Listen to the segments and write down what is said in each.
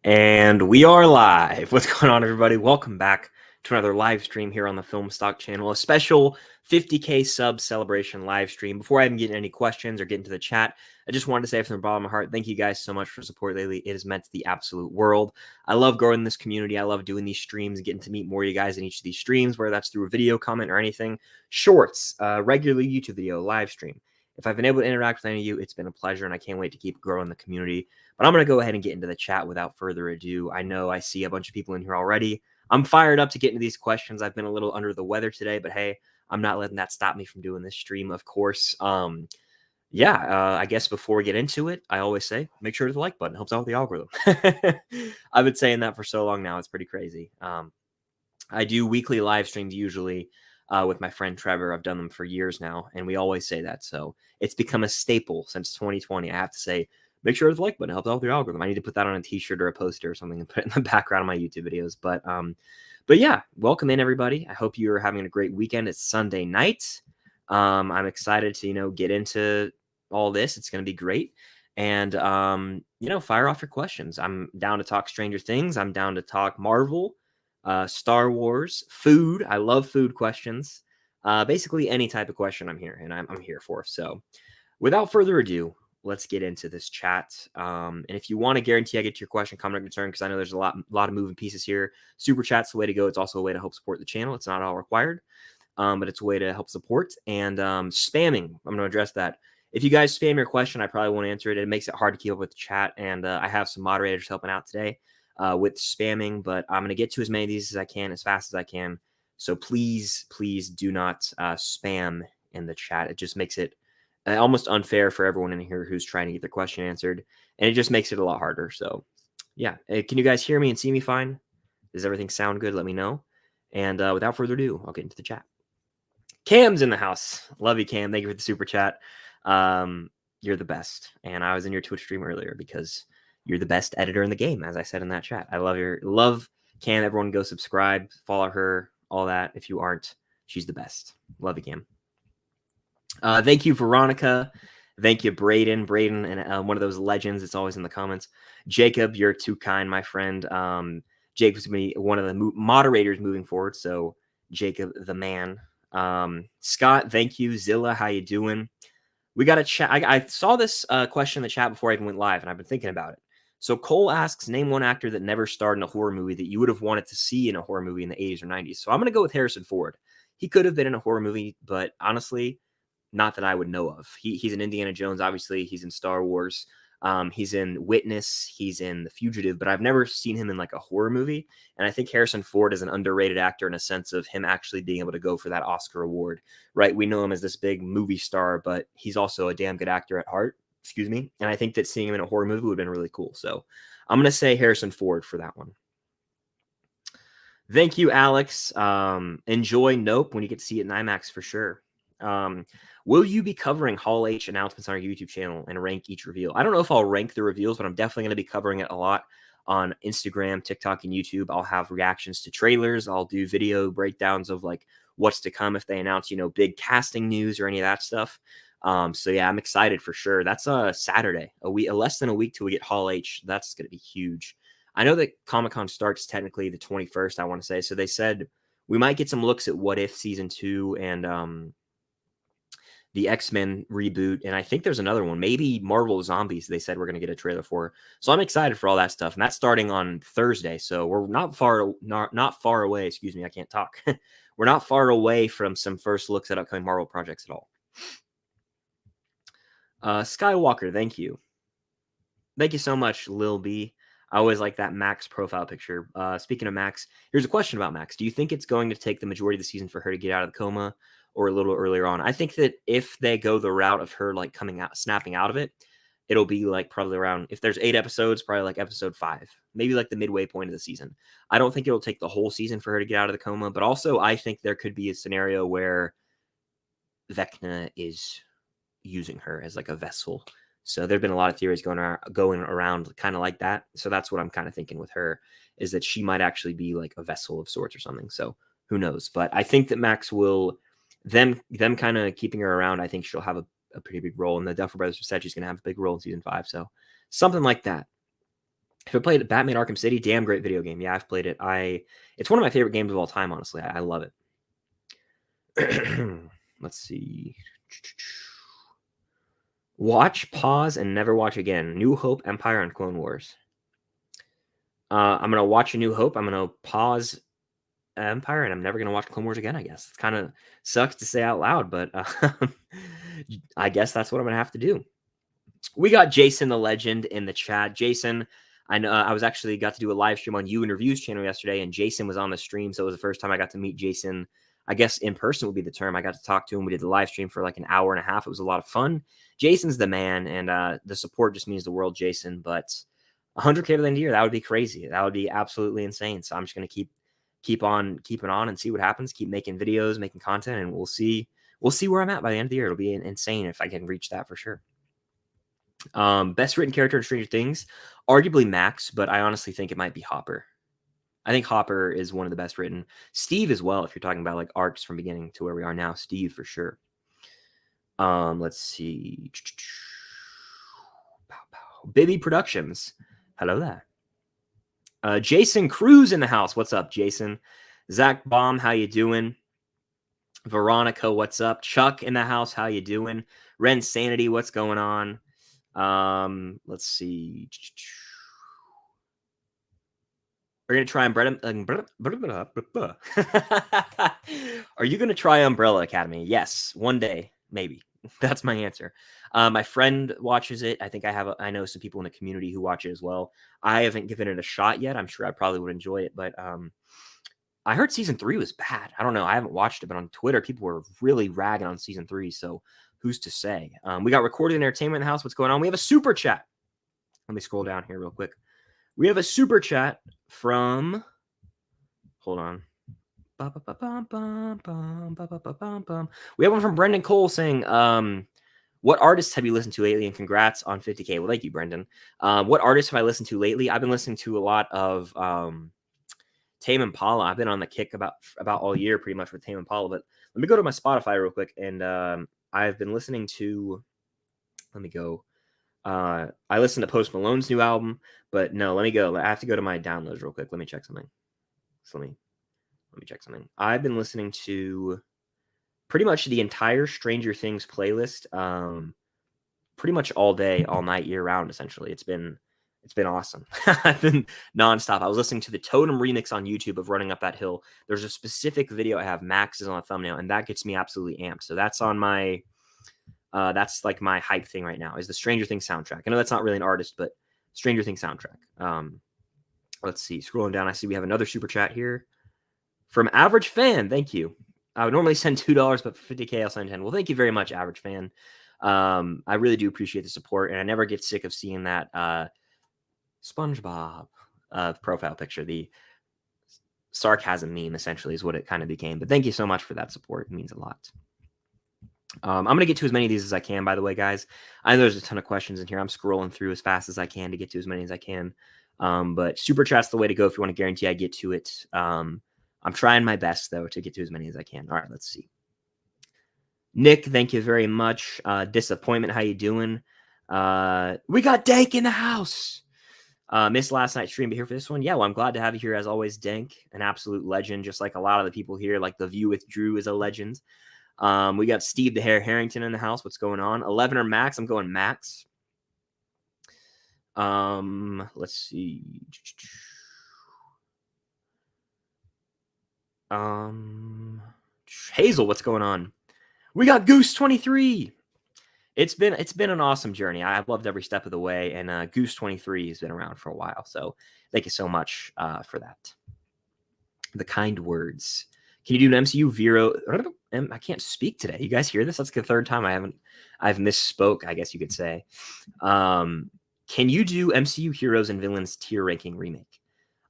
And we are live. What's going on, everybody? Welcome back to another live stream here on the Film Stock channel, a special 50K sub celebration live stream. Before I even get any questions or get into the chat, I just wanted to say from the bottom of my heart, thank you guys so much for support lately. It has meant the absolute world. I love growing this community. I love doing these streams and getting to meet more of you guys in each of these streams, whether that's through a video comment or anything. Shorts, regular YouTube video, live stream. If I've been able to interact with any of you, it's been a pleasure, and I can't wait to keep growing the community. But I'm going to go ahead and get into the chat without further ado. I know I see a bunch of people in here already. I'm fired up to get into these questions. I've been a little under the weather today, but hey, I'm not letting that stop me from doing this stream, of course. I guess before we get into it, I always say, make sure to the like button. It helps out with the algorithm. I've been saying that for so long now. It's pretty crazy. I do weekly live streams usually with my friend Trevor. I've done them for years now, and we always say that. So it's become a staple since 2020. I have to say, make sure to the like button. It helps out with your algorithm. I need to put that on a t-shirt or a poster or something and put it in the background of my YouTube videos. But yeah, welcome in, everybody. I hope you're having a great weekend. It's Sunday night. I'm excited to, get into all this. It's going to be great. And, fire off your questions. I'm down to talk Stranger Things. I'm down to talk Marvel, Star Wars, food. I love food questions. Basically any type of question I'm here, and I'm here for. So without further ado, let's get into this chat. And if you want to guarantee I get to your question, comment, or concern, because I know there's a lot of moving pieces here. Super chat's the way to go. It's also a way to help support the channel. It's not all required, but it's a way to help support. And spamming, I'm going to address that. If you guys spam your question, I probably won't answer it. It makes it hard to keep up with the chat. And I have some moderators helping out today with spamming, but I'm going to get to as many of these as I can, as fast as I can. So please do not spam in the chat. It just makes it almost unfair for everyone in here who's trying to get their question answered, and it just makes it a lot harder. So yeah, can you guys hear me and see me fine? Does everything sound good? Let me know. And without further ado, I'll get into the chat. Cam's in the house. Love you, Cam. Thank you for the super chat. You're the best. And I was in your Twitch stream earlier because you're the best editor in the game, as I said in that chat. I love Cam. Everyone go subscribe, follow her, all that. If you aren't, she's the best. Love you, Cam. Thank you, Veronica. Thank you, Braden. Braden, and one of those legends. It's always in the comments. Jacob, you're too kind, my friend. Jacob's going to be one of the moderators moving forward. So, Jacob, the man. Scott, thank you. Zilla, how you doing? We got a chat. I saw this question in the chat before I even went live, and I've been thinking about it. So, Cole asks, name one actor that never starred in a horror movie that you would have wanted to see in a horror movie in the 80s or 90s. So, I'm going to go with Harrison Ford. He could have been in a horror movie, but honestly, not that I would know of. He's in Indiana Jones, obviously. He's in Star Wars. He's in Witness. He's in The Fugitive, but I've never seen him in like a horror movie. And I think Harrison Ford is an underrated actor in a sense of him actually being able to go for that Oscar award, right? We know him as this big movie star, but he's also a damn good actor at heart. Excuse me. And I think that seeing him in a horror movie would have been really cool. So I'm going to say Harrison Ford for that one. Thank you, Alex. Enjoy Nope when you get to see it in IMAX for sure. Will you be covering Hall H announcements on our YouTube channel and rank each reveal? I don't know if I'll rank the reveals, but I'm definitely going to be covering it a lot on Instagram, TikTok, and YouTube. I'll have reactions to trailers. I'll do video breakdowns of like what's to come if they announce, big casting news or any of that stuff. So yeah, I'm excited for sure. That's Saturday, less than a week till we get Hall H. That's going to be huge. I know that Comic-Con starts technically the 21st, I want to say. So they said we might get some looks at What If Season 2 and the X-Men reboot, and I think there's another one, maybe Marvel Zombies. They said we're going to get a trailer for, so I'm excited for all that stuff. And that's starting on Thursday, so we're not far away. Excuse me, I can't talk. We're not far away from some first looks at upcoming Marvel projects at all. Skywalker, thank you so much, Lil B. I always like that Max profile picture. Speaking of Max, here's a question about Max. Do you think it's going to take the majority of the season for her to get out of the coma, or a little earlier on? I think that if they go the route of her like snapping out of it, it'll be like probably around, if there's 8 episodes, probably like episode 5, maybe like the midway point of the season. I don't think it'll take the whole season for her to get out of the coma, but also I think there could be a scenario where Vecna is using her as like a vessel. So there've been a lot of theories going around kind of like that. So that's what I'm kind of thinking with her, is that she might actually be like a vessel of sorts or something. So who knows? But I think that Max will, them kind of keeping her around, I think she'll have a pretty big role. And the Duffer Brothers said she's going to have a big role in season 5. So something like that. If I played Batman Arkham City, damn great video game. Yeah, I've played it. It's one of my favorite games of all time, honestly. I love it. Let's see. Watch, pause, and never watch again. New Hope, Empire, and Clone Wars. I'm going to watch A New Hope. I'm going to pause Empire, and I'm never going to watch Clone Wars again, I guess. It kind of sucks to say out loud, but I guess that's what I'm going to have to do. We got Jason the Legend in the chat. Jason, I know I was actually got to do a live stream on You and Reviews channel yesterday, and Jason was on the stream, so it was the first time I got to meet Jason. I guess in person would be the term. I got to talk to him. We did the live stream for like an hour and a half. It was a lot of fun. Jason's the man, and the support just means the world, Jason. But 100K by the end of the year, that would be crazy. That would be absolutely insane. So I'm just going to keep on keeping on and see what happens. Keep making videos, making content, and we'll see where I'm at by the end of the year. It'll be insane if I can reach that for sure. Best written character in Stranger Things, arguably Max, but I honestly think it might be Hopper. I think Hopper is one of the best written. Steve as well, if you're talking about like arcs from beginning to where we are now. Steve for sure. Let's see. Bibby Productions. Hello there. Jason Cruz in the house. What's up, Jason? Zach Baum, how you doing? Veronica, what's up? Chuck in the house, how you doing? Ren Sanity, what's going on? Let's see. We're gonna try Umbrella. Are you gonna try Umbrella Academy? Yes, one day, maybe. That's my answer. My friend watches it. I think I know some people in the community who watch it as well. I haven't given it a shot yet. I'm sure I probably would enjoy it, but I heard season 3 was bad. I don't know. I haven't watched it, but on Twitter, people were really ragging on season 3. So who's to say? We got Recorded Entertainment in the house. What's going on? We have a super chat. Let me scroll down here real quick. We have a super chat from, hold on. We have one from Brendan Cole saying, what artists have you listened to lately? And congrats on 50K. Well, thank you, Brendan. What artists have I listened to lately? I've been listening to a lot of Tame Impala. I've been on the kick about all year pretty much with Tame Impala. But let me go to my Spotify real quick. And I've been listening to, let me go. I listened to Post Malone's new album, but no, let me go. I have to go to my downloads real quick. Let me check something. So let me check something. I've been listening to pretty much the entire Stranger Things playlist, pretty much all day, all night, year round. Essentially, it's been awesome. I've been nonstop. I was listening to the Totem remix on YouTube of Running Up That Hill. There's a specific video I have. Max is on the thumbnail, and that gets me absolutely amped. So that's on my. That's like my hype thing right now is the Stranger Things soundtrack. I know that's not really an artist, but Stranger Things soundtrack. Let's see. Scrolling down, I see we have another super chat here from Average Fan. Thank you. I would normally send $2, but for 50K, I'll send 10. Well, thank you very much, Average Fan. I really do appreciate the support, and I never get sick of seeing that SpongeBob profile picture. The sarcasm meme, essentially, is what it kind of became. But thank you so much for that support. It means a lot. I'm going to get to as many of these as I can, by the way, guys. I know there's a ton of questions in here. I'm scrolling through as fast as I can to get to as many as I can. But super chat's the way to go if you want to guarantee I get to it. I'm trying my best, though, to get to as many as I can. All right, let's see. Nick, thank you very much. Disappointment, how you doing? We got Dank in the house. Missed last night's stream, but here for this one. Yeah, well, I'm glad to have you here as always, Dank. An absolute legend, just like a lot of the people here. Like The View with Drew is a legend. We got Steve the Hair Harrington in the house. What's going on? 11 or Max? I'm going Max. Let's see. Hazel, what's going on? We got Goose 23. It's been an awesome journey. I've loved every step of the way, and Goose 23 has been around for a while. So thank you so much for that. The kind words. Can you do an MCU Vero? I can't speak today. You guys hear this? That's the third time I've misspoke, I guess you could say. Can you do MCU heroes and villains tier ranking remake?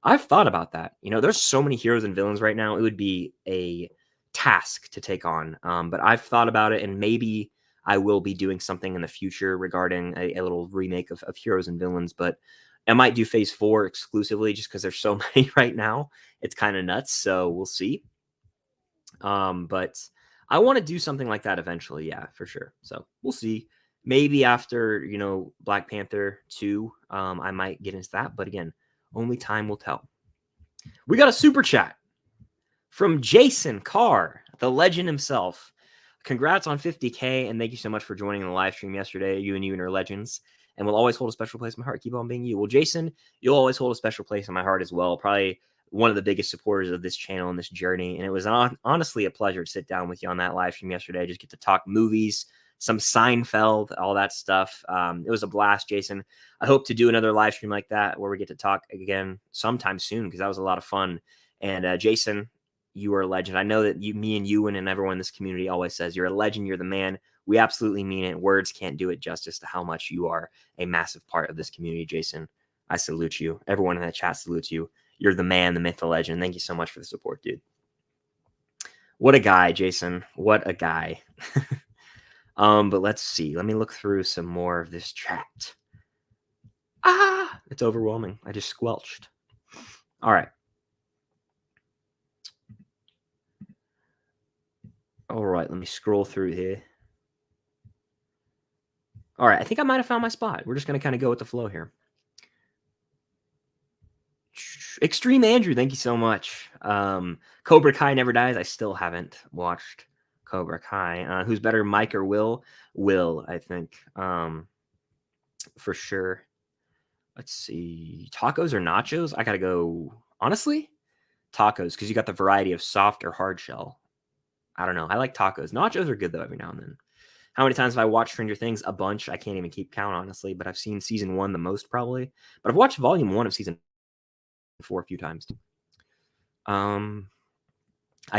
I've thought about that. You know, there's so many heroes and villains right now. It would be a task to take on. But I've thought about it, and maybe I will be doing something in the future regarding a little remake of heroes and villains. But I might do phase 4 exclusively just because there's so many right now. It's kind of nuts. So we'll see. But I want to do something like that eventually. Yeah, for sure. So we'll see. Maybe after, you know, Black Panther 2, I might get into that. But again, only time will tell. We got a super chat from Jason Carr, the legend himself. Congrats on 50K, and thank you so much for joining the live stream yesterday. You and are legends, and will always hold a special place in my heart. Keep on being you. Well, Jason, you'll always hold a special place in my heart as well. Probably one of the biggest supporters of this channel and this journey. And it was honestly a pleasure to sit down with you on that live stream yesterday. Just get to talk movies, some Seinfeld, all that stuff. It was a blast, Jason. I hope to do another live stream like that where we get to talk again sometime soon, because that was a lot of fun. And Jason, you are a legend. I know that me and you and everyone in this community always says you're a legend. You're the man. We absolutely mean it. Words can't do it justice to how much you are a massive part of this community, Jason. I salute you. Everyone in the chat salutes you. You're the man, the myth, the legend. Thank you so much for the support, dude. What a guy, Jason. What a guy. But let's see. Let me look through some more of this chat. It's overwhelming. I just squelched. All right. All right, let me scroll through here. All right, I think I might have found my spot. We're just going to kind of go with the flow here. Extreme Andrew, thank you so much. Cobra Kai Never Dies. I still haven't watched Cobra Kai. Who's better, Mike or Will? Will, I think, for sure. Let's see. Tacos or nachos? I got to go, honestly, tacos, because you got the variety of soft or hard shell. I don't know. I like tacos. Nachos are good, though, every now and then. How many times have I watched Stranger Things? A bunch. I can't even keep count, honestly, but I've seen season 1 the most, probably. But I've watched volume 1 of season 4 a few times. I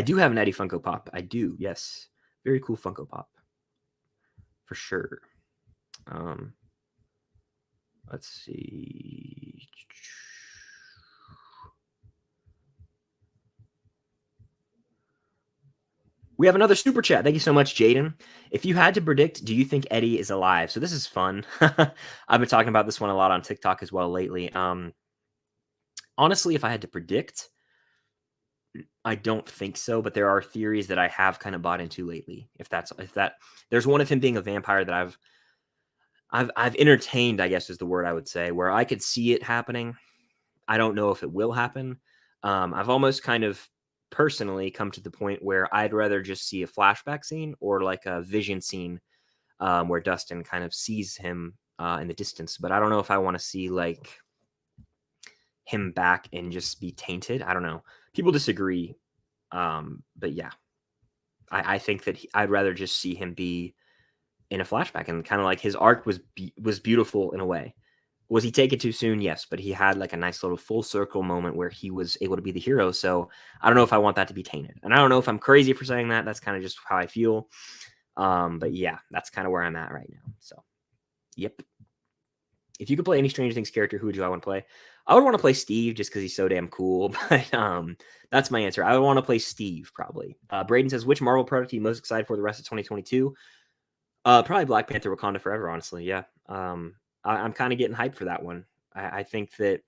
do have an Eddie Funko Pop. I do, yes. Very cool Funko Pop. For sure. Let's see. We have another super chat. Thank you so much, Jaden. If you had to predict, do you think Eddie is alive? So this is fun. I've been talking about this one a lot on TikTok as well lately. Honestly, if I had to predict, I don't think so, but there are theories that I have kind of bought into lately. If there's one of him being a vampire that I've entertained, I guess is the word I would say, where I could see it happening. I don't know if it will happen. I've almost kind of personally come to the point where I'd rather just see a flashback scene or like a vision scene where Dustin kind of sees him in the distance. But I don't know if I want to see like him back and just be tainted. I don't know. People disagree. But yeah, I think that I'd rather just see him be in a flashback, and kind of like his arc was beautiful in a way. Was he taken too soon? Yes, but he had like a nice little full circle moment where he was able to be the hero. So I don't know if I want that to be tainted, and I don't know if I'm crazy for saying that. That's kind of just how I feel. But yeah, that's kind of where I'm at right now. So, yep. If you could play any Stranger Things character, who would I want to play? I would want to play Steve just because he's so damn cool. But that's my answer. I would want to play Steve probably. Braden says, which Marvel product are you most excited for the rest of 2022? Probably Black Panther: Wakanda Forever. Honestly, yeah. I'm kind of getting hyped for that one. I think that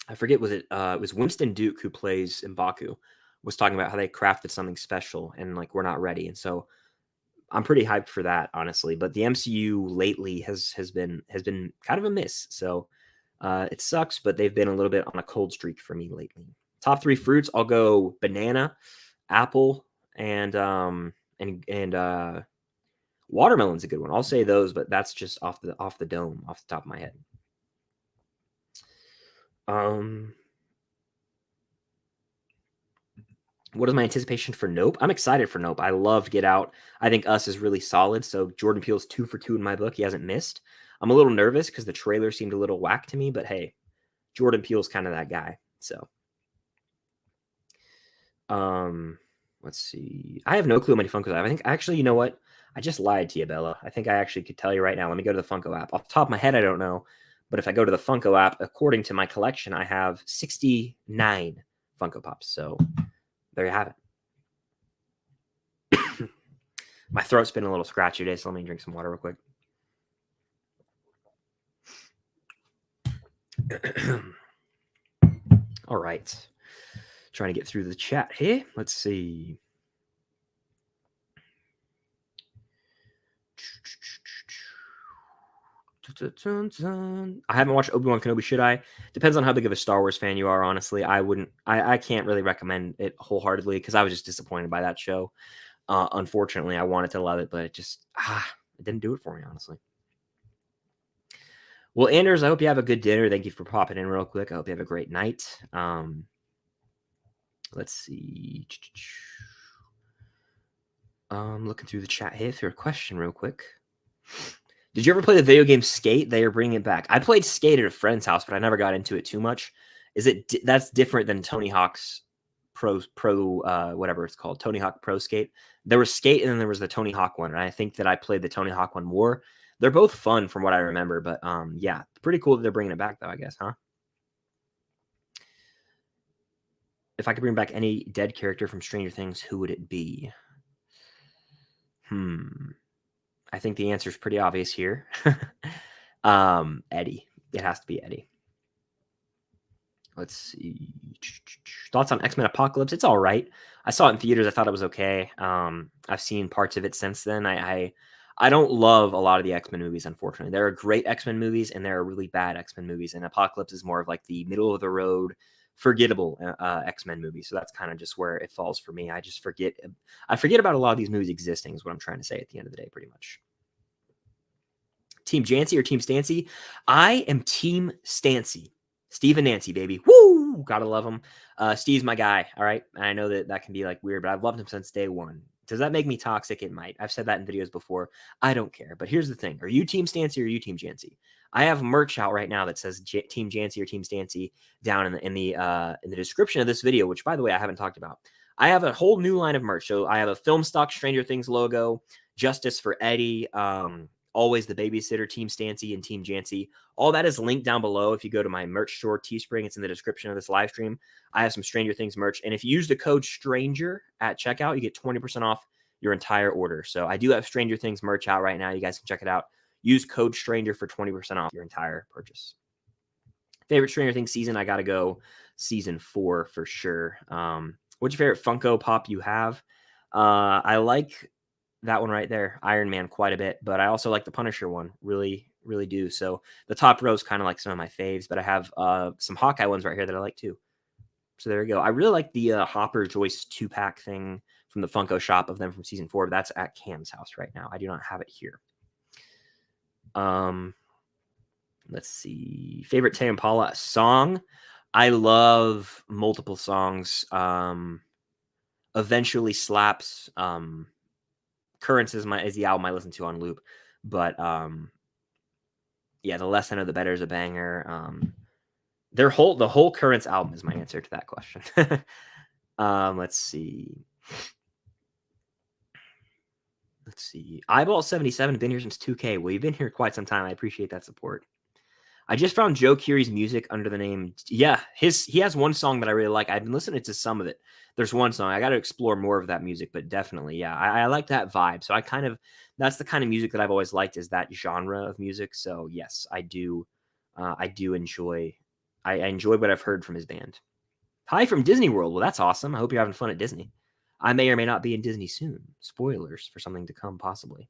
I forget it was Winston Duke who plays M'Baku was talking about how they crafted something special and like we're not ready, and so I'm pretty hyped for that, honestly. But the MCU lately has been kind of a miss, so it sucks. But they've been a little bit on a cold streak for me lately. Top 3 fruits, I'll go banana, apple, and watermelon's a good one. I'll say those, but that's just off the dome, off the top of my head. What is my anticipation for Nope? I'm excited for Nope. I loved Get Out. I think Us is really solid. So Jordan Peele's 2 for 2 in my book. He hasn't missed. I'm a little nervous because the trailer seemed a little whack to me, but hey, Jordan Peele's kind of that guy. So, let's see. I have no clue how many Funkos I have. I think actually, you know what? I just lied to you, Bella. I think I actually could tell you right now. Let me go to the Funko app. Off the top of my head, I don't know. But if I go to the Funko app, according to my collection, I have 69 Funko Pops. So there you have it. My throat's been a little scratchy today, so let me drink some water real quick. All right. Trying to get through the chat here. Let's see. I haven't watched Obi-Wan Kenobi. Should I? Depends on how big of a Star Wars fan you are, honestly. I wouldn't. I can't really recommend it wholeheartedly because I was just disappointed by that show. Unfortunately, I wanted to love it, but it just it didn't do it for me, honestly. Well, Anders, I hope you have a good dinner. Thank you for popping in real quick. I hope you have a great night. Let's see. Looking through the chat here for a question real quick. Did you ever play the video game Skate? They are bringing it back. I played Skate at a friend's house, but I never got into it too much. That's different than Tony Hawk's Pro whatever it's called, Tony Hawk Pro Skate. There was Skate and then there was the Tony Hawk one, and I think that I played the Tony Hawk one more. They're both fun from what I remember, but yeah, pretty cool that they're bringing it back though, I guess, huh? If I could bring back any dead character from Stranger Things, who would it be? I think the answer is pretty obvious here. Eddie. It has to be Eddie. Let's see. Thoughts on X-Men Apocalypse? It's all right. I saw it in theaters. I thought it was okay. I've seen parts of it since then. I don't love a lot of the X-Men movies, unfortunately. There are great X-Men movies and there are really bad X-Men movies. And Apocalypse is more of like the middle of the road, forgettable X-Men movie. So that's kind of just where it falls for me. I forget about a lot of these movies existing is what I'm trying to say at the end of the day, pretty much. Team Jancy or Team Stancy? I am Team Stancy. Steve and Nancy, baby. Woo! Gotta love him. Steve's my guy, all right? I know that can be like weird, but I've loved him since day one. Does that make me toxic? It might. I've said that in videos before. I don't care. But here's the thing. Are you Team Stancy or are you Team Jancy? I have merch out right now that says Team Jancy or Team Stancy down in the description of this video, which, by the way, I haven't talked about. I have a whole new line of merch. So I have a Film Stock Stranger Things logo, Justice for Eddie, Always the Babysitter, Team Stancy, and Team Jancy. All that is linked down below. If you go to my merch store, Teespring, it's in the description of this live stream. I have some Stranger Things merch. And if you use the code STRANGER at checkout, you get 20% off your entire order. So I do have Stranger Things merch out right now. You guys can check it out. Use code STRANGER for 20% off your entire purchase. Favorite Stranger Things season? I got to go season 4 for sure. What's your favorite Funko Pop you have? I like that one right there, Iron Man, quite a bit, but I also like the Punisher one, really, really do. So the top row is kind of like some of my faves, but I have some Hawkeye ones right here that I like too. So there you go. I really like the Hopper Joyce 2-pack thing from the Funko shop of them from season 4. But that's at Cam's house right now. I do not have it here. Let's see. Favorite Tay Impala song? I love multiple songs. Eventually Slaps. Currents is the album I listen to on loop, but yeah, The Less I Know the Better is a banger. The whole Currents album is my answer to that question. Let's see. Eyeball 77 been here since 2K. Well, you've been here quite some time. I appreciate that support. I just found Joe Curie's music under the name. Yeah, he has one song that I really like. I've been listening to some of it. There's one song. I got to explore more of that music, but definitely, yeah, I like that vibe. So that's the kind of music that I've always liked, is that genre of music. So yes, I do enjoy. I enjoy what I've heard from his band. Hi from Disney World. Well, that's awesome. I hope you're having fun at Disney. I may or may not be in Disney soon. Spoilers for something to come, possibly.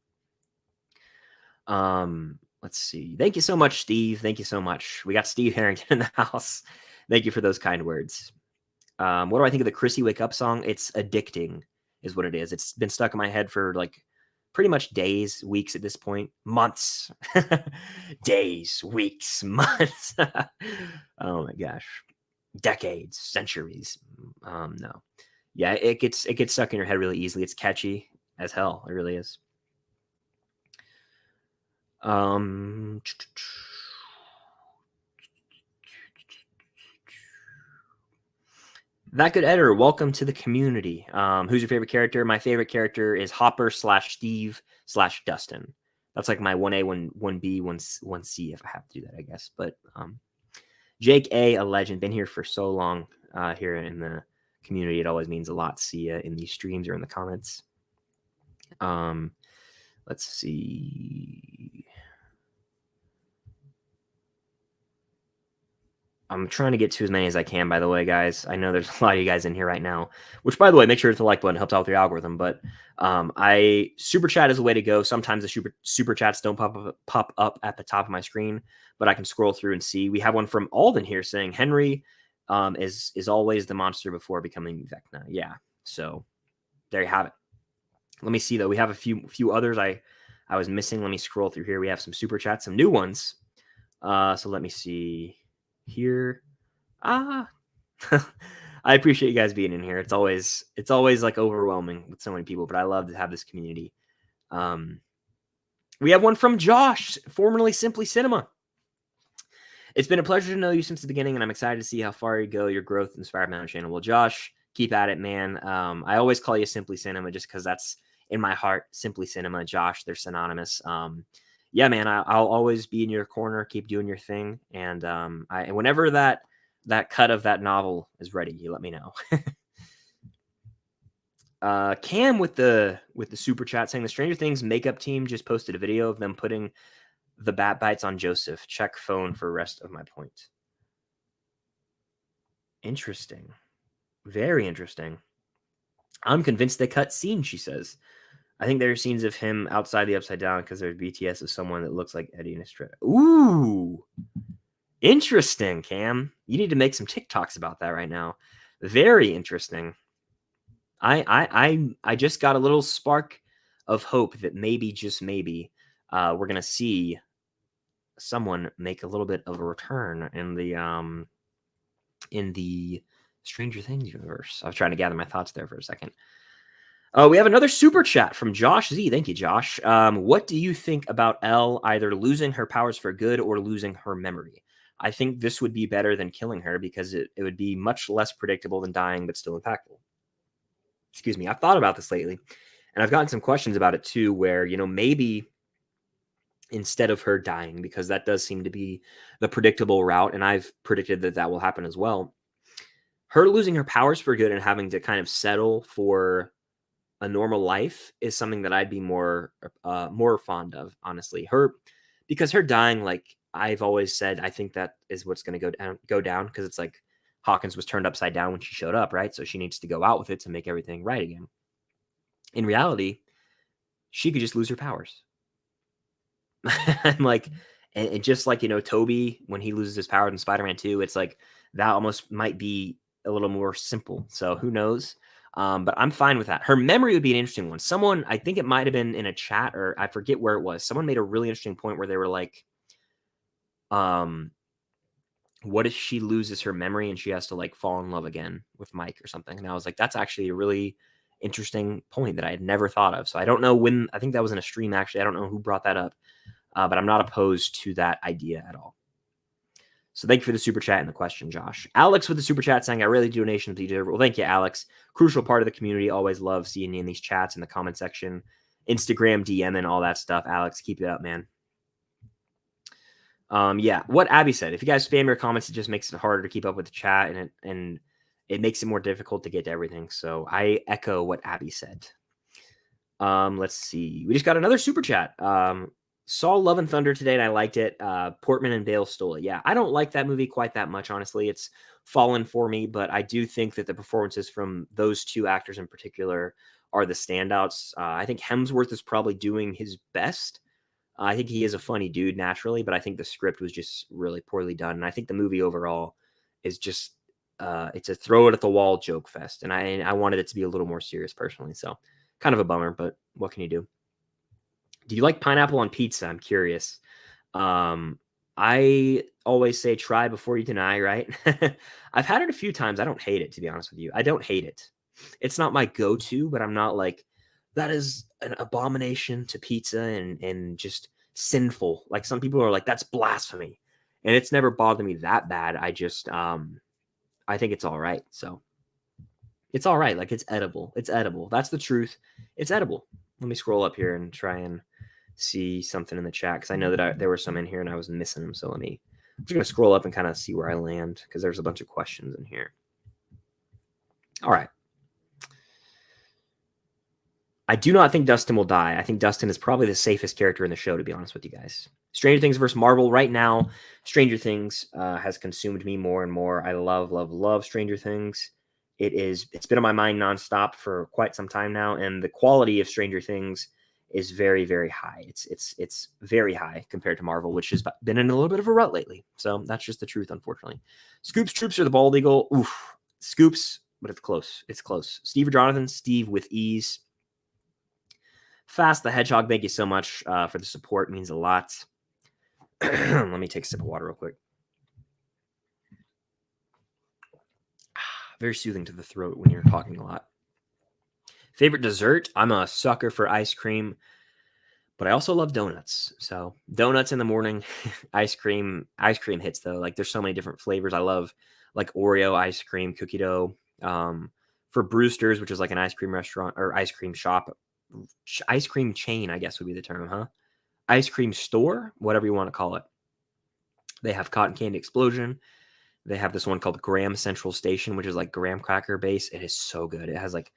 Let's see. Thank you so much, Steve. Thank you so much. We got Steve Harrington in the house. Thank you for those kind words. What do I think of the Chrissy Wake Up song? It's addicting, is what it is. It's been stuck in my head for like pretty much days, weeks at this point, months, days, weeks, months. Oh my gosh, decades, centuries. No, yeah, it gets stuck in your head really easily. It's catchy as hell. It really is. That good editor, welcome to the community. Who's your favorite character? My favorite character is Hopper/Steve/Dustin. That's like my 1A, 1B, 1C if I have to do that, I guess. But Jake A legend, been here for so long here in the community. It always means a lot to see you in these streams or in the comments. Let's see. I'm trying to get to as many as I can, by the way, guys. I know there's a lot of you guys in here right now, which, by the way, make sure to hit the like button. It helps out with your algorithm. But super chat is a way to go. Sometimes the super chats don't pop up at the top of my screen, but I can scroll through and see. We have one from Alden here saying Henry is always the monster before becoming Vecna. Yeah, so there you have it. Let me see though. We have a few others I was missing. Let me scroll through here. We have some super chats, some new ones. So let me see here. I appreciate you guys being in here. It's always like overwhelming with so many people, but I love to have this community. We have one from Josh, formerly Simply Cinema. It's been a pleasure to know you since the beginning, and I'm excited to see how far you go. Your growth inspired my own channel. Well, Josh, keep at it, man. I always call you Simply Cinema just because that's in my heart. Simply Cinema, Josh, they're synonymous. Yeah, man, I'll always be in your corner. Keep doing your thing, and whenever that cut of that novel is ready, you let me know. Cam with the super chat saying the Stranger Things makeup team just posted a video of them putting the bat bites on Joseph. Check phone for rest of my point. Interesting. Very interesting. I'm convinced they cut scenes, she says. I think there are scenes of him outside the Upside Down because there's BTS of someone that looks like Eddie and Estrella. Ooh. Interesting, Cam. You need to make some TikToks about that right now. Very interesting. I just got a little spark of hope that maybe, just maybe, we're gonna see someone make a little bit of a return in the Stranger Things universe. I was trying to gather my thoughts there for a second. We have another super chat from Josh Z. Thank you, Josh. What do you think about Elle either losing her powers for good or losing her memory? I think this would be better than killing her because it would be much less predictable than dying, but still impactful. Excuse me. I've thought about this lately, and I've gotten some questions about it too, where, maybe instead of her dying, because that does seem to be the predictable route, and I've predicted that will happen as well, her losing her powers for good and having to kind of settle for a normal life is something that I'd be more fond of, honestly. Because her dying, like I've always said, I think that is what's going to go down because it's like Hawkins was turned upside down when she showed up, right? So she needs to go out with it to make everything right again. In reality, she could just lose her powers. and just like, Toby, when he loses his powers in Spider-Man 2, it's like that almost might be a little more simple. So who knows? But I'm fine with that. Her memory would be an interesting one. Someone, I think it might have been in a chat, or I forget where it was. Someone made a really interesting point where they were like, what if she loses her memory and she has to like fall in love again with Mike or something? And I was like, that's actually a really interesting point that I had never thought of. So I don't know when, I think that was in a stream actually. I don't know who brought that up, but I'm not opposed to that idea at all. So thank you for the super chat and the question, Josh. Alex with the super chat saying, I really do donation to you. Well, thank you, Alex. Crucial part of the community. Always love seeing you in these chats in the comment section, Instagram, DM, and all that stuff. Alex, keep it up, man. Yeah, what Abby said. If you guys spam your comments, it just makes it harder to keep up with the chat, and it makes it more difficult to get to everything. So I echo what Abby said. Let's see. We just got another super chat. Saw Love and Thunder today, and I liked it. Portman and Bale stole it. Yeah, I don't like that movie quite that much, honestly. It's fallen for me, but I do think that the performances from those two actors in particular are the standouts. I think Hemsworth is probably doing his best. I think he is a funny dude naturally, but I think the script was just really poorly done. And I think the movie overall is just, it's a throw it at the wall joke fest. And I wanted it to be a little more serious personally. So kind of a bummer, but what can you do? Do you like pineapple on pizza? I'm curious. I always say try before you deny, right? I've had it a few times. I don't hate it, to be honest with you. I don't hate it. It's not my go-to, but I'm not like, that is an abomination to pizza and just sinful. Like some people are like, that's blasphemy. And it's never bothered me that bad. I just, I think it's all right. So it's all right. Like it's edible. It's edible. That's the truth. It's edible. Let me scroll up here and try and see something in the chat because I know that there were some in here and I was missing them. So I'm just going to scroll up and kind of see where I land because there's a bunch of questions in here. All right. I do not think Dustin will die. I think Dustin is probably the safest character in the show, to be honest with you guys. Stranger Things versus Marvel. Right now, Stranger Things has consumed me more and more. I love Stranger Things. It's been on my mind nonstop for quite some time now, and the quality of Stranger Things is very, very high. It's very high compared to Marvel, which has been in a little bit of a rut lately. So that's just the truth, unfortunately. Scoops Troops or the Bald Eagle. Oof. Scoops, but it's close. It's close. Steve or Jonathan? Steve with ease. Fast the Hedgehog, thank you so much for the support. It means a lot. Let me take a sip of water real quick. Very soothing to the throat when you're talking a lot. Favorite dessert? I'm a sucker for ice cream, but I also love donuts. So donuts in the morning, ice cream hits though. Like there's so many different flavors. I love like Oreo ice cream, cookie dough. For Brewster's, which is like an ice cream restaurant or ice cream shop, ice cream chain, I guess would be the term, huh? Ice cream store, whatever you want to call it. They have Cotton Candy Explosion. They have this one called Graham Central Station, which is like graham cracker base. It is so good. It has like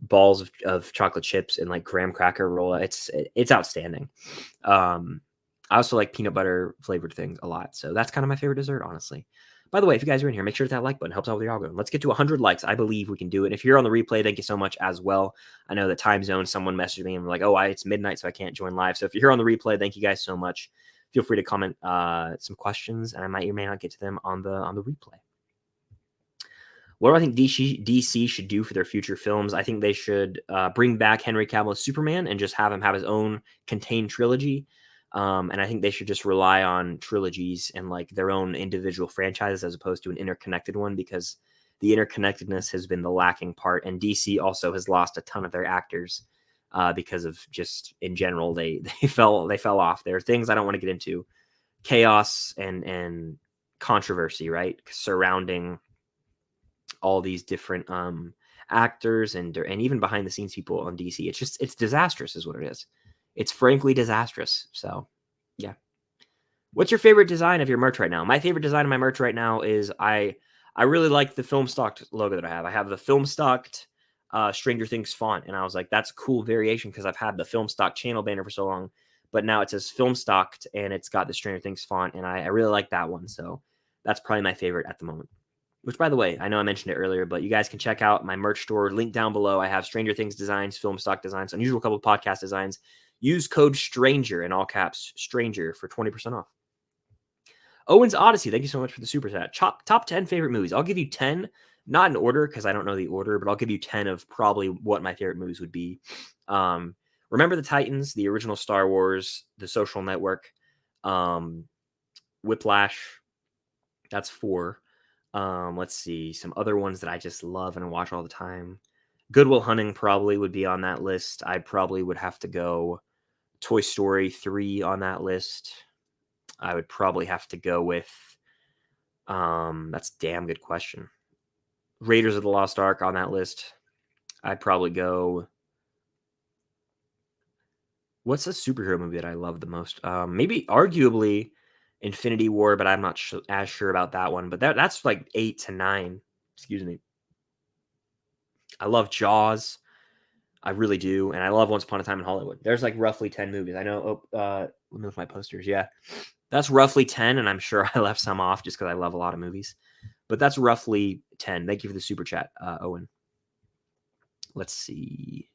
balls of chocolate chips and like graham cracker roll. It's outstanding. I also like peanut butter flavored things a lot. So that's kind of my favorite dessert, honestly. By the way, if you guys are in here, make sure to hit that like button. It helps out with your algorithm. Let's get to 100 likes. I believe we can do it. If you're on the replay, thank you so much as well. I know the time zone, someone messaged me and like, oh, it's midnight, so I can't join live. So if you're here on the replay, thank you guys so much. Feel free to comment some questions, and I might or may not get to them on the replay. What do I think DC should do for their future films? I think they should bring back Henry Cavill's Superman and just have him have his own contained trilogy. And I think they should just rely on trilogies and like their own individual franchises as opposed to an interconnected one, because the interconnectedness has been the lacking part. And DC also has lost a ton of their actors because of just in general, they fell off. There are things I don't want to get into, chaos and controversy, right, surrounding all these different actors and even behind the scenes people on DC. It's disastrous is what it is. It's frankly disastrous. So yeah. What's your favorite design of your merch right now? My favorite design of my merch right now is I really like the film stocked logo that I have. I have the film stocked Stranger Things font, and I was like, that's a cool variation because I've had the film stock channel banner for so long, but now it says film stocked and it's got the Stranger Things font, and I really like that one. So that's probably my favorite at the moment. Which, by the way, I know I mentioned it earlier, but you guys can check out my merch store. Link down below. I have Stranger Things designs, film stock designs, unusual couple of podcast designs. Use code STRANGER in all caps, STRANGER, for 20% off. Owen's Odyssey, thank you so much for the super chat. Top 10 favorite movies. I'll give you 10, not in order because I don't know the order, but I'll give you 10 of probably what my favorite movies would be. Remember the Titans, the original Star Wars, The Social Network, Whiplash. That's 4. Let's see, some other ones that I just love and watch all the time. Good Will Hunting probably would be on that list. I probably would have to go Toy Story 3 on that list. I would probably have to go with, that's a damn good question. Raiders of the Lost Ark on that list. I'd probably go, what's a superhero movie that I love the most? Maybe arguably Infinity War, but I'm not as sure about that one. But that's like 8 to 9. Excuse me. I love Jaws. I really do. And I love Once Upon a Time in Hollywood. There's like roughly 10 movies. I know. Let me look at my posters. Yeah. That's roughly 10. And I'm sure I left some off just because I love a lot of movies. But that's roughly 10. Thank you for the super chat, Owen. Let's see.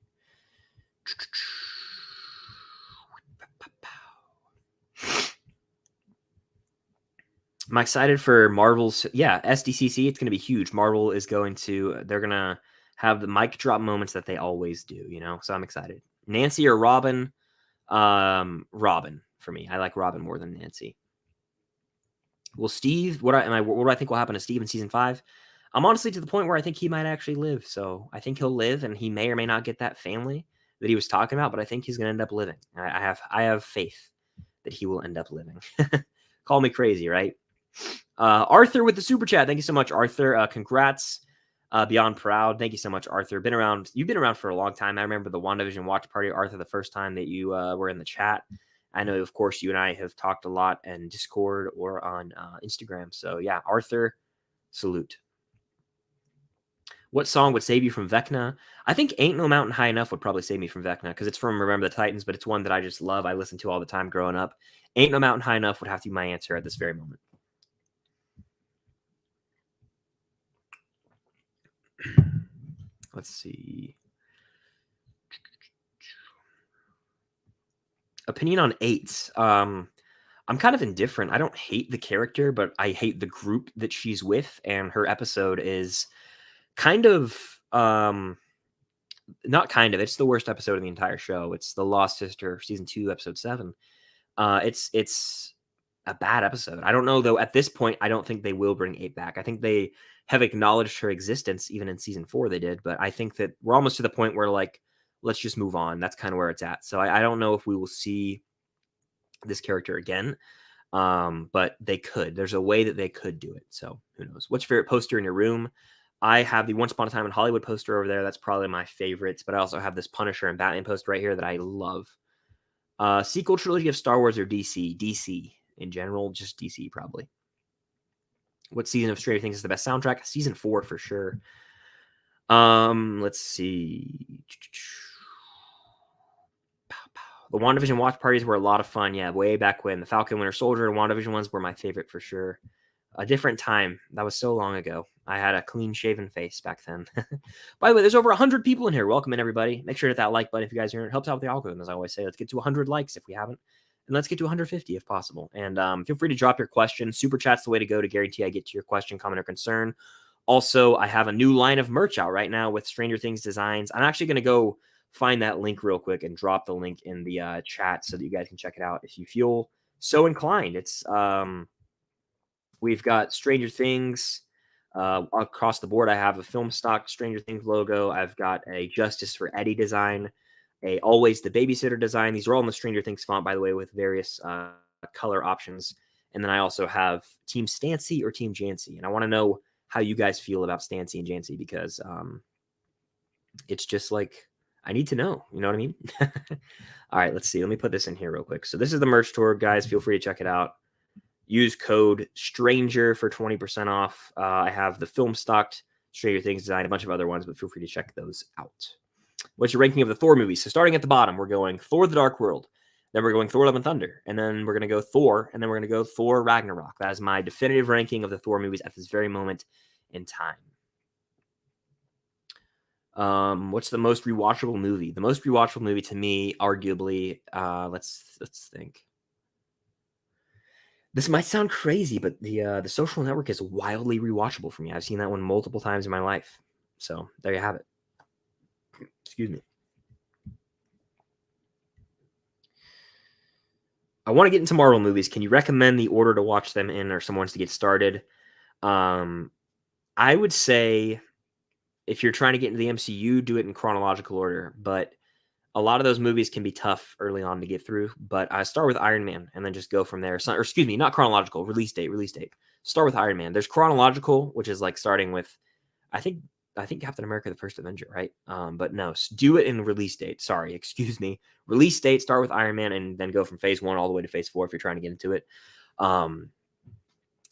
I'm excited for Marvel's. Yeah, SDCC. It's going to be huge. Marvel is going to. They're going to have the mic drop moments that they always do. You know, so I'm excited. Nancy or Robin? Robin for me. I like Robin more than Nancy. Well, Steve, what do I think will happen to Steve in season 5? I'm honestly to the point where I think he might actually live. So I think he'll live, and he may or may not get that family that he was talking about. But I think he's going to end up living. I have faith that he will end up living. Call me crazy, right? Arthur with the super chat. Thank you so much, Arthur. Congrats. Beyond proud. Thank you so much, Arthur. You've been around for a long time. I remember the WandaVision watch party, Arthur, the first time that you were in the chat. I know, of course, you and I have talked a lot in Discord or on Instagram. So yeah, Arthur, salute. What song would save you from Vecna? I think Ain't No Mountain High Enough would probably save me from Vecna because it's from Remember the Titans, but it's one that I just love. I listened to all the time growing up. Ain't No Mountain High Enough would have to be my answer at this very moment. Let's see. Opinion on 8. I'm kind of indifferent. I don't hate the character, but I hate the group that she's with, and her episode is kind of not kind of. It's the worst episode of the entire show. It's The Lost Sister, season 2, episode 7. It's a bad episode. I don't know though. At this point, I don't think they will bring 8 back. I think they have acknowledged her existence, even in season 4 they did. But I think that we're almost to the point where like, let's just move on. That's kind of where it's at. So I don't know if we will see this character again. But they could. There's a way that they could do it. So who knows? What's your favorite poster in your room? I have the Once Upon a Time in Hollywood poster over there. That's probably my favorite. But I also have this Punisher and Batman poster right here that I love. Sequel trilogy of Star Wars or DC? DC in general, just DC probably. What season of Stranger Things is the best soundtrack? Season 4 for sure. Let's see. The WandaVision watch parties were a lot of fun. Yeah, way back when. The Falcon Winter Soldier and WandaVision ones were my favorite for sure. A different time. That was so long ago. I had a clean-shaven face back then. By the way, there's over 100 people in here. Welcome in, everybody. Make sure to hit that like button if you guys are here. It helps out with the algorithm, as I always say. Let's get to 100 likes if we haven't. And let's get to 150 if possible. And feel free to drop your question. Super Chat's the way to go to guarantee I get to your question, comment, or concern. Also, I have a new line of merch out right now with Stranger Things designs. I'm actually going to go find that link real quick and drop the link in the chat so that you guys can check it out if you feel so inclined. It's we've got Stranger Things across the board. I have a film stock Stranger Things logo. I've got a Justice for Eddie design, a Always the Babysitter design. These are all in the Stranger Things font, by the way, with various color options. And then I also have Team Stancy or Team Jancy. And I want to know how you guys feel about Stancy and Jancy because it's just like, I need to know. You know what I mean? All right, let's see. Let me put this in here real quick. So this is the merch tour, guys. Feel free to check it out. Use code STRANGER for 20% off. I have the film stocked Stranger Things design, a bunch of other ones, but feel free to check those out. What's your ranking of the Thor movies? So starting at the bottom, we're going Thor: The Dark World. Then we're going Thor: Love and Thunder. And then we're going to go Thor. And then we're going to go Thor: Ragnarok. That is my definitive ranking of the Thor movies at this very moment in time. What's the most rewatchable movie? The most rewatchable movie to me, arguably, let's think. This might sound crazy, but the Social Network is wildly rewatchable for me. I've seen that one multiple times in my life. So there you have it. Excuse me. I want to get into Marvel movies. Can you recommend the order to watch them in or someone wants to get started? I would say if you're trying to get into the MCU, do it in chronological order. But a lot of those movies can be tough early on to get through. But I start with Iron Man and then just go from there. Or excuse me, not chronological. Release date. Start with Iron Man. There's chronological, which is like starting with, I think Captain America: The First Avenger, right? But no, do it in release date. Sorry, excuse me. Release date. Start with Iron Man and then go from phase 1 all the way to phase 4 if you're trying to get into it.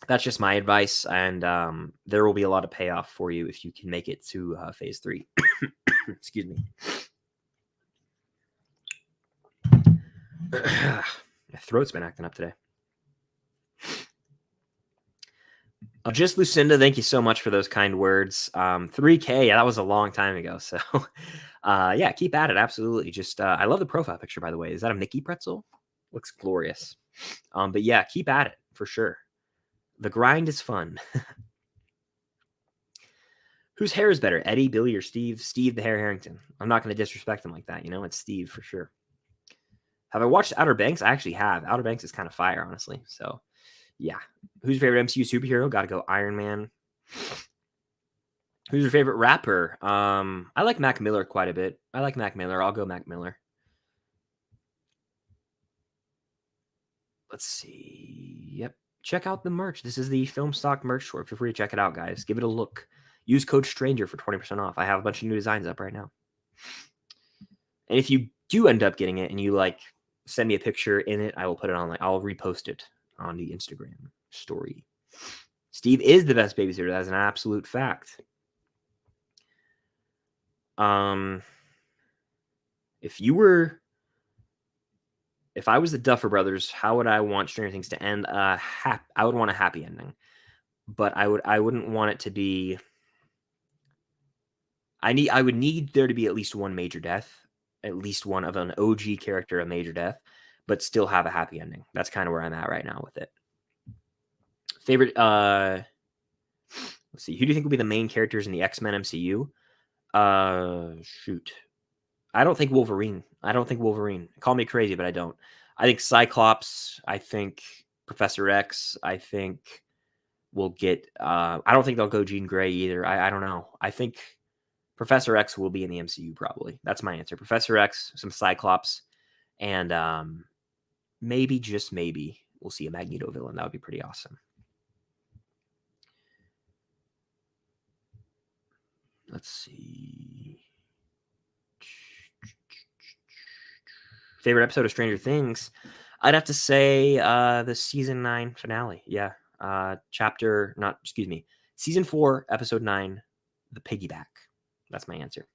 That's just my advice, and there will be a lot of payoff for you if you can make it to phase 3. Excuse me. My throat's been acting up today. Just Lucinda, thank you so much for those kind words. 3K, yeah, that was a long time ago. So, yeah, keep at it. Absolutely. Just, I love the profile picture, by the way. Is that a Mickey pretzel? Looks glorious. But yeah, keep at it for sure. The grind is fun. Whose hair is better, Eddie, Billy, or Steve? Steve the Hair Harrington. I'm not going to disrespect him like that. You know, it's Steve for sure. Have I watched Outer Banks? I actually have. Outer Banks is kind of fire, honestly. So, yeah. Who's your favorite MCU superhero? Got to go Iron Man. Who's your favorite rapper? I like Mac Miller quite a bit. I like Mac Miller. I'll go Mac Miller. Let's see. Yep. Check out the merch. This is the Film Stock merch store. Feel free to check it out, guys. Give it a look. Use code STRANGER for 20% off. I have a bunch of new designs up right now. And if you do end up getting it and you like send me a picture in it, I will put it on, I'll repost it on the Instagram story. Steve is the best babysitter. That is an absolute fact. If I was the Duffer Brothers, how would I want Stranger Things to end? I would want a happy ending, but I wouldn't want it to be. I would need there to be at least one major death, at least one of an OG character, a major death, but still have a happy ending. That's kind of where I'm at right now with it. Favorite, let's see, who do you think will be the main characters in the X-Men MCU? Shoot. I don't think Wolverine. Call me crazy, but I don't. I think Cyclops, I think Professor X, I think we'll get, I don't think they'll go Jean Grey either. I don't know. I think Professor X will be in the MCU probably. That's my answer. Professor X, some Cyclops, and maybe, just maybe, we'll see a Magneto villain. That would be pretty awesome. Let's see. Favorite episode of Stranger Things? I'd have to say the season 9 finale. Yeah. Season 4, episode 9, the piggyback. That's my answer.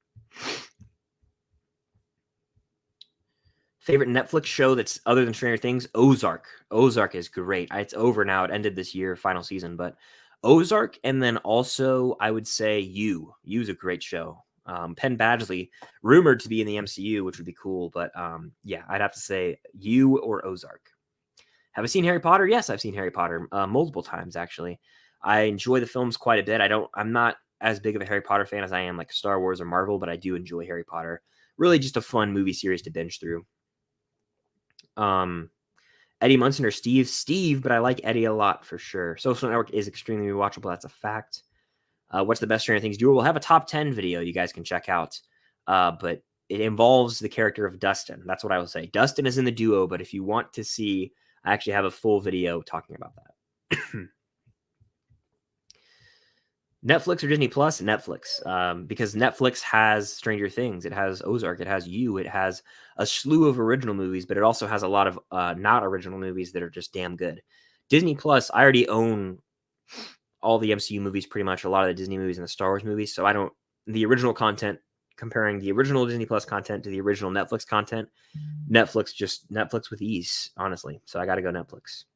Favorite Netflix show that's other than Stranger Things? Ozark. Ozark is great. It's over now. It ended this year, final season, but Ozark, and then also I would say You. You's a great show. Penn Badgley, rumored to be in the MCU, which would be cool, but yeah, I'd have to say You or Ozark. Have I seen Harry Potter? Yes, I've seen Harry Potter multiple times, actually. I enjoy the films quite a bit. I'm not as big of a Harry Potter fan as I am like Star Wars or Marvel, but I do enjoy Harry Potter. Really just a fun movie series to binge through. Eddie Munson or Steve, but I like Eddie a lot for sure. Social Network is extremely rewatchable. That's a fact. What's the best Stranger Things duo? We'll have a top 10 video you guys can check out. But it involves the character of Dustin. That's what I will say. Dustin is in the duo, but if you want to see, I actually have a full video talking about that. Netflix or Disney Plus? Netflix, because Netflix has Stranger Things, it has Ozark, it has You, it has a slew of original movies, but it also has a lot of not original movies that are just damn good. Disney Plus, I already own all the MCU movies, pretty much a lot of the Disney movies and the Star Wars movies, so the original content, comparing the original Disney Plus content to the original Netflix content, Netflix with ease, honestly. So I got to go Netflix.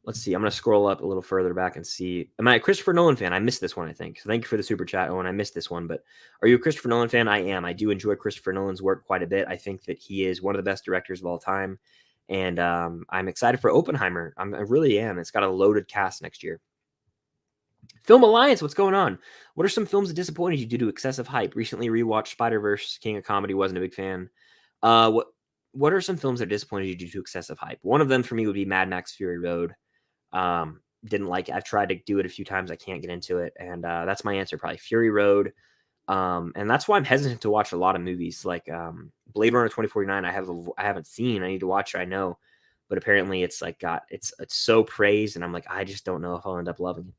Let's see. I'm going to scroll up a little further back and see. Am I a Christopher Nolan fan? I missed this one, I think. So thank you for the super chat, Owen. I missed this one, but are you a Christopher Nolan fan? I am. I do enjoy Christopher Nolan's work quite a bit. I think that he is one of the best directors of all time. And I'm excited for Oppenheimer. I really am. It's got a loaded cast next year. Film Alliance, what's going on? What are some films that disappointed you due to excessive hype? Recently rewatched Spider-Verse, King of Comedy, wasn't a big fan. What are some films that disappointed you due to excessive hype? One of them for me would be Mad Max Fury Road. Didn't like it. I've tried to do it a few times. I can't get into it. And that's my answer, probably Fury Road. And that's why I'm hesitant to watch a lot of movies like Blade Runner 2049. I haven't seen. I need to watch it, I know. But apparently it's like it's so praised, and I'm like, I just don't know if I'll end up loving it.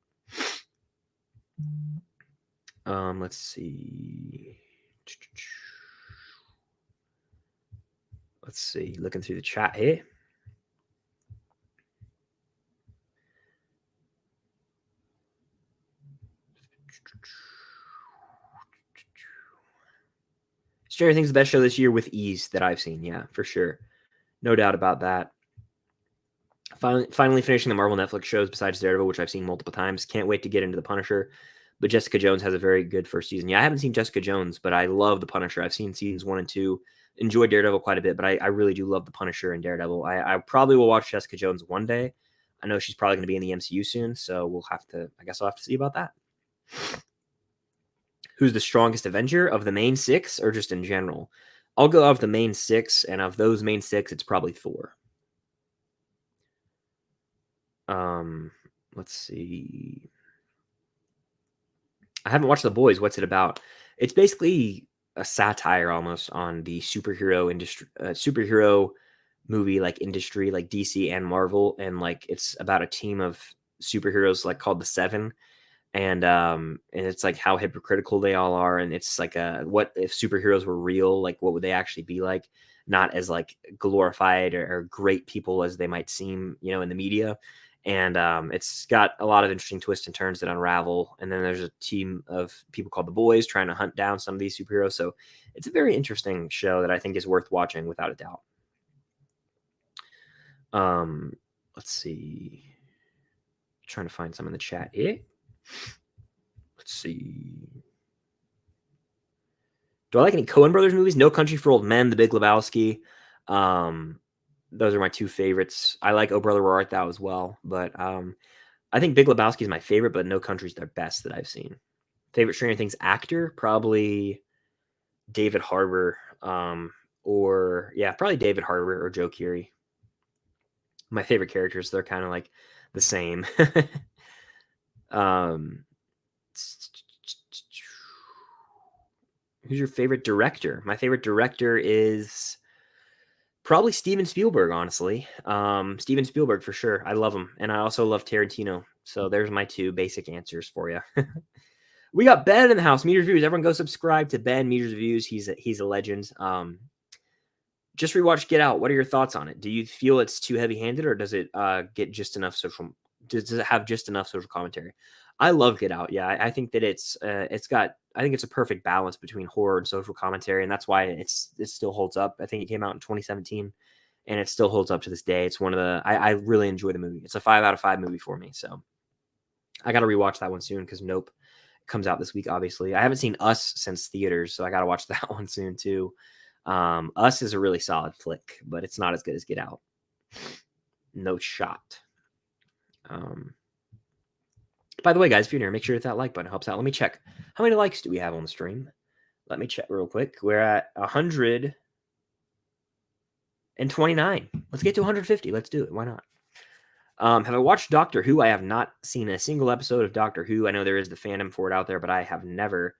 Let's see. Let's see. Looking through the chat here. Stranger Things is the best show this year with ease that I've seen. Yeah, for sure. No doubt about that. Finally finishing the Marvel Netflix shows besides Daredevil, which I've seen multiple times. Can't wait to get into The Punisher. But Jessica Jones has a very good first season. Yeah, I haven't seen Jessica Jones, but I love The Punisher. I've seen seasons 1 and 2. Enjoyed Daredevil quite a bit, but I really do love The Punisher and Daredevil. I probably will watch Jessica Jones one day. I know she's probably going to be in the MCU soon, so I guess I'll have to see about that. Who's the strongest Avenger of the main 6 or just in general? I'll go of the main 6, and of those main 6, it's probably Thor. Let's see. I haven't watched The Boys. What's it about? It's basically a satire almost on the superhero industry, superhero movie like industry, like DC and Marvel, and like it's about a team of superheroes like called the Seven, and it's like how hypocritical they all are, and it's like what if superheroes were real? Like what would they actually be like? Not as like glorified or great people as they might seem, in the media. And it's got a lot of interesting twists and turns that unravel. And then there's a team of people called the Boys trying to hunt down some of these superheroes. So it's a very interesting show that I think is worth watching without a doubt. Let's see. Trying to find some in the chat here. Let's see. Do I like any Coen Brothers movies? No Country for Old Men, The Big Lebowski. Those are my two favorites. I like Oh Brother Where Art Thou as well, but I think Big Lebowski is my favorite, but No Country's their best that I've seen. Favorite Stranger Things actor? Probably David Harbour, probably David Harbour or Joe Keery. My favorite characters, they're kind of like the same. Who's your favorite director? My favorite director is probably Steven Spielberg, honestly. Steven Spielberg for sure. I love him. And I also love Tarantino. So there's my two basic answers for you. We got Ben in the house. Meters Reviews. Everyone go subscribe to Ben Meters Reviews. He's a legend. Just rewatched Get Out. What are your thoughts on it? Do you feel it's too heavy-handed, or does it get just enough social? Does it have just enough social commentary? I love Get Out. Yeah, I think that it's got. I think it's a perfect balance between horror and social commentary, and that's why it still holds up. I think it came out in 2017, and it still holds up to this day. It's one of the. I really enjoy the movie. It's a 5 out of 5 movie for me. So I got to rewatch that one soon because Nope comes out this week. Obviously, I haven't seen Us since theaters, so I got to watch that one soon too. Us is a really solid flick, but it's not as good as Get Out. No shot. By the way, guys, if you're new, make sure to hit that like button. It helps out. Let me check. How many likes do we have on the stream? Let me check real quick. We're at 129. Let's get to 150. Let's do it. Why not? Have I watched Doctor Who? I have not seen a single episode of Doctor Who. I know there is the fandom for it out there, but I have never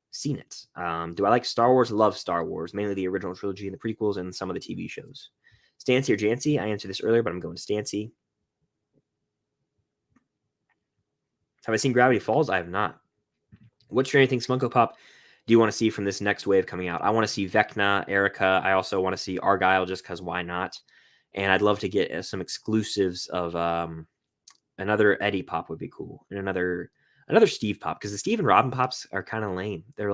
seen it. Do I like Star Wars? Love Star Wars, mainly the original trilogy and the prequels and some of the TV shows. Stancy or Jancy? I answered this earlier, but I'm going Stancy. Have I seen Gravity Falls? I have not. What Stranger Things Funko Pop do you want to see from this next wave coming out? I want to see Vecna, Erica. I also want to see Argyle just because why not? And I'd love to get some exclusives of another Eddie Pop would be cool. And another Steve Pop, because the Steve and Robin Pops are kind of lame. They're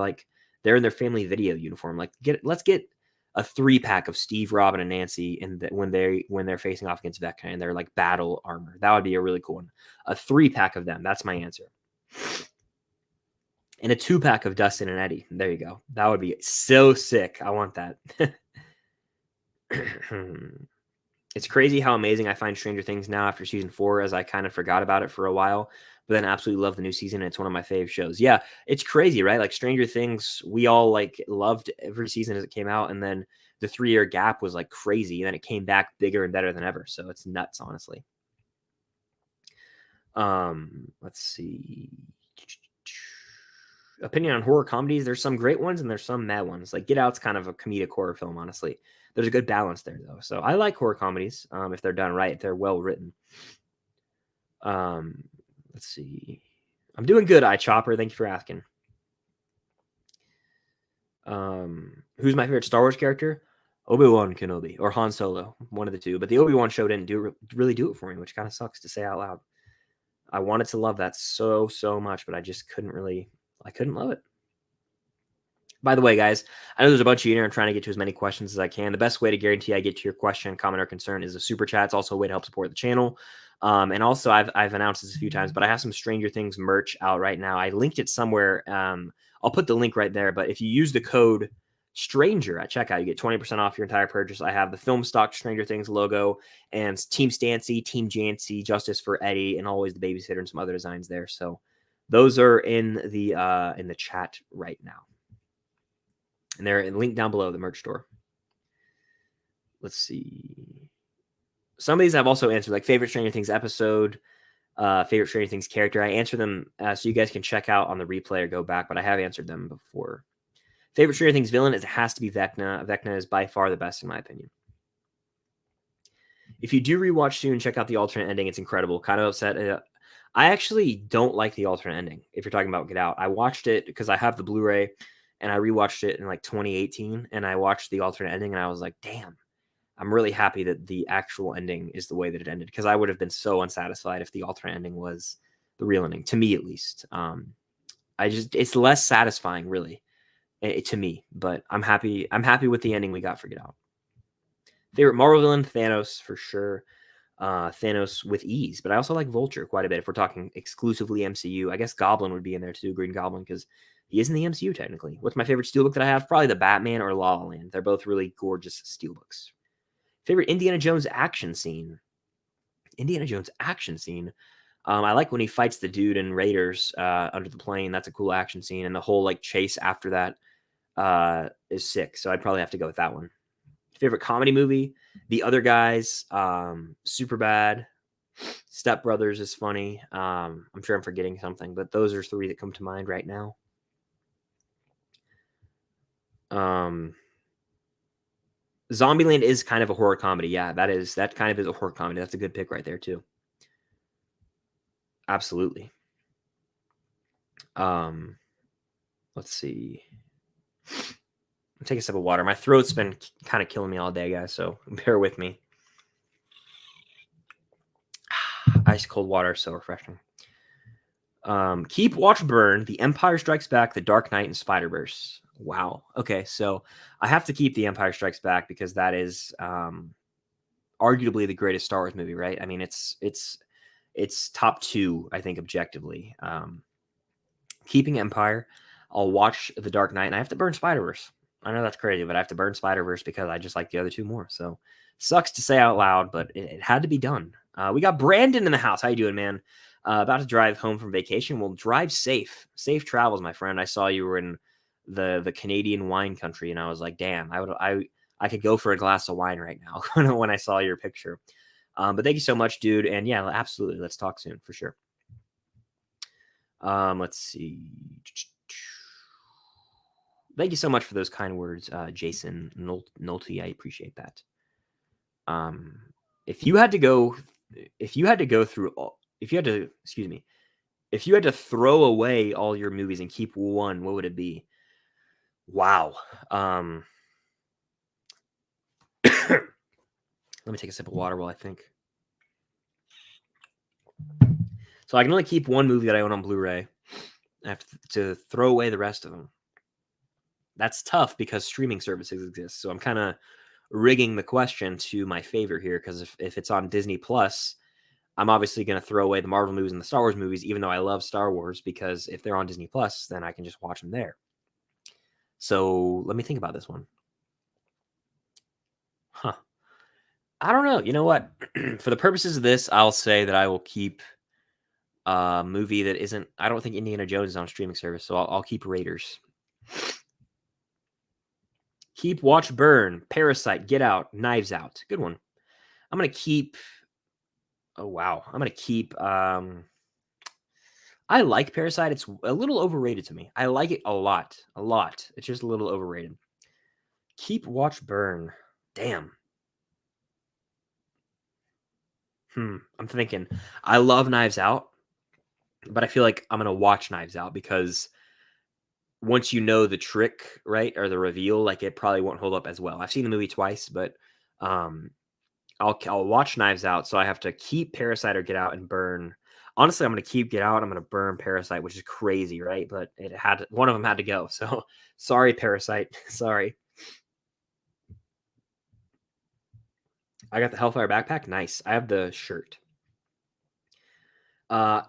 in their family video uniform. Like let's get a 3-pack of Steve, Robin, and Nancy, and when they're facing off against Vecna and they're like battle armor. That would be a really cool one. A 3-pack of them. That's my answer. And a 2-pack of Dustin and Eddie. There you go. That would be so sick. I want that. It's crazy how amazing I find Stranger Things now after season 4, as I kind of forgot about it for a while, but then absolutely love the new season. And it's one of my fave shows. Yeah, it's crazy, right? Like Stranger Things, we all like loved every season as it came out, and then the 3-year gap was like crazy, and then it came back bigger and better than ever. So it's nuts, honestly. Let's see. Opinion on horror comedies. There's some great ones and there's some mad ones. Like Get Out's kind of a comedic horror film, honestly. There's a good balance there, though. So I like horror comedies if they're done right, if they're well written. Let's see. I'm doing good, iChopper. Thank you for asking. Who's my favorite Star Wars character? Obi-Wan Kenobi or Han Solo, one of the two. But the Obi-Wan show didn't really do it for me, which kind of sucks to say out loud. I wanted to love that so much, but I just couldn't love it. By the way, guys, I know there's a bunch of you here. I'm trying to get to as many questions as I can. The best way to guarantee I get to your question, comment, or concern is a super chat. It's also a way to help support the channel. And also, I've announced this a few times, but I have some Stranger Things merch out right now. I linked it somewhere. I'll put the link right there. But if you use the code STRANGER at checkout, you get 20% off your entire purchase. I have the film stock Stranger Things logo and Team Stancy, Team Jancy, Justice for Eddie, and always the babysitter and some other designs there. So those are in the chat right now. And they're linked down below the merch store. Let's see. Some of these I've also answered, like favorite Stranger Things episode, favorite Stranger Things character. I answer them so you guys can check out on the replay or go back, but I have answered them before. Favorite Stranger Things villain, it has to be Vecna. Vecna is by far the best in my opinion. If you do rewatch soon, check out the alternate ending. It's incredible. Kind of upset. I actually don't like the alternate ending. If you're talking about Get Out, I watched it because I have the Blu-ray. And I rewatched it in like 2018, and I watched the alternate ending, and I was like, damn, I'm really happy that the actual ending is the way that it ended, because I would have been so unsatisfied if the alternate ending was the real ending, to me at least. It's less satisfying, really, to me. But I'm happy with the ending we got for Get Out. Favorite Marvel villain? Thanos, for sure. Thanos with ease, but I also like Vulture quite a bit. If we're talking exclusively MCU, I guess Goblin would be in there too, Green Goblin, because he is in the MCU technically. What's my favorite steelbook that I have? Probably the Batman or La La Land. They're both really gorgeous steelbooks. Favorite Indiana Jones action scene? Indiana Jones action scene. I like when he fights the dude in Raiders under the plane. That's a cool action scene, and the whole like chase after that is sick. So I'd probably have to go with that one. Favorite comedy movie? The Other Guys, Superbad, Step Brothers is funny. I'm sure I'm forgetting something, but those are three that come to mind right now. Zombieland is kind of a horror comedy. Yeah, that kind of is a horror comedy. That's a good pick right there too. Absolutely. Let's see. I'll take a sip of water. My throat's been kind of killing me all day, guys, so bear with me. Ice cold water, so refreshing. Keep, watch, burn, The Empire Strikes Back, The Dark Knight, and Spider-Verse. Wow. Okay, so I have to keep The Empire Strikes Back because that is arguably the greatest Star Wars movie, right? I mean, it's top two, I think, objectively. Keeping Empire. I'll watch The Dark Knight, and I have to burn Spider-Verse. I know that's crazy, but I have to burn Spider-Verse because I just like the other two more. So sucks to say out loud, but it had to be done. We got Brandon in the house. How you doing, man? About to drive home from vacation. Well, drive safe. Safe travels, my friend. I saw you were in the Canadian wine country, and I was like, damn, I could go for a glass of wine right now when I saw your picture. But thank you so much, dude. And yeah, absolutely. Let's talk soon for sure. Let's see. Thank you so much for those kind words, Jason Nolte. I appreciate that. If you had to throw away all your movies and keep one, what would it be? Wow. Let me take a sip of water while I think. So I can only keep one movie that I own on Blu-ray. I have to throw away the rest of them. That's tough because streaming services exist. So I'm kind of rigging the question to my favor here, because if it's on Disney Plus, I'm obviously going to throw away the Marvel movies and the Star Wars movies, even though I love Star Wars, because if they're on Disney Plus, then I can just watch them there. So let me think about this one. Huh. I don't know. You know what? For the purposes of this, I'll say that I will keep a movie that isn't... I don't think Indiana Jones is on a streaming service, so I'll keep Raiders. Keep, watch, burn, Parasite, Get Out, Knives Out. Good one. I'm going to keep... Oh, wow. I'm going to keep... I like Parasite. It's a little overrated to me. I like it a lot. A lot. It's just a little overrated. Keep, watch, burn. Damn. I'm thinking. I love Knives Out, but I feel like I'm going to watch Knives Out because once you know the trick, right, or the reveal, like it probably won't hold up as well. I've seen the movie twice, but I'll watch Knives Out, so I have to keep Parasite or Get Out and burn. Honestly, I'm going to keep Get Out. I'm going to burn Parasite, which is crazy, right? But one of them had to go. So sorry, Parasite. Sorry. I got the Hellfire backpack. Nice. I have the shirt.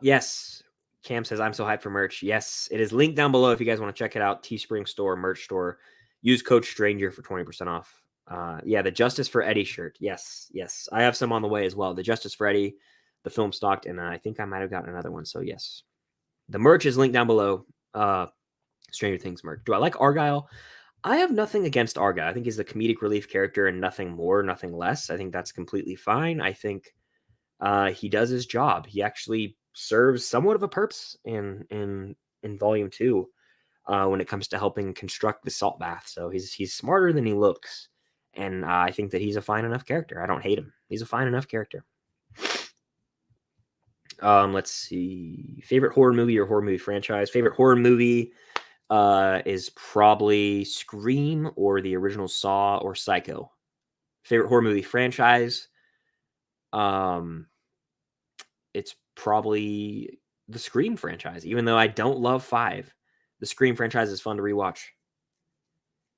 Yes. Cam says, I'm so hyped for merch. Yes, it is linked down below if you guys want to check it out. Teespring store, merch store. Use code STRANGER for 20% off. Yeah, the Justice for Eddie shirt. Yes. I have some on the way as well. The Justice for Eddie, the film stocked, and I think I might have gotten another one. So yes. The merch is linked down below. Stranger Things merch. Do I like Argyle? I have nothing against Argyle. I think he's a comedic relief character and nothing more, nothing less. I think that's completely fine. I think he does his job. He actually serves somewhat of a purpose in volume 2 when it comes to helping construct the salt bath. So he's smarter than he looks, and I think that he's a fine enough character. I don't hate him. He's a fine enough character. Let's see. Favorite horror movie or horror movie franchise? Favorite horror movie is probably Scream or the original Saw or Psycho. Favorite horror movie franchise? It's probably the Scream franchise. Even though I don't love 5, the Scream franchise is fun to rewatch.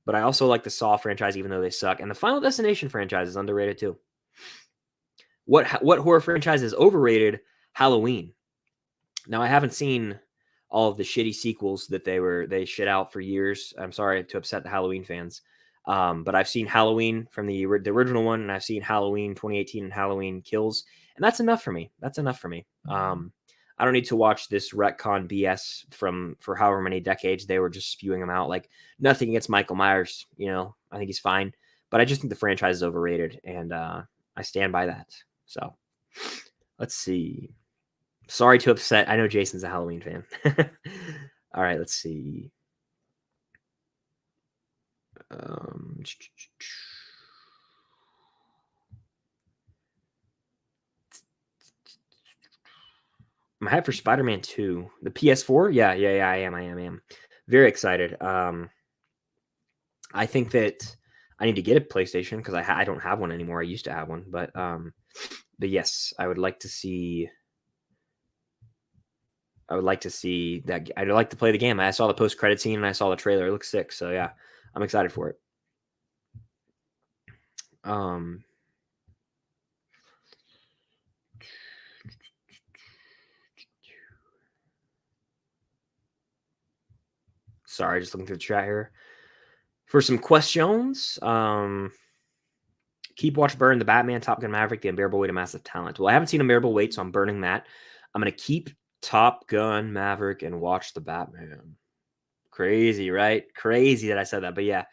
But I also like the Saw franchise, even though they suck. And the Final Destination franchise is underrated too. What horror franchise is overrated? Halloween. Now I haven't seen all of the shitty sequels that they shit out for years. I'm sorry to upset the Halloween fans, but I've seen Halloween from the original one, and I've seen Halloween 2018 and Halloween Kills, and that's enough for me. That's enough for me. I don't need to watch this retcon BS for however many decades they were just spewing them out. Like, nothing against Michael Myers, I think he's fine, but I just think the franchise is overrated, and I stand by that. So let's see. Sorry to upset. I know Jason's a Halloween fan. All right, let's see. I'm hyped for Spider-Man 2. The PS4? Yeah, I am. Very excited. I think that I need to get a PlayStation because I don't have one anymore. I used to have one, but yes, I would like to see that. I'd like to play the game. I saw the post-credit scene and I saw the trailer. It looks sick. So yeah, I'm excited for it. Sorry, just looking through the chat here for some questions. Keep, watch, burn the Batman, Top Gun Maverick, The Unbearable Weight of Massive Talent. Well, I haven't seen Unbearable Weight, so I'm burning that. I'm going to keep Top Gun Maverick and watch the Batman. Crazy, right? Crazy that I said that, but yeah.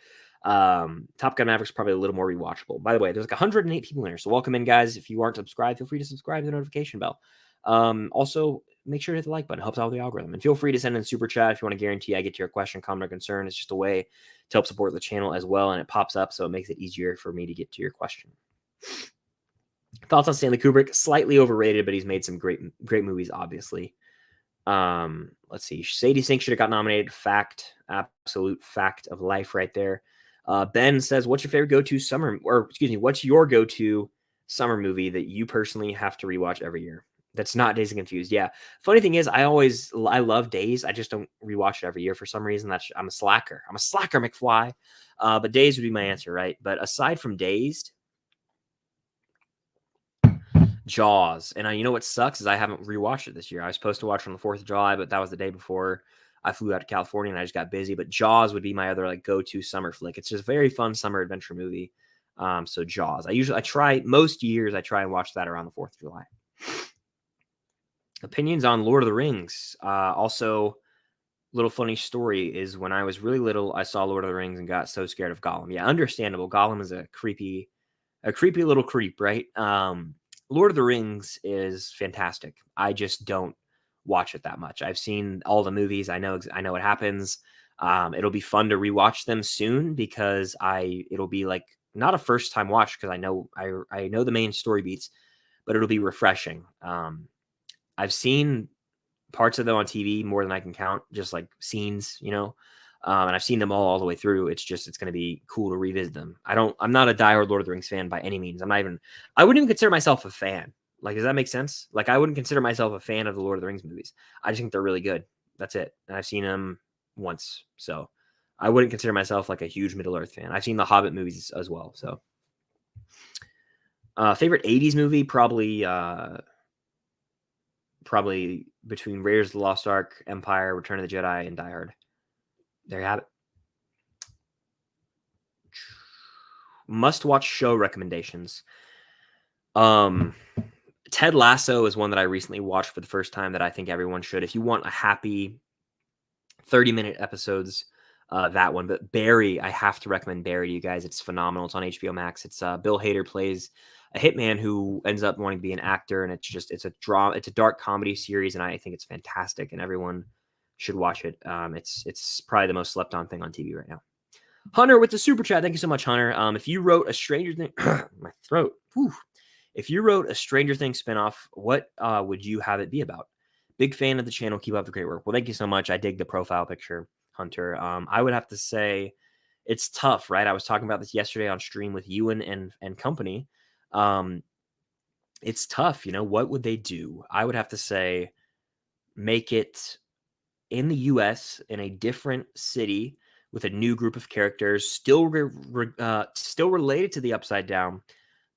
Top Gun Maverick's probably a little more rewatchable. By the way, there's like 108 people in here, so welcome in, guys. If you aren't subscribed, feel free to subscribe to the notification bell. Also, make sure to hit the like button. It helps out with the algorithm. And feel free to send in super chat if you want to guarantee I get to your question, comment, or concern. It's just a way to help support the channel as well, and it pops up, so it makes it easier for me to get to your question. Thoughts on Stanley Kubrick? Slightly overrated, but he's made some great movies, obviously. Let's see. Sadie Sink should have got nominated. Fact. Absolute fact of life right there. Ben says, what's your favorite go-to what's your go-to summer movie that you personally have to rewatch every year? That's not Dazed and Confused. Yeah. Funny thing is, I love Days. I just don't rewatch it every year for some reason. I'm a slacker. I'm a slacker, McFly. But Days would be my answer, right? But aside from Dazed, Jaws. And you know what sucks is I haven't rewatched it this year. I was supposed to watch it on the 4th of July, but that was the day before I flew out to California and I just got busy. But Jaws would be my other go-to summer flick. It's just a very fun summer adventure movie. So Jaws. Most years I try and watch that around the 4th of July. Opinions on Lord of the Rings. Also, little funny story is when I was really little, I saw Lord of the Rings and got so scared of Gollum. Yeah, understandable. Gollum is a creepy little creep, right? Lord of the Rings is fantastic. I just don't watch it that much. I've seen all the movies. I know what happens. It'll be fun to rewatch them soon because it'll be like not a first time watch because I know the main story beats, but it'll be refreshing. I've seen parts of them on TV more than I can count, just like scenes, and I've seen them all the way through. It's going to be cool to revisit them. I'm not a diehard Lord of the Rings fan by any means. I wouldn't even consider myself a fan. Like, does that make sense? Like, I wouldn't consider myself a fan of the Lord of the Rings movies. I just think they're really good. That's it. And I've seen them once. So I wouldn't consider myself like a huge Middle Earth fan. I've seen the Hobbit movies as well. So favorite 80s movie, probably between Raiders of the Lost Ark, Empire, Return of the Jedi, and Die Hard. There you have it. Must-watch show recommendations. Ted Lasso is one that I recently watched for the first time that I think everyone should. If you want a happy 30-minute episodes, that one. But Barry, I have to recommend Barry to you guys. It's phenomenal. It's on HBO Max. It's Bill Hader plays a hitman who ends up wanting to be an actor, and it's a drama. It's a dark comedy series, and I think it's fantastic, and everyone should watch it. It's probably the most slept on thing on TV right now. Hunter with the super chat. Thank you so much, Hunter. If you wrote a Stranger Things, my throat. Whew. If you wrote a Stranger Things spinoff, what would you have it be about? Big fan of the channel. Keep up the great work. Well, thank you so much. I dig the profile picture, Hunter. I would have to say it's tough, right? I was talking about this yesterday on stream with Ewan and company. It's tough, you know. What would they do? I would have to say make it in the US in a different city with a new group of characters, still related to the Upside Down,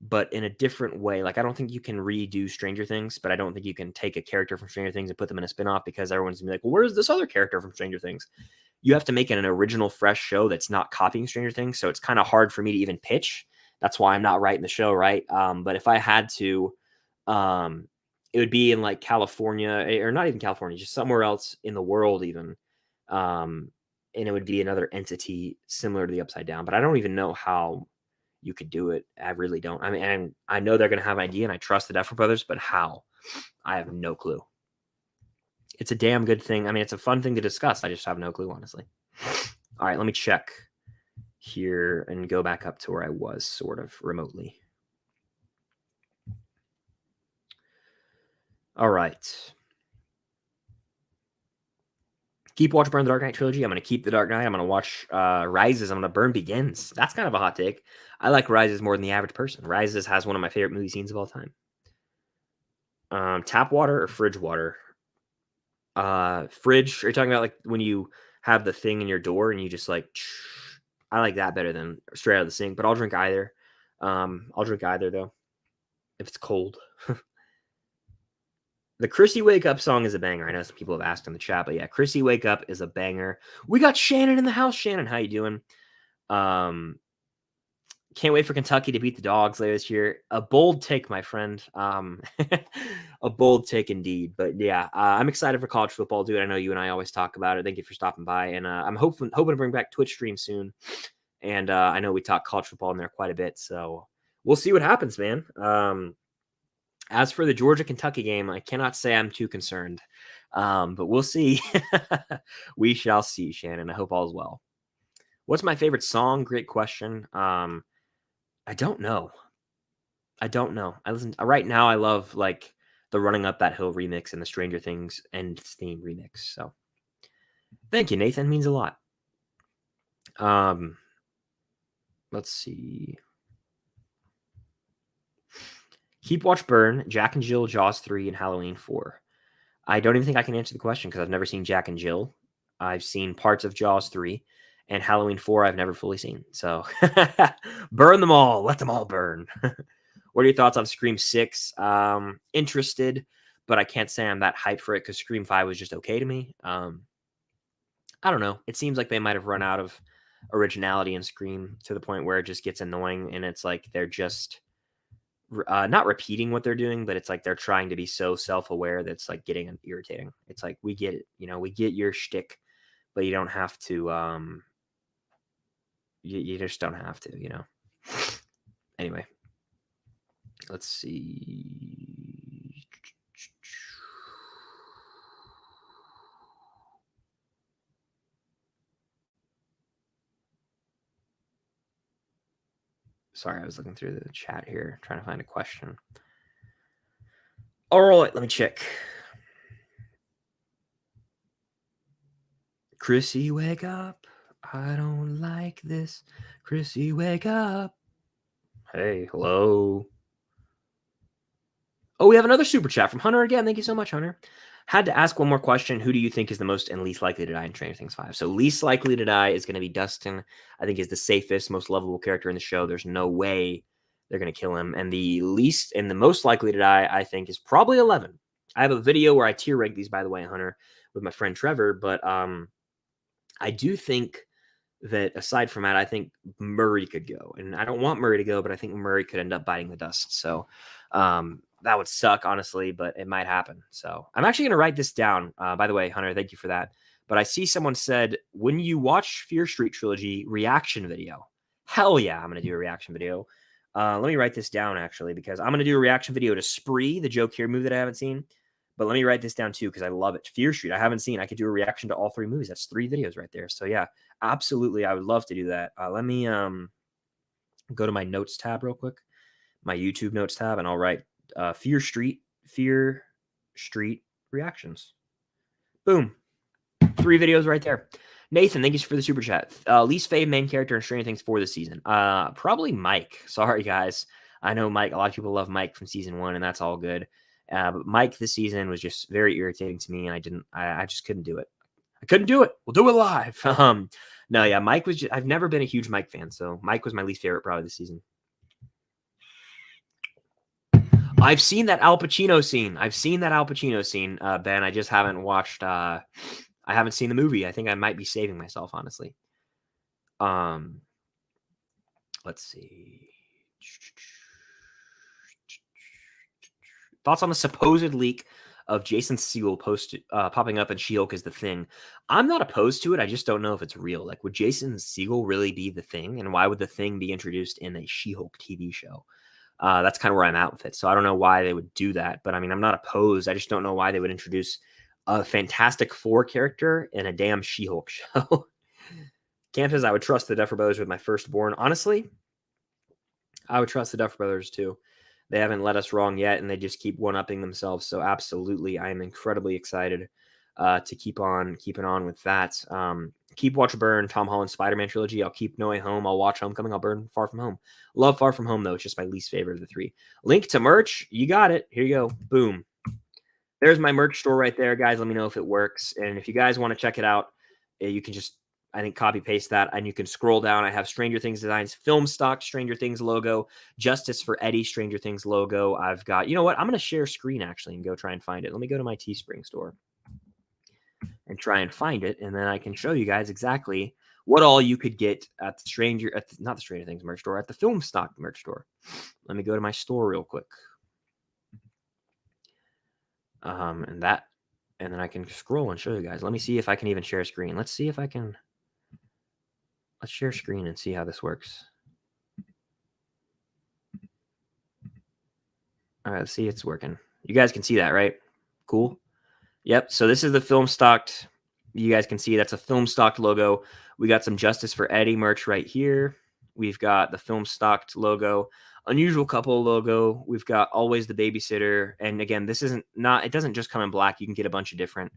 but in a different way. Like, I don't think you can redo Stranger Things, but I don't think you can take a character from Stranger Things and put them in a spinoff, because everyone's gonna be like, well, where's this other character from Stranger Things? You have to make it an original, fresh show that's not copying Stranger Things. So it's kind of hard for me to even pitch. That's why I'm not writing the show, right? But if I had to, it would be in like California, or not even California, just somewhere else in the world even. And it would be another entity similar to the Upside Down. But I don't even know how you could do it. I really don't. I mean, and I know they're going to have an idea, and I trust the Duffer Brothers, but how? I have no clue. It's a damn good thing. I mean, it's a fun thing to discuss. I just have no clue, honestly. All right, let me check here and go back up to where I was sort of remotely. All right. Keep watching Burn the Dark Knight trilogy. I'm going to keep the Dark Knight. I'm going to watch Rises. I'm going to burn Begins. That's kind of a hot take. I like Rises more than the average person. Rises has one of my favorite movie scenes of all time. Tap water or fridge water? Fridge. Are you talking about like when you have the thing in your door and you just like? I like that better than straight out of the sink. But I'll drink either. I'll drink either though, if it's cold. The Chrissy Wake Up song is a banger. I know some people have asked in the chat, but yeah, Chrissy Wake Up is a banger. We got Shannon in the house. Shannon, how you doing? Can't wait for Kentucky to beat the Dogs later this year. A bold take, my friend. A bold take indeed. But yeah, I'm excited for college football, dude. I know you and I always talk about it. Thank you for stopping by. And I'm hoping to bring back Twitch stream soon. And I know we talk college football in there quite a bit. So we'll see what happens, man. As for the Georgia-Kentucky game, I cannot say I'm too concerned. But we'll see. We shall see, Shannon. I hope all is well. What's my favorite song? Great question. I don't know. I listen right now. I love like the Running Up That Hill remix and the Stranger Things end theme remix. So thank you, Nathan. It means a lot. Let's see. Keep Watch Burn, Jack and Jill, Jaws 3, and Halloween 4. I don't even think I can answer the question because I've never seen Jack and Jill. I've seen parts of Jaws 3, and Halloween 4 I've never fully seen. So burn them all. Let them all burn. What are your thoughts on Scream 6? Interested, but I can't say I'm that hyped for it because Scream 5 was just okay to me. I don't know. It seems like they might have run out of originality in Scream to the point where it just gets annoying, and it's like they're just not repeating what they're doing, but it's like they're trying to be so self-aware that it's like getting irritating. It's like, we get it, you know, we get your shtick, but you don't have to. You just don't have to, you know. Anyway, let's see. Sorry, I was looking through the chat here, trying to find a question. All right, let me check. Chrissy, wake up. I don't like this. Chrissy, wake up. Hey, hello. Oh, we have another super chat from Hunter again. Thank you so much, Hunter. Had to ask one more question. Who do you think is the most and least likely to die in Stranger Things 5? So least likely to die is going to be Dustin. I think is the safest, most lovable character in the show. There's no way they're going to kill him. And the least and the most likely to die, I think, is probably 11. I have a video where I tier rank these, by the way, Hunter, with my friend Trevor. But I do think that aside from that, I think Murray could go. And I don't want Murray to go, but I think Murray could end up biting the dust. So that would suck, honestly, but it might happen. So I'm actually going to write this down. By the way, Hunter, thank you for that. But I see someone said, when you watch Fear Street Trilogy reaction video, hell yeah, I'm going to do a reaction video. Let me write this down, actually, because I'm going to do a reaction video to Spree, the Joe Kier movie that I haven't seen. But let me write this down, too, because I love it. Fear Street, I haven't seen. I could do a reaction to all 3 movies. That's 3 videos right there. So, yeah, absolutely, I would love to do that. Let me go to my notes tab real quick, my YouTube notes tab, and I'll write Fear Street reactions. Boom. 3 videos right there. Nathan, thank you for the super chat. Least fave main character in Stranger Things for this season. Probably Mike. Sorry, guys. I know Mike. A lot of people love Mike from season 1, and that's all good. But Mike this season was just very irritating to me, and I just couldn't do it. I couldn't do it. We'll do it live. No, yeah, Mike was I've never been a huge Mike fan, so Mike was my least favorite probably this season. I've seen that Al Pacino scene. Ben. I just haven't watched. I haven't seen the movie. I think I might be saving myself, honestly. Let's see. Thoughts on the supposed leak of Jason Segel popping up in She-Hulk as the Thing? I'm not opposed to it. I just don't know if it's real. Like, would Jason Segel really be the Thing? And why would the Thing be introduced in a She-Hulk TV show? That's kind of where I'm at with it. So I don't know why they would do that. But I mean, I'm not opposed. I just don't know why they would introduce a Fantastic Four character in a damn She-Hulk show. Camp says, I would trust the Duffer Brothers with my firstborn. Honestly, I would trust the Duffer Brothers too. They haven't let us wrong yet, and they just keep one-upping themselves. So absolutely, I am incredibly excited to keep on keeping on with that. Keep Watch Burn, Tom Holland Spider-Man trilogy. I'll keep No Way Home. I'll watch Homecoming. I'll burn Far From Home. Love Far From Home, though. It's just my least favorite of the 3. Link to merch. You got it. Here you go. Boom. There's my merch store right there, guys. Let me know if it works. And if you guys want to check it out, you can just, I think, copy paste that, and you can scroll down. I have Stranger Things Designs film stock Stranger Things logo, Justice for Eddie Stranger Things logo. I've got, you know what? I'm going to share screen actually and go try and find it. Let me go to my Teespring store and try and find it, and then I can show you guys exactly what all you could get at the not the Stranger Things merch store, at the film stock merch store. Let me go to my store real quick. And then I can scroll and show you guys. Let me see if I can even share screen. Let's see if I can. Let's share screen and see how this works. All right, let's see. It's working. You guys can see that, right? Cool. Yep. So this is the film stocked. You guys can see that's a film stocked logo. We got some Justice for Eddie merch right here. We've got the film stocked logo, Unusual Couple logo. We've got Always the Babysitter. And again, this isn't not, it doesn't just come in black. You can get a bunch of different,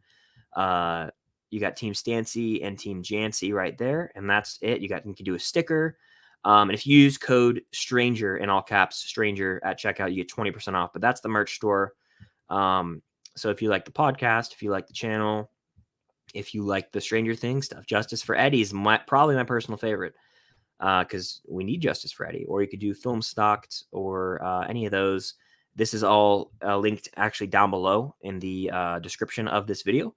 you got Team Stancy and Team Jancy right there. And that's it. You can do a sticker. And if you use code STRANGER in all caps, STRANGER at checkout, you get 20% off. But that's the merch store. So if you like the podcast, if you like the channel, if you like the Stranger Things stuff, Justice for Eddie is probably my personal favorite, because we need Justice for Eddie. Or you could do film stocked or any of those. This is all linked actually down below in the description of this video.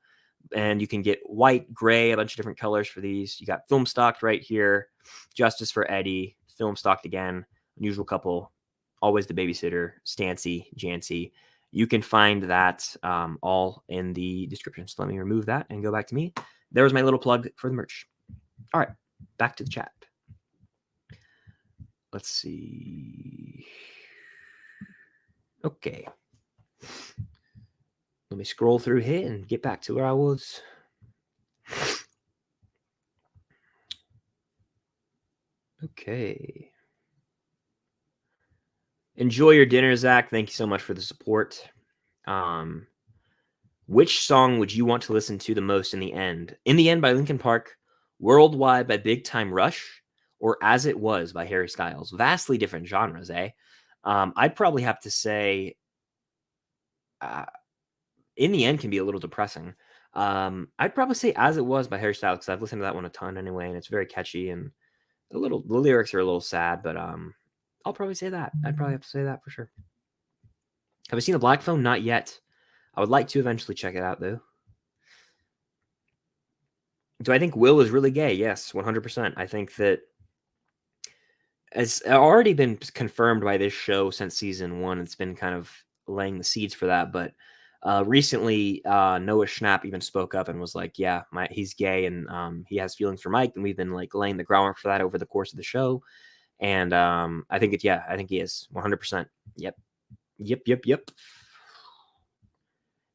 And you can get white, gray, a bunch of different colors for these. You got film stocked right here, Justice for Eddie, film stocked again, Unusual Couple, Always the Babysitter, Stancy, Jancy. You can find that all in the description. So let me remove that and go back to me. There was my little plug for the merch. All right, back to the chat. Let's see. Okay. Let me scroll through here and get back to where I was. Okay. Enjoy your dinner, Zach. Thank you so much for the support. Which song would you want to listen to the most in the end? In the End by Linkin Park, Worldwide by Big Time Rush, or As It Was by Harry Styles? Vastly different genres, eh? I'd probably have to say In the End can be a little depressing. I'd probably say As It Was by Harry Styles, because I've listened to that one a ton anyway, and it's very catchy, and the lyrics are a little sad, but I'll probably say that. I'd probably have to say that for sure. Have I seen The Black Phone? Not yet. I would like to eventually check it out, though. Do I think Will is really gay? Yes, 100%. I think that it's already been confirmed by this show since season 1. It's been kind of laying the seeds for that. But recently, Noah Schnapp even spoke up and was like, yeah, he's gay, and he has feelings for Mike. And we've been like laying the groundwork for that over the course of the show. And I think I think he is 100%. Yep.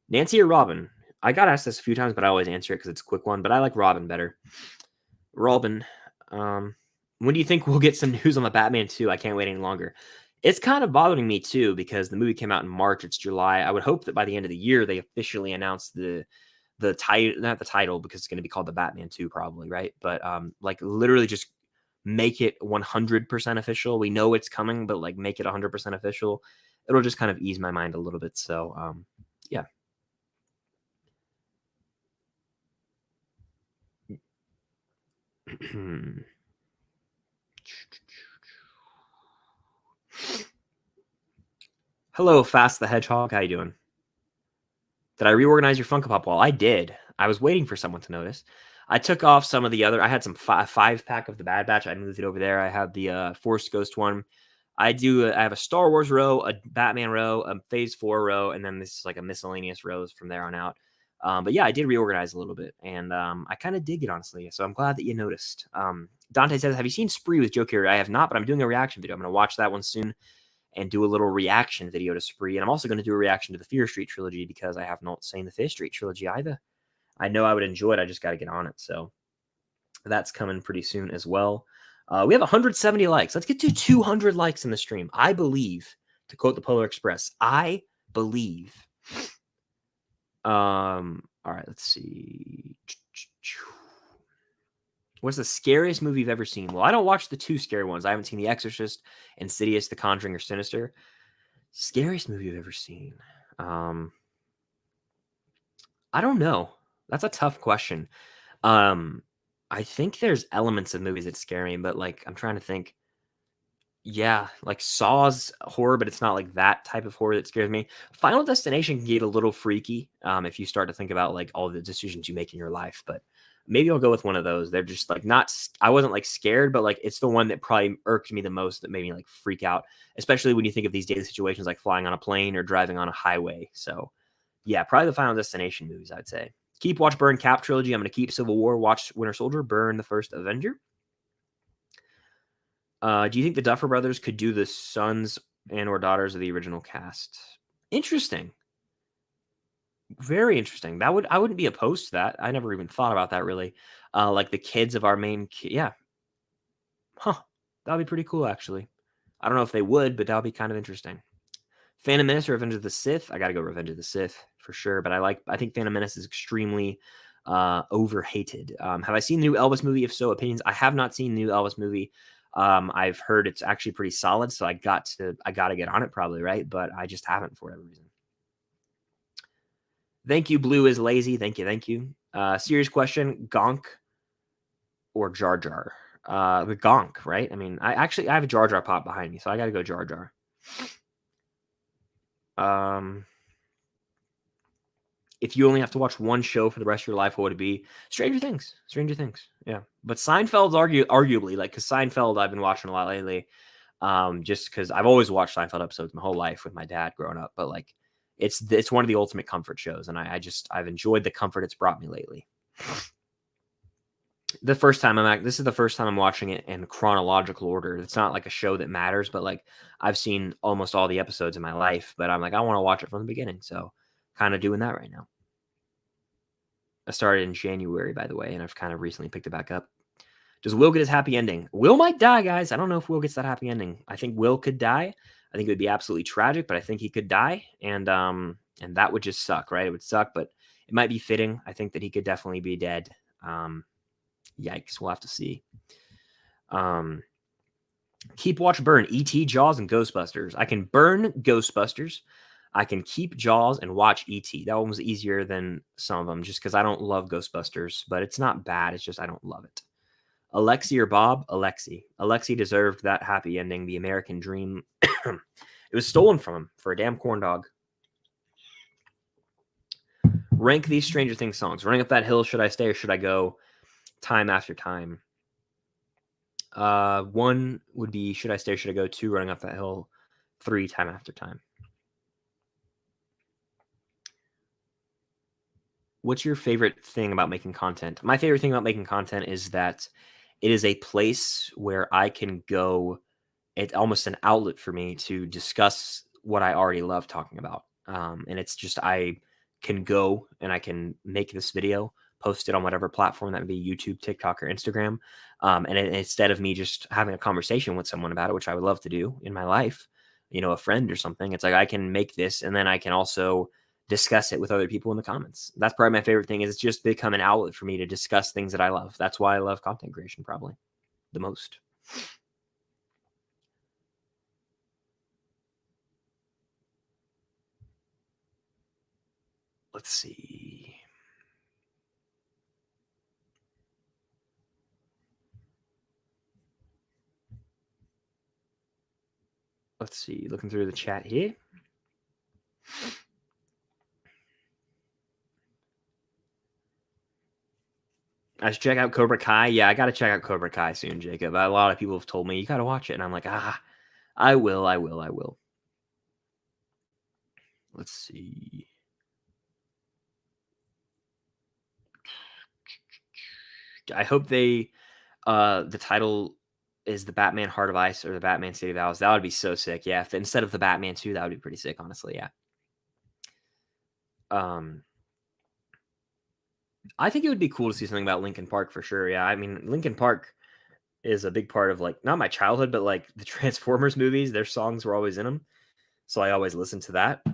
Nancy or Robin? I got asked this a few times, but I always answer it because it's a quick one. But I like Robin better. Robin. When do you think we'll get some news on the Batman 2? I can't wait any longer. It's kind of bothering me too, because the movie came out in March. It's July. I would hope that by the end of the year they officially announce the the title, not the title, because it's going to be called the Batman 2 probably, right? But like literally just make it 100% official. We know it's coming, but like make it 100% official. It'll just kind of ease my mind a little bit. So yeah. Hello, Fast the Hedgehog. How you doing? Did I reorganize your Funko Pop wall? I did. I was waiting for someone to notice. I took off some of the other. I had some five pack of the Bad Batch. I moved it over there. I have the Force Ghost one. I have a Star Wars row, a Batman row, a Phase 4 row, and then this is like a miscellaneous rows from there on out. But yeah, I did reorganize a little bit, and I kind of dig it, honestly. So I'm glad that you noticed. Dante says, have you seen Spree with Joe Carey? I have not, but I'm doing a reaction video. I'm going to watch that one soon and do a little reaction video to Spree. And I'm also going to do a reaction to the Fear Street trilogy because I have not seen the Fear Street trilogy either. I know I would enjoy it. I just got to get on it. So that's coming pretty soon as well. We have 170 likes. Let's get to 200 likes in the stream. I believe, to quote the Polar Express, I believe. All right, let's see. What's the scariest movie you've ever seen? Well, I don't watch the two scary ones. I haven't seen The Exorcist, Insidious, The Conjuring, or Sinister. Scariest movie you've ever seen? I don't know. That's a tough question. I think there's elements of movies that scare me, but like I'm trying to think. Yeah, like Saw's horror, but it's not like that type of horror that scares me. Final Destination can get a little freaky if you start to think about like all the decisions you make in your life, but maybe I'll go with one of those. They're just like not, I wasn't like scared, but like it's the one that probably irked me the most, that made me like freak out, especially when you think of these daily situations like flying on a plane or driving on a highway. So yeah, probably the Final Destination movies, I'd say. Keep, watch, burn, Cap trilogy. I'm going to keep Civil War, watch Winter Soldier, burn the first Avenger. Do you think the Duffer Brothers could do the sons and or daughters of the original cast? Interesting. Very interesting. I wouldn't be opposed to that. I never even thought about that really. Like the kids of our main yeah. Huh. That would be pretty cool, actually. I don't know if they would, but that would be kind of interesting. Phantom Menace or Revenge of the Sith? I got to go Revenge of the Sith for sure, but I think Phantom Menace is extremely overhated. Have I seen the new Elvis movie? If so, opinions. I have not seen the new Elvis movie. I've heard it's actually pretty solid, so I got to get on it probably, right? But I just haven't for whatever reason. Thank you, Blue is lazy. Thank you. Serious question, Gonk or Jar Jar? The Gonk, right? I mean, I have a Jar Jar pop behind me, so I got to go Jar Jar. If you only have to watch one show for the rest of your life, what would it be? Stranger Things. Yeah. But Seinfeld's arguably, like, because Seinfeld I've been watching a lot lately, just because I've always watched Seinfeld episodes my whole life with my dad growing up. But like, it's one of the ultimate comfort shows, and I've enjoyed the comfort it's brought me lately. This is the first time I'm watching it in chronological order. It's not like a show that matters, but like I've seen almost all the episodes in my life, but I'm like, I want to watch it from the beginning. So kind of doing that right now. I started in January, by the way, and I've kind of recently picked it back up. Does Will get his happy ending? Will might die, guys. I don't know if Will gets that happy ending. I think Will could die. I think it would be absolutely tragic, but I think he could die. And that would just suck, right? It would suck, but it might be fitting. I think that he could definitely be dead. Yikes. We'll have to see. Keep, watch, burn E.T., Jaws, and Ghostbusters. I can burn Ghostbusters. I can keep Jaws and watch E.T. That one was easier than some of them just because I don't love Ghostbusters, but it's not bad. It's just I don't love it. Alexi or Bob? Alexi. Alexi deserved that happy ending, the American dream. It was stolen from him for a damn corn dog. Rank these Stranger Things songs. Running Up That Hill, Should I Stay or Should I Go? Time After Time. 1 would be Should I Stay or Should I Go? 2, Running Up That Hill. 3, Time After Time. What's your favorite thing about making content? My favorite thing about making content is that it is a place where I can go. It's almost an outlet for me to discuss what I already love talking about. And it's just, I can go and I can make this video, post it on whatever platform, that would be YouTube, TikTok, or Instagram. Instead of me just having a conversation with someone about it, which I would love to do in my life, a friend or something, it's like I can make this, and then I can also discuss it with other people in the comments. That's probably my favorite thing, is it's just become an outlet for me to discuss things that I love. That's why I love content creation probably the most. Let's see. Let's see. Looking through the chat here. I should check out Cobra Kai. Yeah, I got to check out Cobra Kai soon, Jacob. A lot of people have told me you got to watch it, and I'm like, I will. Let's see. I hope the title is the Batman Heart of Ice or the Batman City of Owls. That would be so sick. Yeah, if instead of the Batman 2, that would be pretty sick, honestly. Yeah. I think it would be cool to see something about Linkin Park for sure. Yeah, I mean, Linkin Park is a big part of, like, not my childhood, but like the Transformers movies. Their songs were always in them, so I always listened to that.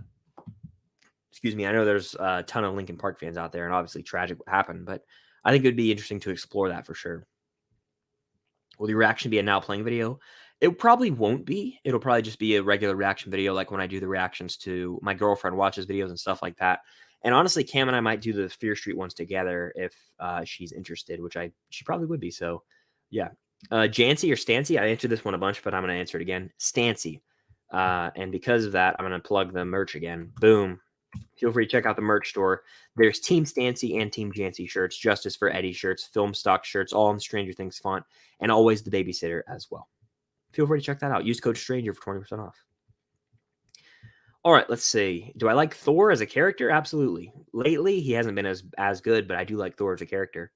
Excuse me. I know there's a ton of Linkin Park fans out there, and obviously tragic what happened, but I think it would be interesting to explore that for sure. Will the reaction be a now playing video? It probably won't be. It'll probably just be a regular reaction video, like when I do the reactions to my girlfriend watches videos and stuff like that. And honestly, Cam and I might do the Fear Street ones together if she's interested, which she probably would be. So, yeah. Jancy or Stancy? I answered this one a bunch, but I'm going to answer it again. Stancy. And because of that, I'm going to plug the merch again. Boom. Feel free to check out the merch store. There's Team Stancy and Team Jancy shirts, Justice for Eddie shirts, Film Stock shirts, all in Stranger Things font, and always the babysitter as well. Feel free to check that out. Use code STRANGER for 20% off. All right, let's see. Do I like Thor as a character? Absolutely. Lately, he hasn't been as good, but I do like Thor as a character.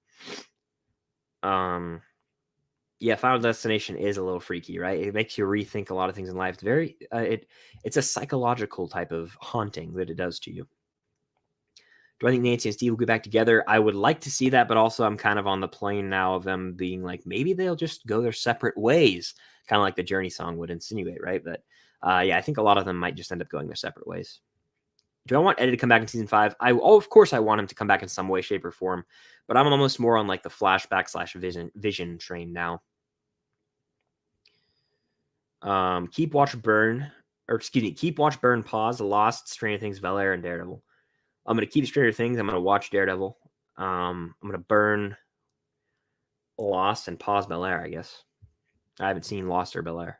Yeah, Final Destination is a little freaky, right? It makes you rethink a lot of things in life. It's very, it's a psychological type of haunting that it does to you. Do I think Nancy and Steve will get back together? I would like to see that, but also I'm kind of on the plane now of them being like, maybe they'll just go their separate ways, kind of like the Journey song would insinuate, right? But yeah, I think a lot of them might just end up going their separate ways. Do I want Eddie to come back in season 5? Of course I want him to come back in some way, shape, or form, but I'm almost more on like the flashback / vision train now. Keep Watch Burn, pause, Lost, Stranger Things, Bel-Air, and Daredevil. I'm going to keep Stranger Things. I'm going to watch Daredevil. I'm going to burn Lost and pause Bel-Air, I guess. I haven't seen Lost or Bel-Air.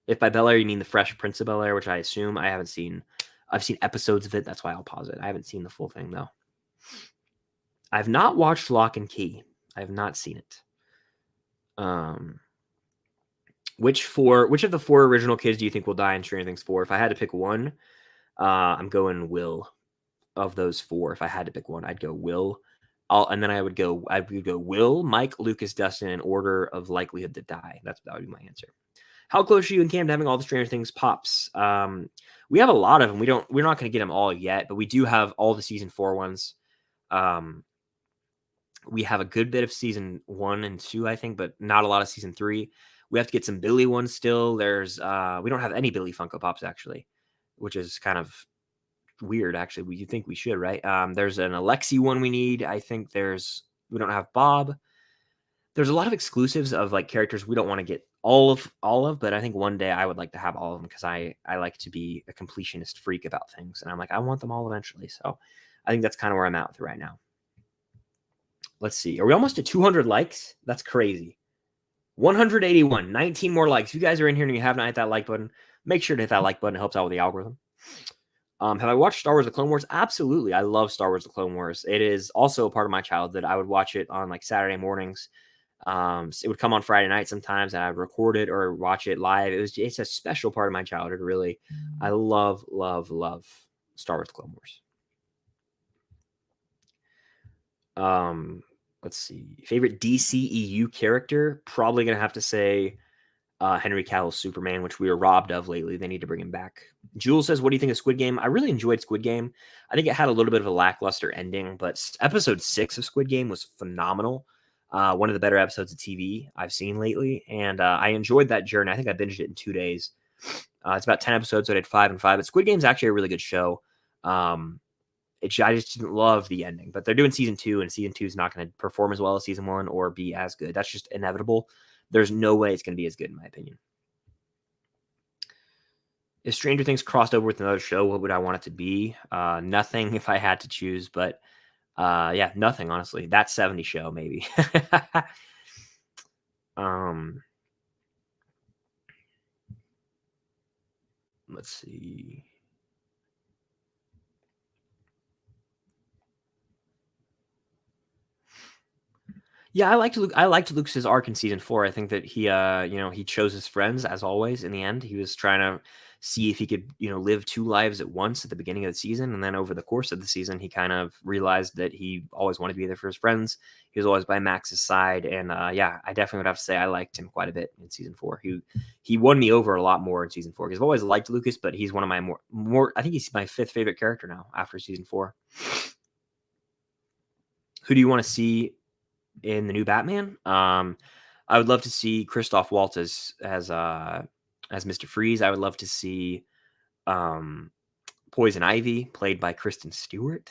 If by Bel-Air you mean the Fresh Prince of Bel-Air, which I assume, I haven't seen. I've seen episodes of it. That's why I'll pause it. I haven't seen the full thing, though. I've not watched Lock and Key. I have not seen it. Which of the 4 original kids do you think will die in Stranger Things 4? If I had to pick one, I'm going Will. Of those 4, if I had to pick one, I'd go Will. And then I would go Will, Mike, Lucas, Dustin in order of likelihood to die. That would be my answer. How close are you and Cam to having all the Stranger Things pops? We have a lot of them. We're not going to get them all yet, but we do have all the season 4 ones. We have a good bit of season 1 and 2, I think, but not a lot of season 3. We have to get some Billy ones still. There's we don't have any Billy Funko Pops actually, which is kind of weird. Actually, you think we should, right? There's an Alexi one we need. I think we don't have Bob. There's a lot of exclusives of like characters we don't want to get all of, but I think one day I would like to have all of them because I like to be a completionist freak about things, and I'm like I want them all eventually. So I think that's kind of where I'm at with it right now. Let's see. Are we almost at 200 likes? That's crazy. 181, 19 more likes. If you guys are in here and you have not hit that like button, make sure to hit that like button. It helps out with the algorithm. Have I watched Star Wars The Clone Wars? Absolutely. I love Star Wars The Clone Wars. It is also a part of my childhood. I would watch it on like Saturday mornings. It would come on Friday night sometimes, and I would record it or watch it live. It's a special part of my childhood, really. I love Star Wars The Clone Wars. Let's see. Favorite DCEU character? Probably going to have to say Henry Cavill's Superman, which we were robbed of lately. They need to bring him back. Jules says, what do you think of Squid Game? I really enjoyed Squid Game. I think it had a little bit of a lackluster ending, but episode 6 of Squid Game was phenomenal. One of the better episodes of TV I've seen lately, and I enjoyed that journey. I think I binged it in 2 days. It's about 10 episodes, so I did 5 and 5, but Squid Game is actually a really good show. I just didn't love the ending, but they're doing season 2, and season 2 is not going to perform as well as season 1 or be as good. That's just inevitable. There's no way it's going to be as good, in my opinion. If Stranger Things crossed over with another show, what would I want it to be? Nothing if I had to choose, but yeah, nothing, honestly. That 70 show, maybe. Let's see. Yeah, I liked Lucas's arc in season 4. I think that he he chose his friends as always in the end. He was trying to see if he could, live 2 lives at once at the beginning of the season, and then over the course of the season he kind of realized that he always wanted to be there for his friends. He was always by Max's side, and yeah, I definitely would have to say I liked him quite a bit in season 4. He won me over a lot more in season 4 because I've always liked Lucas, but he's one of my more I think he's my 5th favorite character now after season 4. Who do you want to see in the new Batman? I would love to see Christoph Waltz as Mr. Freeze. I would love to see Poison Ivy played by Kristen Stewart.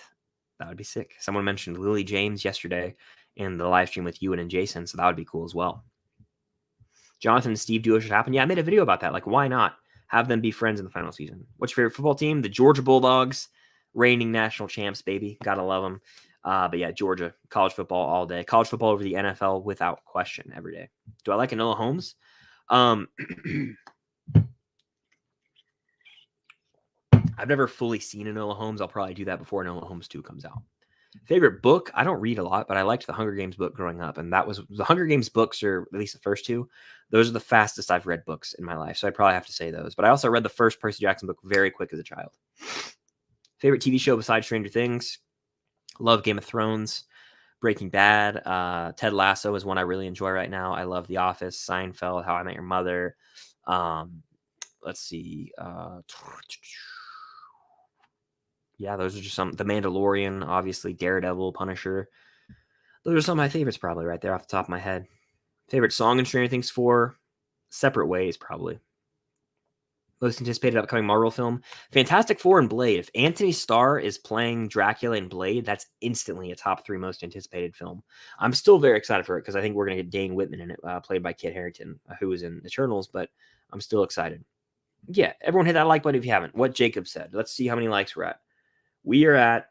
That would be sick. Someone mentioned Lily James yesterday in the live stream with Ewan and Jason, so that would be cool as well. Jonathan and Steve duo should happen. Yeah, I made a video about that. Like, why not have them be friends in the final season? What's your favorite football team? The Georgia Bulldogs, reigning national champs, baby. Gotta love them. But yeah, Georgia, college football all day. College football over the NFL without question every day. Do I like Enola Holmes? I've never fully seen Enola Holmes. I'll probably do that before Enola Holmes 2 comes out. Favorite book? I don't read a lot, but I liked the Hunger Games book growing up. And that was the Hunger Games books, or at least the first 2. Those are the fastest I've read books in my life. So I'd probably have to say those. But I also read the first Percy Jackson book very quick as a child. Favorite TV show besides Stranger Things? Love Game of Thrones, Breaking Bad. Ted Lasso is one I really enjoy right now. I love The Office, Seinfeld, How I Met Your Mother. Let's see. Yeah, those are just some. The Mandalorian, obviously, Daredevil, Punisher. Those are some of my favorites, probably, right there off the top of my head. Favorite song in Stranger Things 4? Separate Ways, probably. Most anticipated upcoming Marvel film? Fantastic Four and Blade. If Anthony Starr is playing Dracula in Blade, that's instantly a top 3 most anticipated film. I'm still very excited for it because I think we're going to get Dane Whitman in it, played by Kit Harington, who was in Eternals, but I'm still excited. Yeah, everyone hit that like button if you haven't. What Jacob said. Let's see how many likes we're at. We are at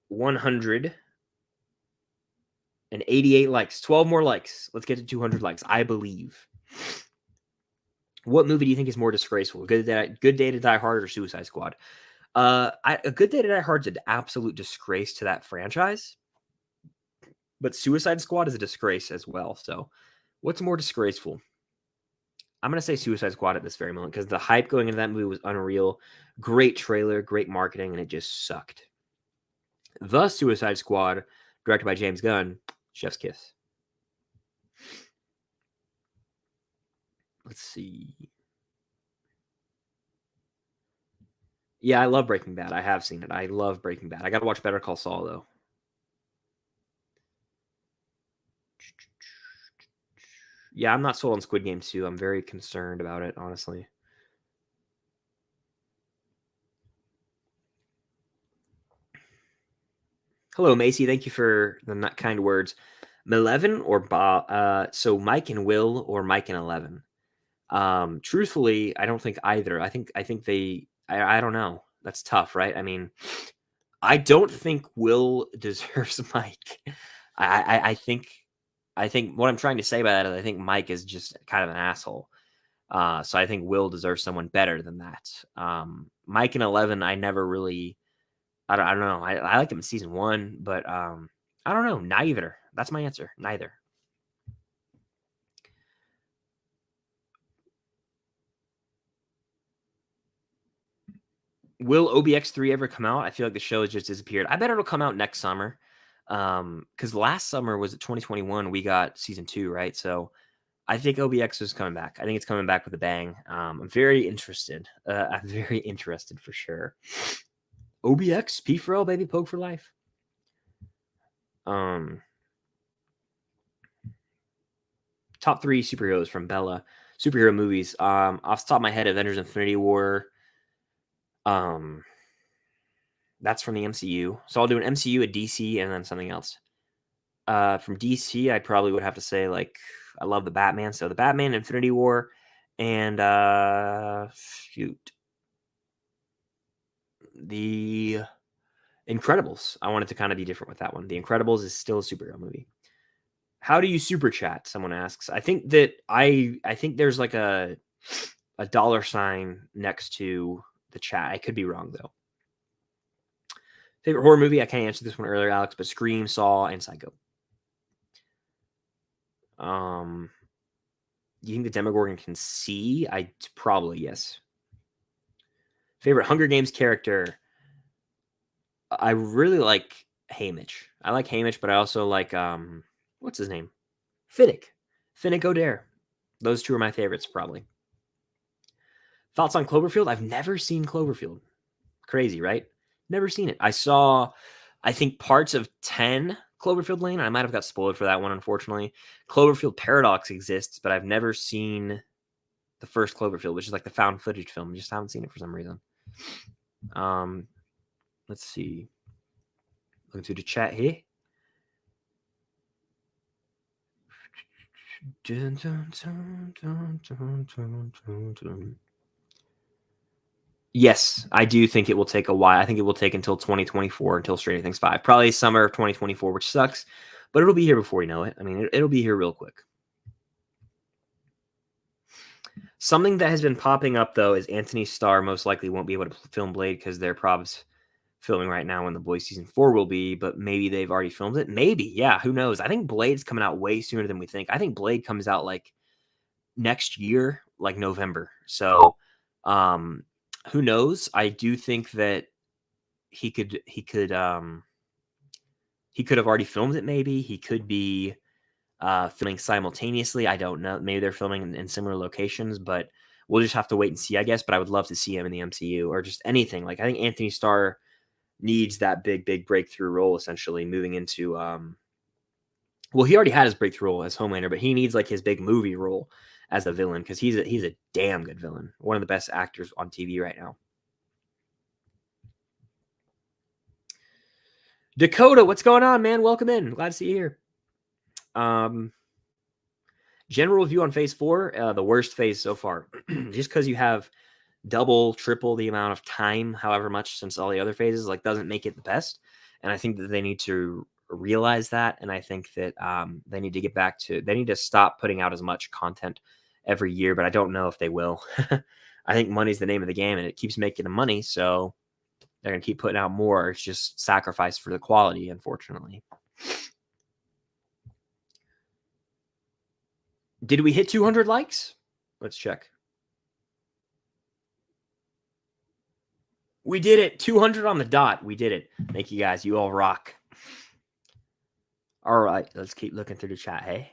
188 likes. 12 more likes. Let's get to 200 likes. I believe. What movie do you think is more disgraceful? Good Day to Die Hard or Suicide Squad? A Good Day to Die Hard's an absolute disgrace to that franchise. But Suicide Squad is a disgrace as well. So what's more disgraceful? I'm going to say Suicide Squad at this very moment because the hype going into that movie was unreal. Great trailer, great marketing, and it just sucked. The Suicide Squad, directed by James Gunn, chef's kiss. Let's see. Yeah, I love Breaking Bad. I have seen it. I love Breaking Bad. I got to watch Better Call Saul, though. Yeah, I'm not sold on Squid Game 2. I'm very concerned about it, honestly. Hello, Macy. Thank you for the kind words. Meleven or Bob? So Mike and Will or Mike and 11? Truthfully, I don't think either. I think they. I don't know. That's tough, right? I mean, I don't think Will deserves Mike. I think what I'm trying to say by that is I think Mike is just kind of an asshole. So I think Will deserves someone better than that. Mike and 11, I never really. I don't know. I liked him in season 1, but I don't know. Neither. That's my answer. Neither. Will OBX3 ever come out? I feel like the show has just disappeared. I bet it'll come out next summer. Because last summer was 2021, we got season 2, right? So I think OBX is coming back. I think it's coming back with a bang. I'm very interested. I'm very interested for sure. OBX, P for L, baby, poke for life. Top 3 superheroes from Bella. Superhero movies. Off the top of my head, Avengers Infinity War. That's from the MCU. So I'll do an MCU, a DC, and then something else. From DC, I probably would have to say, like, I love the Batman. So the Batman, Infinity War, and the Incredibles. I wanted to kind of be different with that one. The Incredibles is still a superhero movie. How do you super chat? Someone asks. I think that I think there's like a dollar sign next to the chat. I could be wrong though. Favorite horror movie? I can't answer this one earlier, Alex, but Scream, Saw, and Psycho. You think the Demogorgon can see? I probably yes. Favorite Hunger Games character? I really like Haymitch. I like Haymitch, but I also like what's his name? Finnick Odair. Those two are my favorites, probably. Thoughts on Cloverfield? I've never seen Cloverfield. Crazy, right? Never seen it. I saw, I think, parts of 10 Cloverfield Lane. I might have got spoiled for that one, unfortunately. Cloverfield Paradox exists, but I've never seen the first Cloverfield, which is like the found footage film. Just haven't seen it for some reason. Let's see. Looking through the chat here. Yes, I do think it will take a while. I think it will take until 2024 until Stranger Things 5. Probably summer of 2024, which sucks, but it'll be here before you know it. I mean, it'll be here real quick. Something that has been popping up, though, is Anthony Starr most likely won't be able to film Blade because they're probs filming right now when The Boys Season 4 will be, but maybe they've already filmed it. Maybe, yeah, who knows? I think Blade's coming out way sooner than we think. I think Blade comes out like next year, like November. So, who knows? I do think that he could have already filmed it. Maybe he could be filming simultaneously. I don't know. Maybe they're filming in similar locations, but we'll just have to wait and see, I guess. But I would love to see him in the MCU or just anything. Like I think Anthony Starr needs that big breakthrough role, essentially moving into. Well, he already had his breakthrough role as Homelander, but he needs like his big movie role as a villain because he's a damn good villain. One of the best actors on TV right now. Dakota, what's going on, man? Welcome in. Glad to see you here. General review on Phase 4, the worst phase so far. Just because you have double, triple the amount of time, however much since all the other phases, like doesn't make it the best. And I think that they need to realize that. And I think that they need to get back to, they need to stop putting out as much content every year, but I don't know if they will. I think money's the name of the game and it keeps making them money. So they're going to keep putting out more. It's just sacrifice for the quality, unfortunately. Did we hit 200 likes? Let's check. We did it. 200 on the dot. We did it. Thank you guys. You all rock. All right. Let's keep looking through the chat. Hey.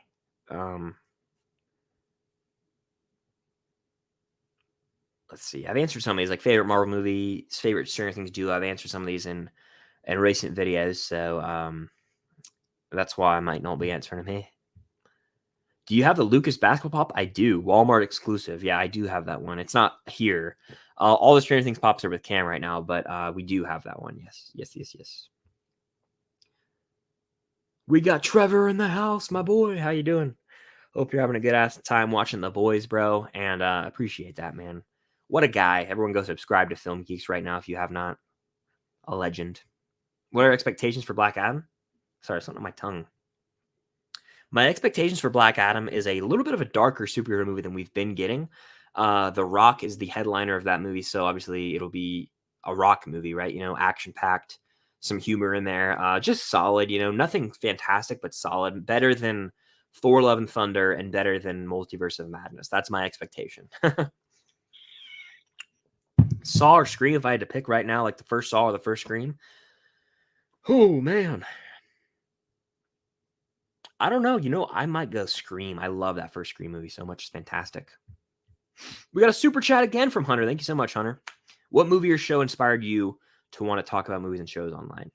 Let's see. I've answered some of these, like favorite Marvel movie, favorite Stranger Things duo. I've answered some of these in recent videos. So that's why I might not be answering them here. Do you have the Lucas basketball pop? I do. Walmart exclusive. Yeah, I do have that one. It's not here. All the Stranger Things pops are with Cam right now, but we do have that one. Yes. We got Trevor in the house, my boy. How you doing? Hope you're having a good ass time watching The Boys, bro. And appreciate that, man. What a guy. Everyone go subscribe to Film Geeks right now if you have not. A legend. What are expectations for Black Adam? Sorry, something on my tongue. My expectations for Black Adam is a little bit of a darker superhero movie than we've been getting. The Rock is the headliner of that movie, so obviously it'll be a Rock movie, right? You know, action-packed, some humor in there. Just solid, you know, nothing fantastic, but solid. Better than Thor Love and Thunder and better than Multiverse of Madness. That's my expectation. Saw or Scream, if I had to pick right now, like the first Saw or the first Scream. Oh, man. I don't know. You know, I might go Scream. I love that first Scream movie so much. It's fantastic. We got a super chat again from Hunter. Thank you so much, Hunter. What movie or show inspired you to want to talk about movies and shows online?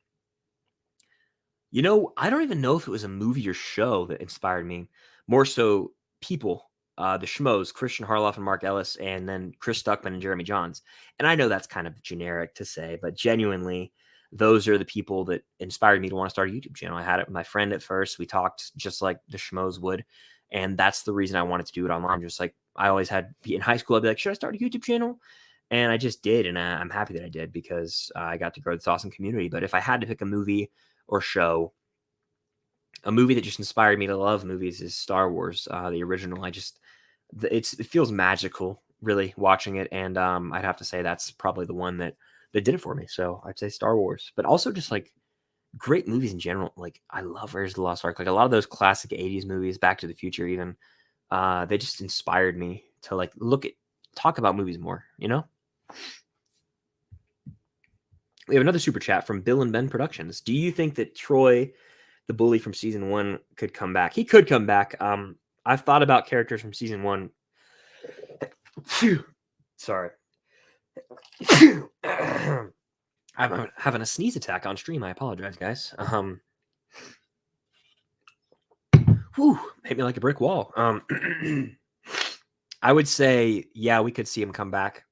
You know, I don't even know if it was a movie or show that inspired me. More so people, the Schmoes, Christian Harloff and Mark Ellis, and then Chris Stuckman and Jeremy Johns. And I know that's kind of generic to say, but genuinely, those are the people that inspired me to want to start a YouTube channel. I had it with my friend at first. We talked just like the schmoes would. And that's the reason I wanted to do it online. Just like I always had in high school, I'd be like, should I start a YouTube channel? And I just did. And I'm happy that I did because I got to grow this awesome community. But if I had to pick a movie or show, a movie that just inspired me to love movies is Star Wars, the original. It feels magical, really, watching it. And I'd have to say that's probably the one that did it for me. So I'd say Star Wars. But also just like great movies in general. Like I love Raiders of the Lost Ark. Like a lot of those classic 80s movies, Back to the Future even, they just inspired me to like talk about movies more, you know? We have another super chat from Bill and Ben Productions. Do you think that Troy, the bully from season 1, could come back? He could come back. I've thought about characters from season 1. Sorry. I'm having a sneeze attack on stream. I apologize, guys. Hit me like a brick wall. I would say, yeah, we could see him come back.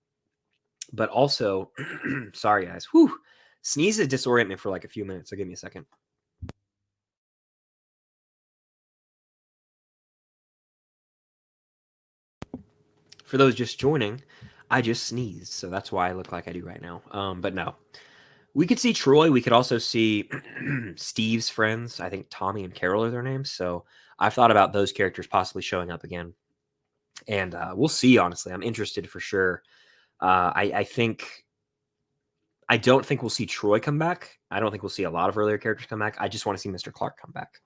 But also, sorry, guys. Sneezes disorient me for like a few minutes, so give me a second. For those just joining, I just sneezed, so that's why I look like I do right now. But no. We could see Troy. We could also see Steve's friends. I think Tommy and Carol are their names. So I've thought about those characters possibly showing up again. And we'll see, honestly. I'm interested for sure. I don't think we'll see Troy come back. I don't think we'll see a lot of earlier characters come back. I just want to see Mr. Clark come back.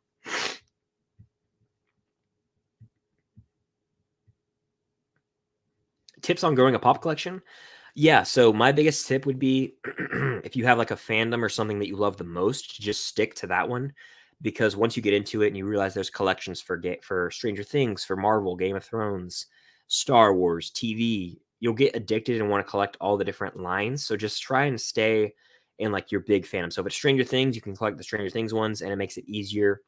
Tips on growing a pop collection? Yeah, so my biggest tip would be if you have like a fandom or something that you love the most, just stick to that one. Because once you get into it and you realize there's collections for Stranger Things, for Marvel, Game of Thrones, Star Wars, TV, you'll get addicted and want to collect all the different lines. So just try and stay in like your big fandom. So if it's Stranger Things, you can collect the Stranger Things ones and it makes it easier,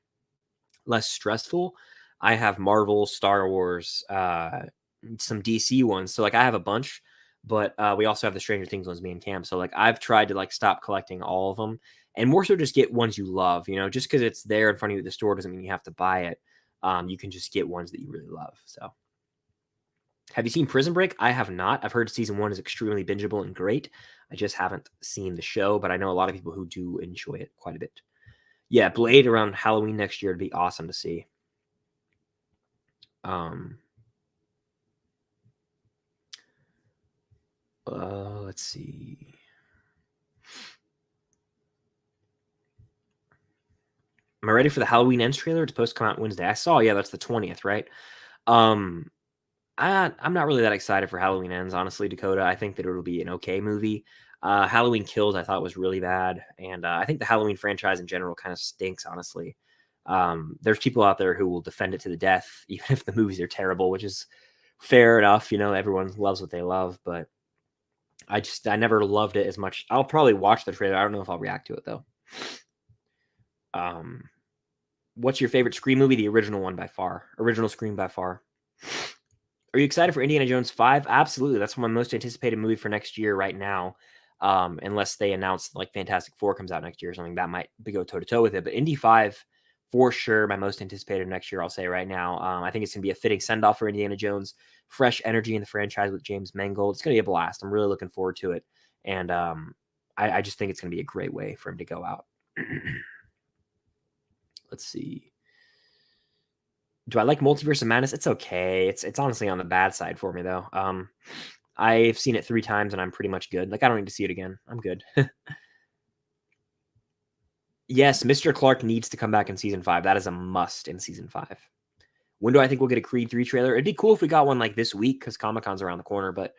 less stressful. I have Marvel, Star Wars, some DC ones. So like I have a bunch, but we also have the Stranger Things ones, me and Cam. So like I've tried to like stop collecting all of them and more so just get ones you love, you know, just because it's there in front of you at the store doesn't mean you have to buy it. You can just get ones that you really love. So have you seen Prison Break? I have not. I've heard season 1 is extremely bingeable and great. I just haven't seen the show, but I know a lot of people who do enjoy it quite a bit. Yeah, Blade around Halloween next year would be awesome to see. Let's see. Am I ready for the Halloween Ends trailer? It's supposed to come out Wednesday. I saw, yeah, that's the 20th, right? I'm not really that excited for Halloween Ends, honestly, Dakota. I think that it'll be an okay movie. Halloween Kills, I thought was really bad, and I think the Halloween franchise in general kind of stinks, honestly. There's people out there who will defend it to the death, even if the movies are terrible, which is fair enough. You know, everyone loves what they love, but I never loved it as much. I'll probably watch the trailer. I don't know if I'll react to it though. What's your favorite Scream movie? The original one by far. Original Scream by far. Are you excited for Indiana Jones 5? Absolutely. That's my most anticipated movie for next year right now. Unless they announce like Fantastic Four comes out next year or something, that might go toe to toe with it. But Indy 5, for sure, my most anticipated next year, I'll say right now. I think it's going to be a fitting send off for Indiana Jones. Fresh energy in the franchise with James Mangold. It's going to be a blast. I'm really looking forward to it. And I just think it's going to be a great way for him to go out. Let's see. Do I like Multiverse of Madness? It's okay. It's honestly on the bad side for me though. I've seen it 3 times and I'm pretty much good. Like I don't need to see it again. I'm good. Yes, Mr. Clark needs to come back in season 5. That is a must in season 5. When do I think we'll get a Creed 3 trailer? It'd be cool if we got one like this week because Comic-Con's around the corner, but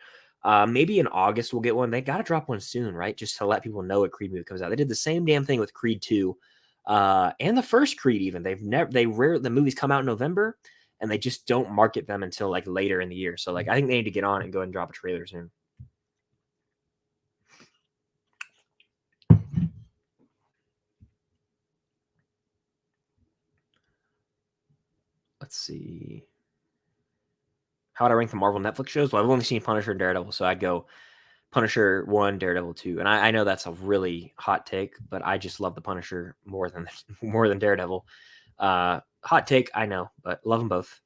maybe in August we'll get one. They got to drop one soon, right? Just to let people know a Creed movie comes out. They did the same damn thing with Creed 2 and the first Creed even. The movies come out in November and they just don't market them until like later in the year. So like I think they need to get on and go ahead and drop a trailer soon. Let's see. How would I rank the Marvel Netflix shows? Well, I've only seen Punisher and Daredevil, so I'd go Punisher 1, Daredevil 2. And I know that's a really hot take, but I just love the Punisher more than Daredevil. Hot take, I know, but love them both.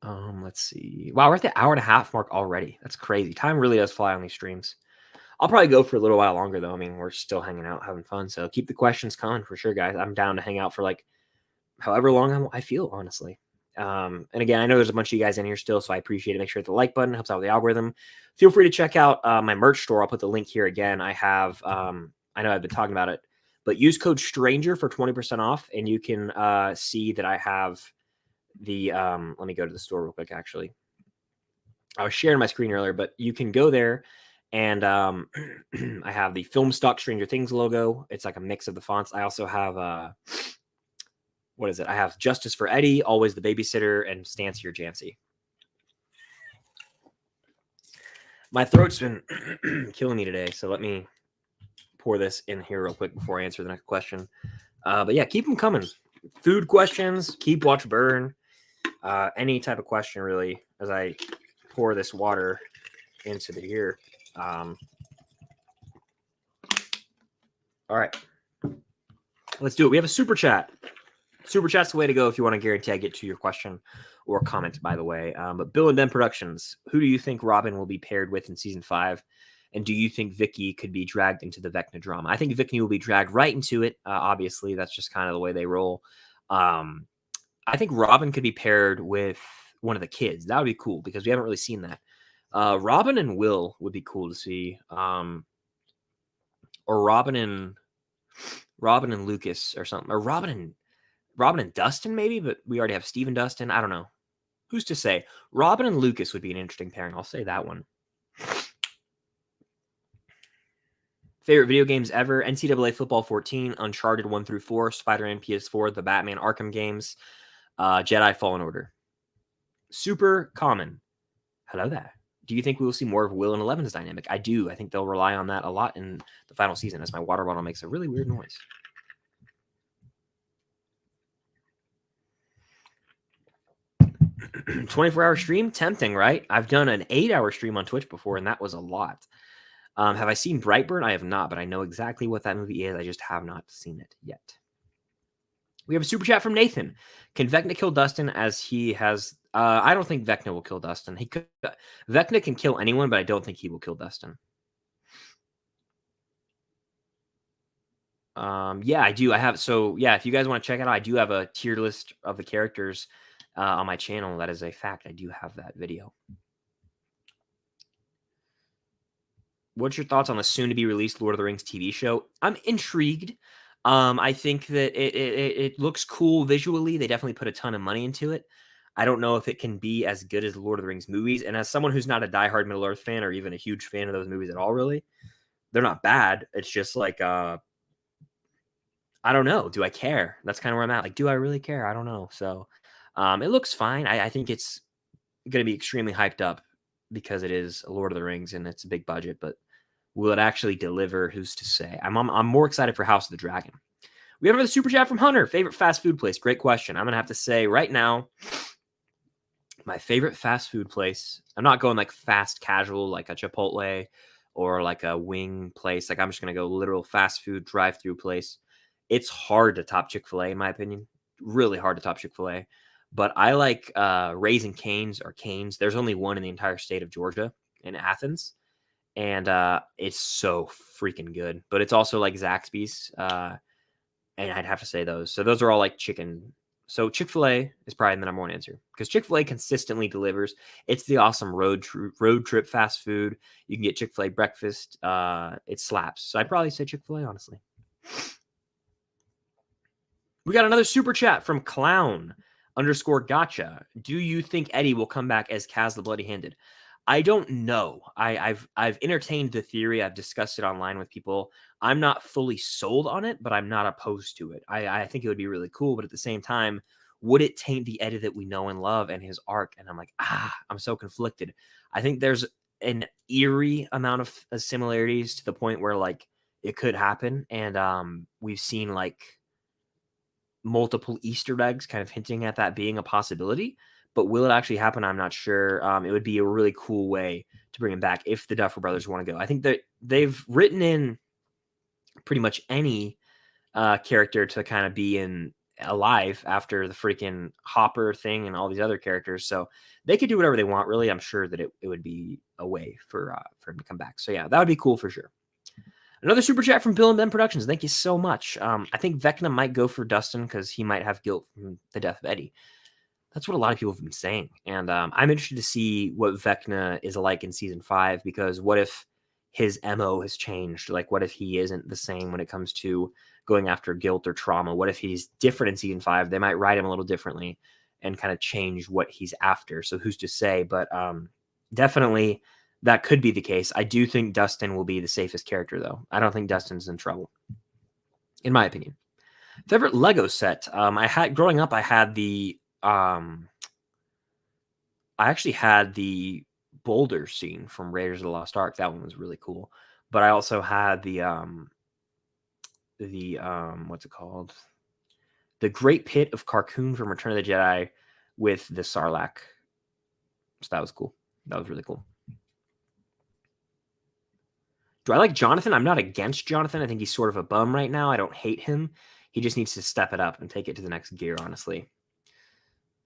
Let's see. Wow, we're at the hour and a half mark already. That's crazy. Time really does fly on these streams. I'll probably go for a little while longer, though. I mean, we're still hanging out, having fun. So keep the questions coming for sure, guys. I'm down to hang out for like however long I feel, honestly. And again, I know there's a bunch of you guys in here still, so I appreciate it. Make sure to hit the like button, helps out with the algorithm. Feel free to check out my merch store. I'll put the link here again. I have, I know I've been talking about it, but use code STRANGER for 20% off, and you can see that I have the, let me go to the store real quick, actually. I was sharing my screen earlier, but you can go there, and I have the Film Stock Stranger Things logo. It's like a mix of the fonts. I also have what is it? I have Justice for Eddie, Always the Babysitter, and Stance Your Jancy. My throat's been killing me today, so let me pour this in here real quick before I answer the next question. But yeah, keep them coming. Food questions, keep watch burn, any type of question really, as I pour this water into the here. All right, let's do it. We have a super chat. Super chat's the way to go if you want to guarantee I get to your question or comment, by the way. But Bill and Ben Productions, who do you think Robin will be paired with in season 5? And do you think Vicky could be dragged into the Vecna drama? I think Vicky will be dragged right into it. Obviously, that's just kind of the way they roll. I think Robin could be paired with one of the kids. That would be cool because we haven't really seen that. Robin and Will would be cool to see. Or Robin and Lucas or something. Or Robin and Dustin, maybe, but we already have Steve and Dustin. I don't know. Who's to say? Robin and Lucas would be an interesting pairing. I'll say that one. Favorite video games ever? NCAA Football 14, Uncharted 1 through 4, Spider-Man PS4, the Batman Arkham games, Jedi Fallen Order. Super common. Hello there. Do you think we will see more of Will and Eleven's dynamic? I do. I think they'll rely on that a lot in the final season, as my water bottle makes a really weird noise. "24-hour stream? Tempting, right? I've done an 8-hour stream on Twitch before, and that was a lot. Have I seen Brightburn? I have not, but I know exactly what that movie is. I just have not seen it yet. We have a super chat from Nathan. Can Vecna kill Dustin as he has... I don't think Vecna will kill Dustin. He could. Vecna can kill anyone, but I don't think he will kill Dustin. Yeah, I do. I have... So, yeah, if you guys want to check it out, I do have a tier list of the characters on my channel. That is a fact. I do have that video. What's your thoughts on the soon-to-be-released Lord of the Rings TV show? I'm intrigued. I think that it looks cool visually. They definitely put a ton of money into it. I don't know if it can be as good as the Lord of the Rings movies. And as someone who's not a diehard Middle-earth fan or even a huge fan of those movies at all, really, they're not bad. It's just like, I don't know. Do I care? That's kind of where I'm at. Like, do I really care? I don't know. So it looks fine. I think it's going to be extremely hyped up because it is Lord of the Rings and it's a big budget, but will it actually deliver? Who's to say? I'm more excited for House of the Dragon. We have another super chat from Hunter. Favorite fast food place? Great question. I'm going to have to say right now, my favorite fast food place, I'm not going like fast casual, like a Chipotle or like a wing place. Like I'm just going to go literal fast food drive-through place. It's hard to top Chick-fil-A, in my opinion. Really hard to top Chick-fil-A. But I like Raising Cane's or Cane's. There's only one in the entire state of Georgia in Athens. And it's so freaking good. But it's also like Zaxby's. And I'd have to say those. So those are all like chicken. So Chick-fil-A is probably the number one answer. Because Chick-fil-A consistently delivers. It's the awesome road trip fast food. You can get Chick-fil-A breakfast. It slaps. So I'd probably say Chick-fil-A, honestly. We got another super chat from Clown_Gotcha. Do you think Eddie will come back as Kaz the Bloody-Handed? I don't know. I've entertained the theory. I've discussed it online with people. I'm not fully sold on it, but I'm not opposed to it. I think it would be really cool, but at the same time, would it taint the Eddie that we know and love and his arc? And I'm like, I'm so conflicted. I think there's an eerie amount of similarities to the point where like it could happen. And we've seen like multiple Easter eggs kind of hinting at that being a possibility. but will it actually happen? I'm not sure. It would be a really cool way to bring him back if the Duffer Brothers want to go. I think that they've written in pretty much any character to kind of be in alive after the freaking Hopper thing and all these other characters. So they could do whatever they want, really. I'm sure that it would be a way for him to come back. So yeah, that would be cool for sure. Another super chat from Bill and Ben Productions. Thank you so much. I think Vecna might go for Dustin because he might have guilt from the death of Eddie. That's what a lot of people have been saying. And I'm interested to see what Vecna is like in season 5, because what if his MO has changed? Like, what if he isn't the same when it comes to going after guilt or trauma? What if he's different in season 5? They might write him a little differently and kind of change what he's after. So who's to say? But definitely that could be the case. I do think Dustin will be the safest character, though. I don't think Dustin's in trouble, in my opinion. Favorite Lego set? Growing up, I had the I actually had the boulder scene from Raiders of the Lost Ark. That one was really cool. But I also had the what's it called? The Great Pit of Carkoon from Return of the Jedi with the Sarlacc. So that was cool. That was really cool. Do I like Jonathan? I'm not against Jonathan. I think he's sort of a bum right now. I don't hate him. He just needs to step it up and take it to the next gear, honestly.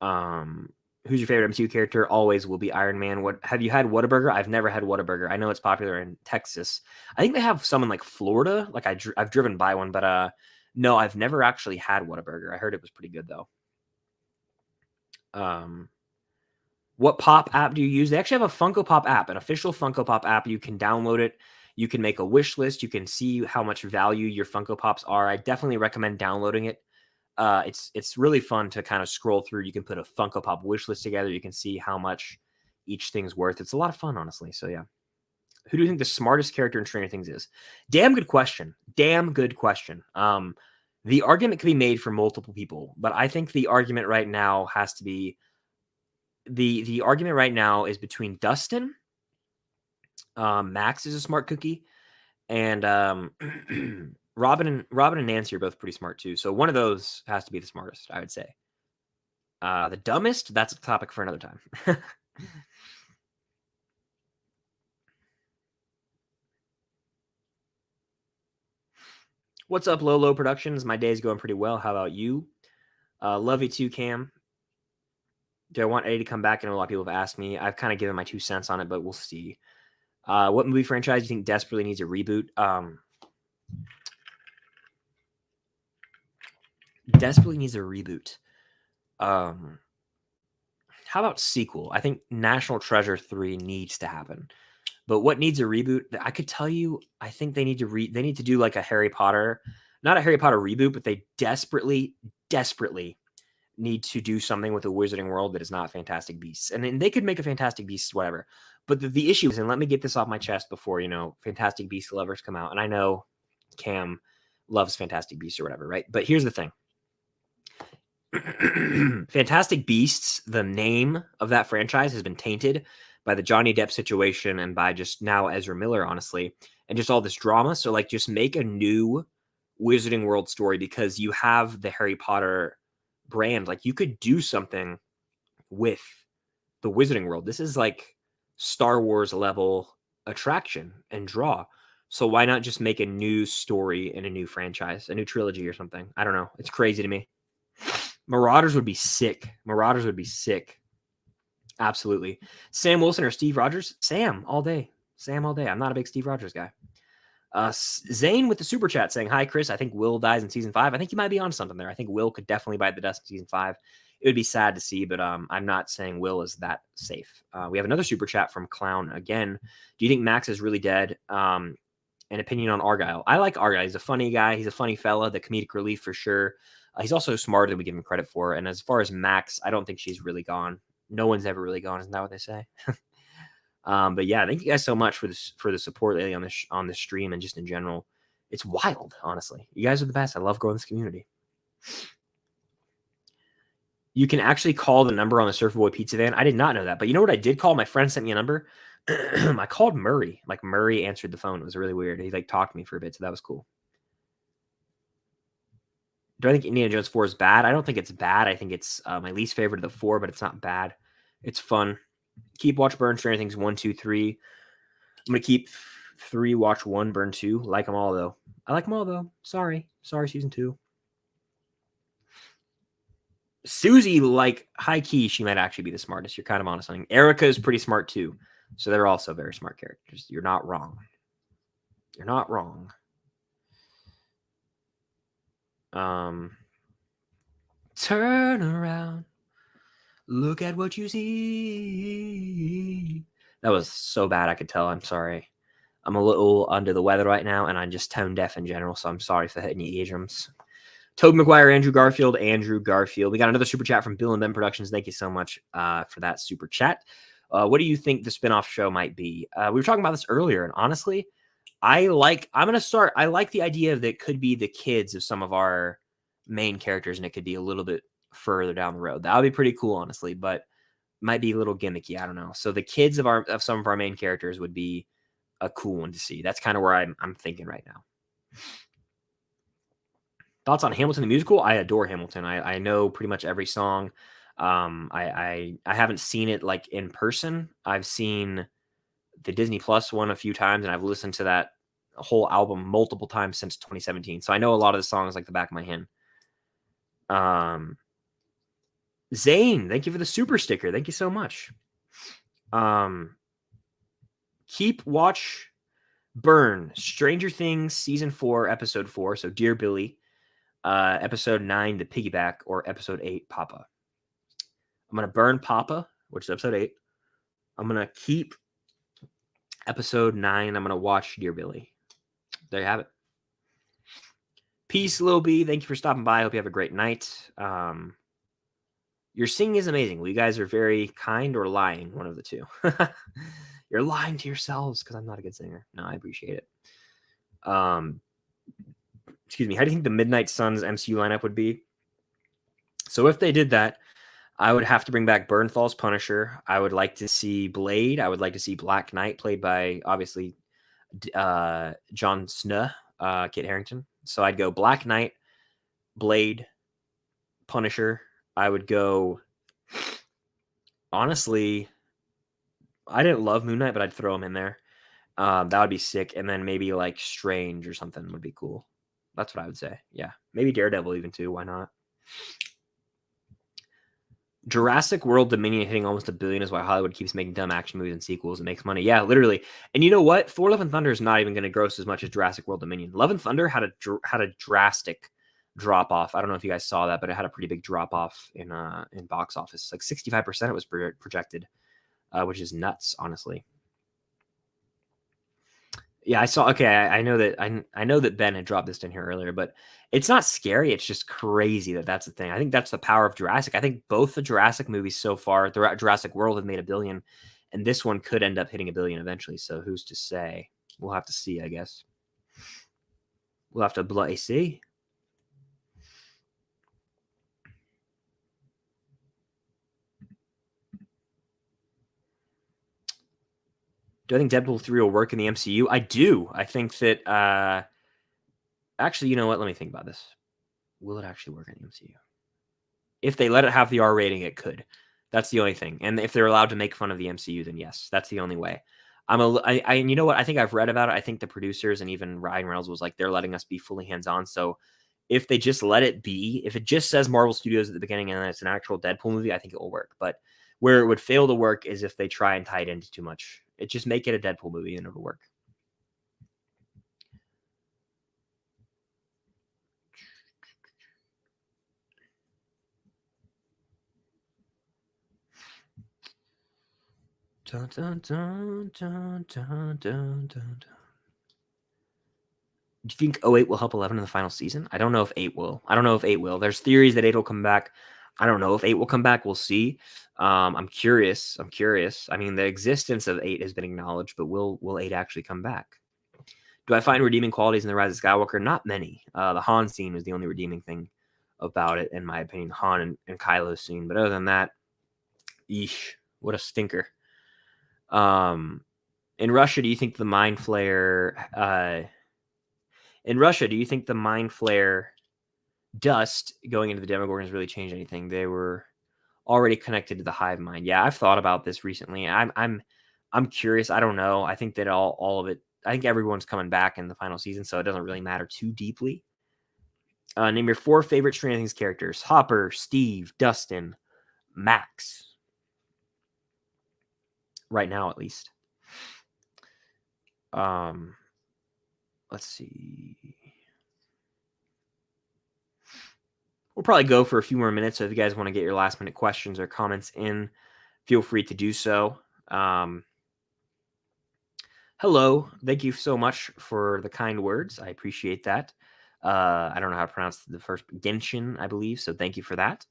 Who's your favorite MCU character? Always will be Iron Man. What have you had Whataburger? I've never had Whataburger. I know it's popular in Texas. I think they have some in like Florida. Like I've driven by one, but no, I've never actually had Whataburger. I heard it was pretty good though. What Pop app do you use? They actually have a Funko Pop app, an official Funko Pop app. You can download it. You can make a wish list. You can see how much value your Funko Pops are. I definitely recommend downloading it. It's really fun to kind of scroll through. You can put a Funko Pop wish list together. You can see how much each thing's worth. It's a lot of fun, honestly. So yeah. Who do you think the smartest character in Stranger Things is? Damn good question. Damn good question. The argument could be made for multiple people, but I think the argument right now has to be the argument right now is between Dustin. Max is a smart cookie, and Robin and Nancy are both pretty smart too. So one of those has to be the smartest, I would say. The dumbest, that's a topic for another time. What's up, Lolo Productions? My day's going pretty well. How about you? Love you too, Cam. Do I want Eddie to come back? I know a lot of people have asked me. I've kind of given my 2 cents on it, but we'll see. What movie franchise do you think desperately needs a reboot? Desperately needs a reboot. How about sequel? I think National Treasure 3 needs to happen. But what needs a reboot? I could tell you, I think they need to do like a Harry Potter, not a Harry Potter reboot, but they desperately need to do something with the Wizarding World that is not Fantastic Beasts. And then they could make a Fantastic Beasts, whatever. But the issue is, and let me get this off my chest before, Fantastic Beasts lovers come out. And I know Cam loves Fantastic Beasts or whatever, right? But here's the thing. Fantastic Beasts, the name of that franchise has been tainted by the Johnny Depp situation and by just now Ezra Miller, honestly, and just all this drama. So like just make a new Wizarding World story, because you have the Harry Potter brand. Like you could do something with the Wizarding World. This is like Star Wars level attraction and draw. So why not just make a new story in a new franchise, a new trilogy or something? I don't know. It's crazy to me. Marauders would be sick. Absolutely. Sam Wilson or Steve Rogers? Sam all day. I'm not a big Steve Rogers guy. Zane with the super chat saying, hi, Chris. I think Will dies in season 5. I think you might be on something there. I think Will could definitely bite the dust in season 5. It would be sad to see, but I'm not saying Will is that safe. We have another super chat from Clown again. Do you think Max is really dead? An opinion on Argyle. I like Argyle. He's a funny guy. He's a funny fella. The comedic relief for sure. He's also smarter than we give him credit for. And as far as Max, I don't think she's really gone. No one's ever really gone. Isn't that what they say? But yeah, thank you guys so much for the support lately on this stream and just in general. It's wild, honestly. You guys are the best. I love growing this community. You can actually call the number on the Surfer Boy pizza van. I did not know that, but you know what I did call? My friend sent me a number. I called Murray. Like Murray answered the phone. It was really weird. He like talked to me for a bit, so that was cool. Do I think Indiana Jones 4 is bad? I don't think it's bad. I think it's my least favorite of the 4, but it's not bad. It's fun. Keep, watch, burn, Stranger Things 1, 2, 3. I'm going to keep 3, watch 1, burn 2. Like them all, though. I like them all, though. Sorry, season 2. Susie, like, high key, she might actually be the smartest. You're kind of onto something. Erica is pretty smart, too. So they're also very smart characters. You're not wrong. You're not wrong. Turn around. Look at what you see. That was so bad, I could tell. I'm sorry. I'm a little under the weather right now, and I'm just tone deaf in general, so I'm sorry for hitting any eardrums. Tobey Maguire, Andrew Garfield. We got another super chat from Bill and Ben Productions. Thank you so much for that super chat. What do you think the spinoff show might be? We were talking about this earlier, and honestly, I like the idea that it could be the kids of some of our main characters, and it could be a little bit further down the road. That would be pretty cool, honestly, but might be a little gimmicky. I don't know. So the kids of some of our main characters would be a cool one to see. That's kind of where I'm thinking right now. Thoughts on Hamilton the musical? I adore Hamilton. I know pretty much every song. I haven't seen it like in person. I've seen the Disney Plus one a few times, and I've listened to that whole album multiple times since 2017. So I know a lot of the songs like the back of my hand. Zane, thank you for the super sticker. Thank you so much. Keep, watch, burn Stranger Things season 4, episode 4. So Dear Billy, episode 9, The Piggyback, or episode 8, Papa. I'm going to burn Papa, which is episode 8. I'm going to keep episode 9. I'm going to watch Dear Billy. There you have it. Peace, Lil B. Thank you for stopping by. I hope you have a great night. Your singing is amazing. Well, you guys are very kind or lying, one of the two. You're lying to yourselves because I'm not a good singer. No, I appreciate it. Excuse me. How do you think the Midnight Suns MCU lineup would be? So if they did that, I would have to bring back Bernthal's Punisher. I would like to see Blade. I would like to see Black Knight, played by, obviously, Jon Snow, Kit Harington. So I'd go Black Knight, Blade, Punisher. I would go, honestly, I didn't love Moon Knight, but I'd throw him in there. That would be sick. And then maybe like Strange or something would be cool. That's what I would say. Yeah. Maybe Daredevil even too. Why not? Jurassic World Dominion hitting almost $1 billion is why Hollywood keeps making dumb action movies and sequels and makes money. Yeah, literally. And you know what? Thor: Love and Thunder is not even going to gross as much as Jurassic World Dominion. Love and Thunder had a drastic drop off. I don't know if you guys saw that, but it had a pretty big drop off in box office. Like 65% it was projected, which is nuts, honestly. Yeah, I saw. Okay, I know that I know that Ben had dropped this in here earlier, but it's not scary. It's just crazy that's the thing. I think that's the power of Jurassic. I think both the Jurassic movies so far throughout Jurassic World have made $1 billion, and this one could end up hitting $1 billion eventually. So who's to say? We'll have to see, I guess. We'll have to bloody see. Do I think Deadpool 3 will work in the MCU? I do. I think that actually, you know what? Let me think about this. Will it actually work in the MCU? If they let it have the R rating, it could. That's the only thing. And if they're allowed to make fun of the MCU, then yes, that's the only way. And you know what? I think I've read about it. I think the producers and even Ryan Reynolds was like, they're letting us be fully hands-on. So if they just let it be, if it just says Marvel Studios at the beginning and then it's an actual Deadpool movie, I think it will work. But where it would fail to work is if they try and tie it into too much. It just make it a Deadpool movie and it'll work. Dun, dun, dun, dun, dun, dun, dun, dun. Do you think 08 will help 11 in the final season? I don't know if 8 will. There's theories that 8 will come back. I don't know if 8 will come back. We'll see. I'm curious. I mean, the existence of 8 has been acknowledged, but will 8 actually come back? Do I find redeeming qualities in The Rise of Skywalker? Not many. The Han scene was the only redeeming thing about it, in my opinion. Han and Kylo's scene. But other than that, yeesh, what a stinker. In Russia, do you think the Mind Flayer... In Russia, do you think the Mind Flayer Dust going into the Demogorgon has really changed anything. They were already connected to the hive mind. Yeah, I've thought about this recently. I'm curious. I don't know. I think that all of it. I think everyone's coming back in the final season, so it doesn't really matter too deeply. Name your 4 favorite Stranger Things characters: Hopper, Steve, Dustin, Max. Right now, at least. Let's see. We'll probably go for a few more minutes. So if you guys want to get your last minute questions or comments in, feel free to do so. Hello. Thank you so much for the kind words. I appreciate that. I don't know how to pronounce the first Genshin, I believe. So thank you for that.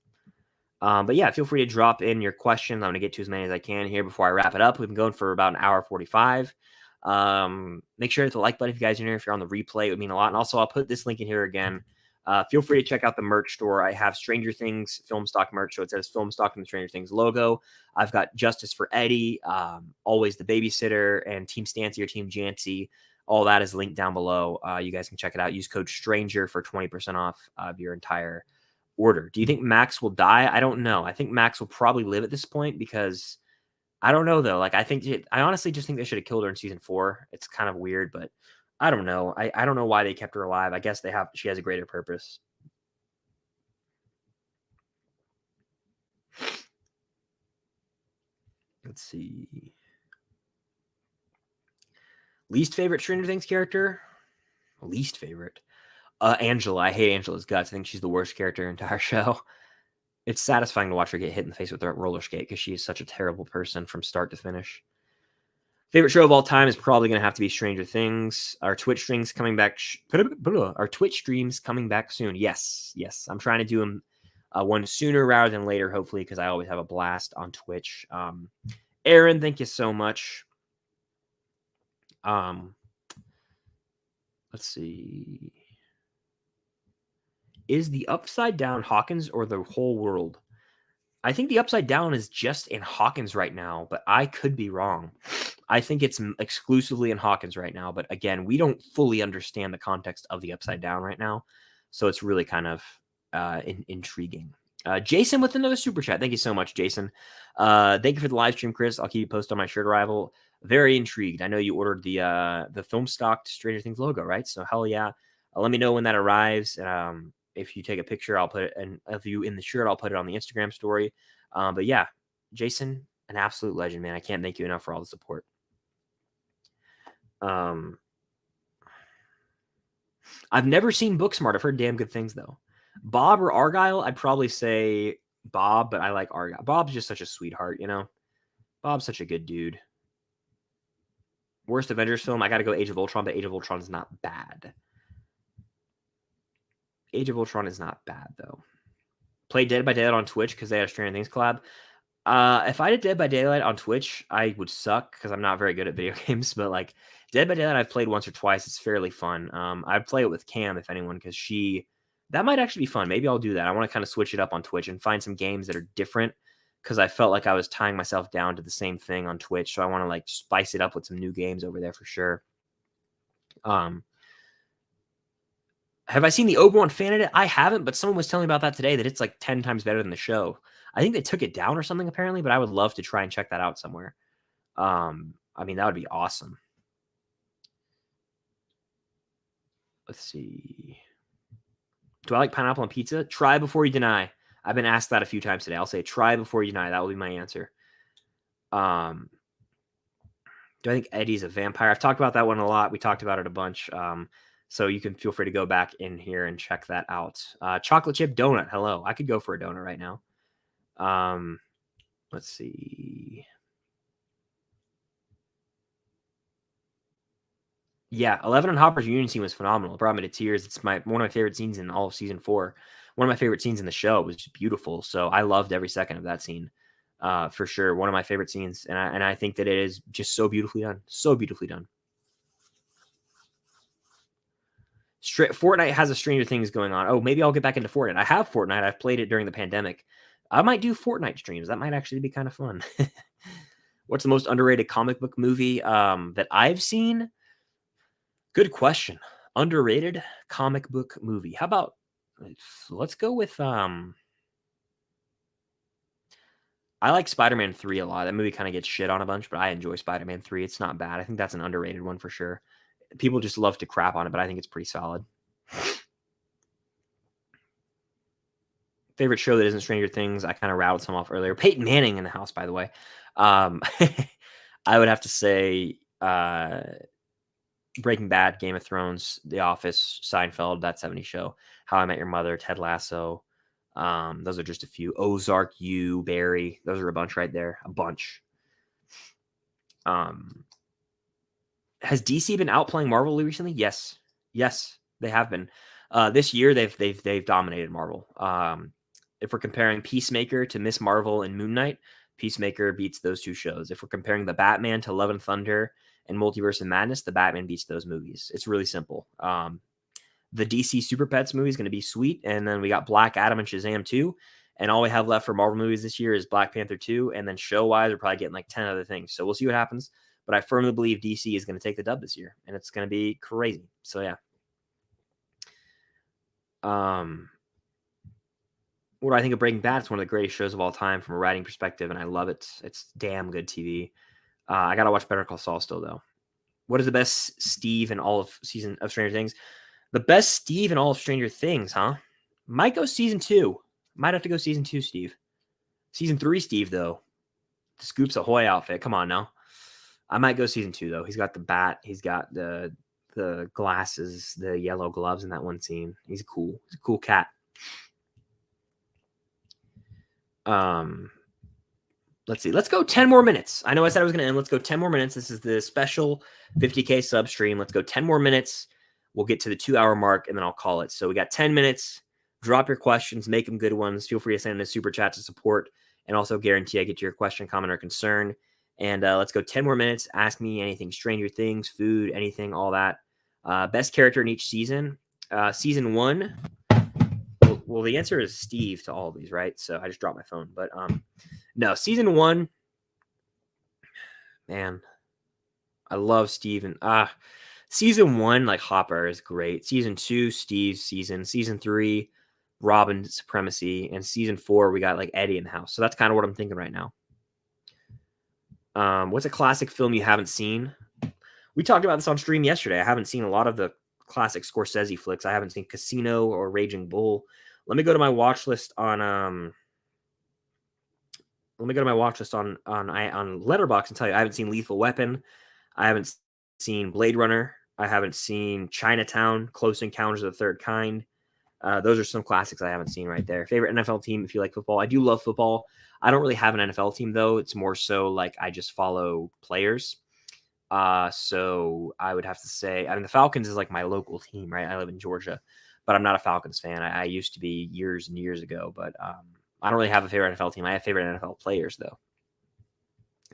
But yeah, feel free to drop in your questions. I'm going to get to as many as I can here before I wrap it up. We've been going for about an hour 45. Make sure to hit the like button if you guys are here. If you're on the replay, it would mean a lot. And also, I'll put this link in here again. Feel free to check out the merch store. I have Stranger Things film stock merch, so it says film stock and the Stranger Things logo. I've got Justice for Eddie, Always the Babysitter, and Team Stancy or Team Jancy. All that is linked down below. You guys can check it out. Use code STRANGER for 20% off of your entire order. Do you think Max will die? I don't know. I think Max will probably live at this point because I don't know though. Like I honestly just think they should have killed her in season 4. It's kind of weird, but I don't know. I don't know why they kept her alive. I guess she has a greater purpose. Let's see. Least favorite Stranger Things character? Least favorite. Angela. I hate Angela's guts. I think she's the worst character in the entire show. It's satisfying to watch her get hit in the face with a roller skate because she is such a terrible person from start to finish. Favorite show of all time is probably going to have to be Stranger Things. Our Twitch streams coming back. Our Twitch streams coming back soon. Yes. I'm trying to do them one sooner rather than later, hopefully, because I always have a blast on Twitch. Aaron, thank you so much. Let's see. Is the Upside Down Hawkins or the whole world? I think the Upside Down is just in Hawkins right now, but I could be wrong. I think it's exclusively in Hawkins right now, but again, we don't fully understand the context of the Upside Down right now, so it's really kind of intriguing. Jason with another super chat. Thank you so much, Jason. Thank you for the live stream, Chris. I'll keep you posted on my shirt arrival. Very intrigued. I know you ordered the film stocked Stranger Things logo, right? So hell yeah. Let me know when that arrives. If you take a picture, I'll put it, and if you in the shirt, I'll put it on the Instagram story. But yeah, Jason, an absolute legend, man. I can't thank you enough for all the support. I've never seen Booksmart. I've heard damn good things though. Bob or Argyle? I'd probably say Bob, but I like Argyle. Bob's just such a sweetheart, you know? Bob's such a good dude. Worst Avengers film? I got to go Age of Ultron, but Age of Ultron is not bad. Age of Ultron is not bad, though. Play Dead by Daylight on Twitch because they had a Stranger Things collab. If I did Dead by Daylight on Twitch, I would suck because I'm not very good at video games. But like Dead by Daylight, I've played once or twice. It's fairly fun. I'd play it with Cam if anyone, because that might actually be fun. Maybe I'll do that. I want to kind of switch it up on Twitch and find some games that are different because I felt like I was tying myself down to the same thing on Twitch. So I want to like spice it up with some new games over there for sure. Have I seen the Obi-Wan fan edit? I haven't, but someone was telling me about that today, that it's like 10 times better than the show. I think they took it down or something apparently, but I would love to try and check that out somewhere. I mean, that would be awesome. Let's see. Do I like pineapple on pizza? Try before you deny. I've been asked that a few times today. I'll say try before you deny. That will be my answer. Do I think Eddie's a vampire? I've talked about that one a lot. We talked about it a bunch. So you can feel free to go back in here and check that out. Chocolate chip donut. Hello. I could go for a donut right now. Let's see. Yeah, 11 and Hopper's union scene was phenomenal. It brought me to tears. It's one of my favorite scenes in all of season 4. One of my favorite scenes in the show. It was just beautiful. So I loved every second of that scene. For sure. One of my favorite scenes. And I think that it is just so beautifully done. So beautifully done. Fortnite has a Stranger Things going on. Oh, maybe I'll get back into Fortnite. I have Fortnite. I've played it during the pandemic. I might do Fortnite streams. That might actually be kind of fun. What's the most underrated comic book movie that I've seen? Good question. Underrated comic book movie. How about let's go with I like Spider-Man 3 a lot. That movie kind of gets shit on a bunch, but I enjoy Spider-Man 3. It's not bad. I think that's an underrated one for sure. People just love to crap on it, but I think it's pretty solid. Favorite show that isn't Stranger Things? I kind of rattled some off earlier. Peyton Manning in the house, by the way. I would have to say Breaking Bad, Game of Thrones, The Office, Seinfeld, That 70s Show, How I Met Your Mother, Ted Lasso. Those are just a few. Ozark, You, Barry. Those are a bunch right there. A bunch. Has DC been outplaying Marvel recently? Yes, they have been. This year they've dominated Marvel. If we're comparing Peacemaker to Miss Marvel and Moon Knight, Peacemaker beats those two shows. If we're comparing the Batman to Love and Thunder and Multiverse of Madness, the Batman beats those movies. It's really simple. The DC Super Pets movie is going to be sweet, and then we got Black Adam and Shazam 2, and all we have left for Marvel movies this year is Black Panther 2, and then show-wise, we're probably getting like 10 other things. So we'll see what happens, but I firmly believe DC is going to take the dub this year, and it's going to be crazy. So yeah. What do I think of Breaking Bad? It's one of the greatest shows of all time from a writing perspective, and I love it. It's damn good TV. I got to watch Better Call Saul still, though. What is the best Steve in all of season of Stranger Things? The best Steve in all of Stranger Things, huh? Might go season 2. Might have to go season 2, Steve. Season 3, Steve, though. The Scoops Ahoy outfit. Come on now. I might go season 2, though. He's got the bat. He's got the glasses, the yellow gloves in that one scene. He's a cool cat. Let's see. Let's go 10 more minutes. I know I said I was going to end. Let's go 10 more minutes. This is the special 50K sub stream. Let's go 10 more minutes. We'll get to the 2-hour mark, and then I'll call it. So we got 10 minutes. Drop your questions. Make them good ones. Feel free to send in a super chat to support, and also guarantee I get to your question, comment, or concern. And let's go 10 more minutes. Ask me anything. Stranger Things, food, anything, all that. Best character in each season. Season 1. Well, the answer is Steve to all of these, right? So I just dropped my phone. But no, season 1, man, I love Steve. And season 1, like Hopper is great. Season 2, Steve's season. Season 3, Robin's supremacy. And season 4, we got like Eddie in the house. So that's kind of what I'm thinking right now. What's a classic film you haven't seen? We talked about this on stream yesterday. I haven't seen a lot of the classic Scorsese flicks. I haven't seen Casino or Raging Bull. Let me go to my watch list on Letterboxd and tell you I haven't seen Lethal Weapon. I haven't seen Blade Runner. I haven't seen Chinatown, Close Encounters of the Third Kind. Those are some classics I haven't seen right there. Favorite NFL team if you like football. I do love football. I don't really have an NFL team, though. It's more so like I just follow players. So I would have to say, I mean, the Falcons is like my local team, right? I live in Georgia, but I'm not a Falcons fan. I used to be years and years ago, but I don't really have a favorite NFL team. I have favorite NFL players, though.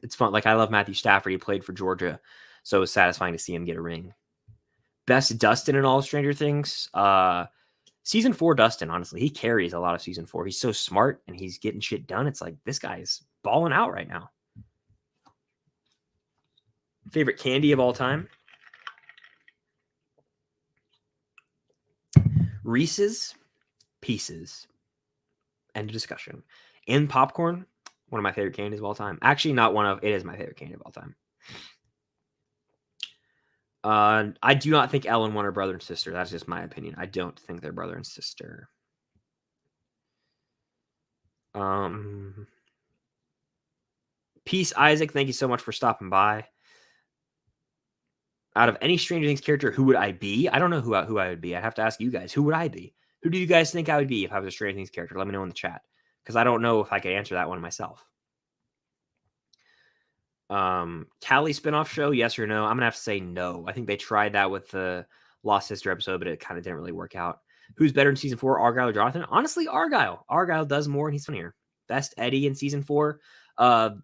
It's fun. Like, I love Matthew Stafford. He played for Georgia, so it was satisfying to see him get a ring. Best Dustin in all of Stranger Things. Season 4 Dustin, honestly, he carries a lot of season 4. He's so smart, and he's getting shit done. It's like, this guy's balling out right now. Favorite candy of all time? Reese's Pieces. End of discussion. And popcorn, one of my favorite candies of all time. Actually, not one of, it is my favorite candy of all time. I do not think Elle and One are brother and sister. That's just my opinion. I don't think they're brother and sister. Peace, Isaac. Thank you so much for stopping by. Out of any Stranger Things character, who would I be? I don't know who I would be. I'd have to ask you guys. Who would I be? Who do you guys think I would be if I was a Stranger Things character? Let me know in the chat, because I don't know if I could answer that one myself. Callie spinoff show, yes or no? I'm gonna have to say no. I think they tried that with the Lost Sister episode, but it kind of didn't really work out. Who's better in season 4, Argyle or Jonathan? Honestly, Argyle. Argyle does more and he's funnier. Best Eddie in season 4. When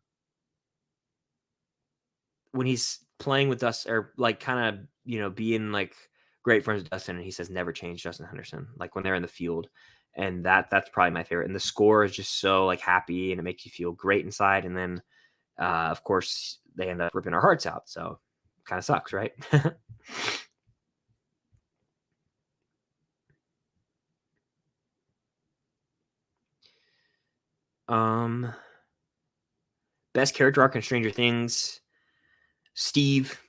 he's playing with Dustin, or like kind of, you know, being like great friends with Dustin, and he says never change Justin Henderson, like when they're in the field. And that's probably my favorite. And the score is just so like happy, and it makes you feel great inside. And then of course they end up ripping our hearts out, so kind of sucks, right? Best character arc in Stranger Things. Steve.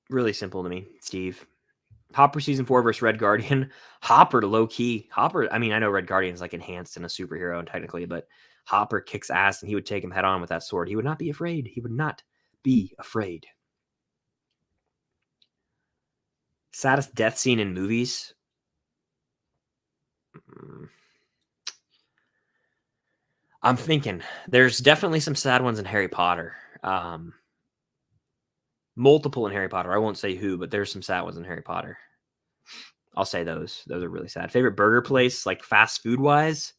Really simple to me. Steve. Hopper season 4 versus Red Guardian. Hopper low key. Hopper, I mean, I know Red Guardian's like enhanced in a superhero technically, but Hopper kicks ass and he would take him head on with that sword. He would not be afraid. He would not be afraid. Saddest death scene in movies. I'm thinking there's definitely some sad ones in Harry Potter. Multiple in Harry Potter. I won't say who, but there's some sad ones in Harry Potter. I'll say those. Those are really sad. Favorite burger place, like fast food wise?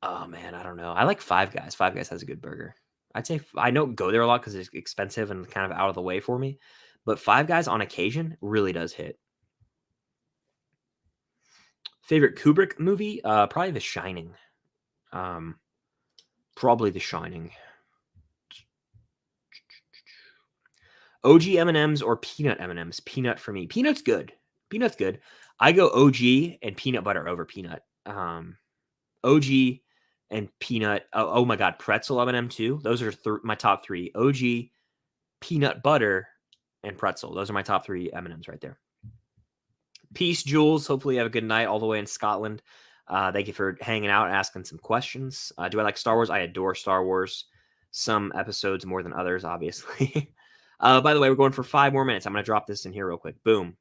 Oh man, I don't know. I like Five Guys. Five Guys has a good burger. I'd say I don't go there a lot because it's expensive and kind of out of the way for me. But Five Guys on occasion really does hit. Favorite Kubrick movie? Probably The Shining. Probably The Shining. OG M&Ms or peanut M&Ms? Peanut for me. Peanut's good. Peanut's good. I go OG and peanut butter over peanut. OG and peanut. Oh my God, pretzel M&M too. Those are my top three. OG, peanut butter, and pretzel. Those are my top three M&Ms right there. Peace, Jules. Hopefully you have a good night all the way in Scotland. Thank you for hanging out and asking some questions. Do I like Star Wars? I adore Star Wars. Some episodes more than others, obviously. By the way, we're going for 5 more minutes. I'm going to drop this in here real quick. Boom.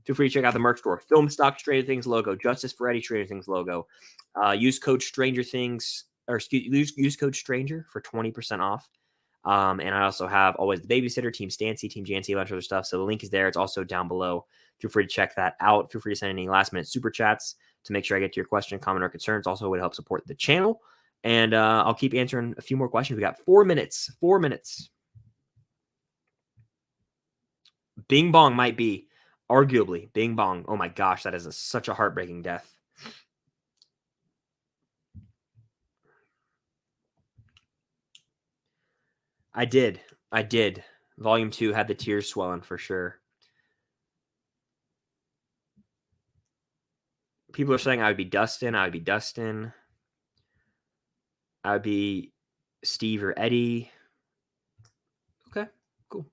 Feel free to check out the merch store. Film Stock Stranger Things logo. Justice for Eddie Stranger Things logo. Use code Stranger Things, or use code Stranger for 20% off. And I also have always the babysitter, Team Stancy, Team Jancy, a bunch of other stuff. So the link is there. It's also down below. Feel free to check that out. Feel free to send any last minute super chats to make sure I get to your question, comment, or concerns. Also, a way to help support the channel. And I'll keep answering a few more questions. We got 4 minutes. 4 minutes. Bing Bong might be, arguably, Bing Bong. Oh my gosh, that is such a heartbreaking death. I did. Volume 2 had the tears swelling for sure. People are saying I would be Dustin. I would be Steve or Eddie. Okay, cool.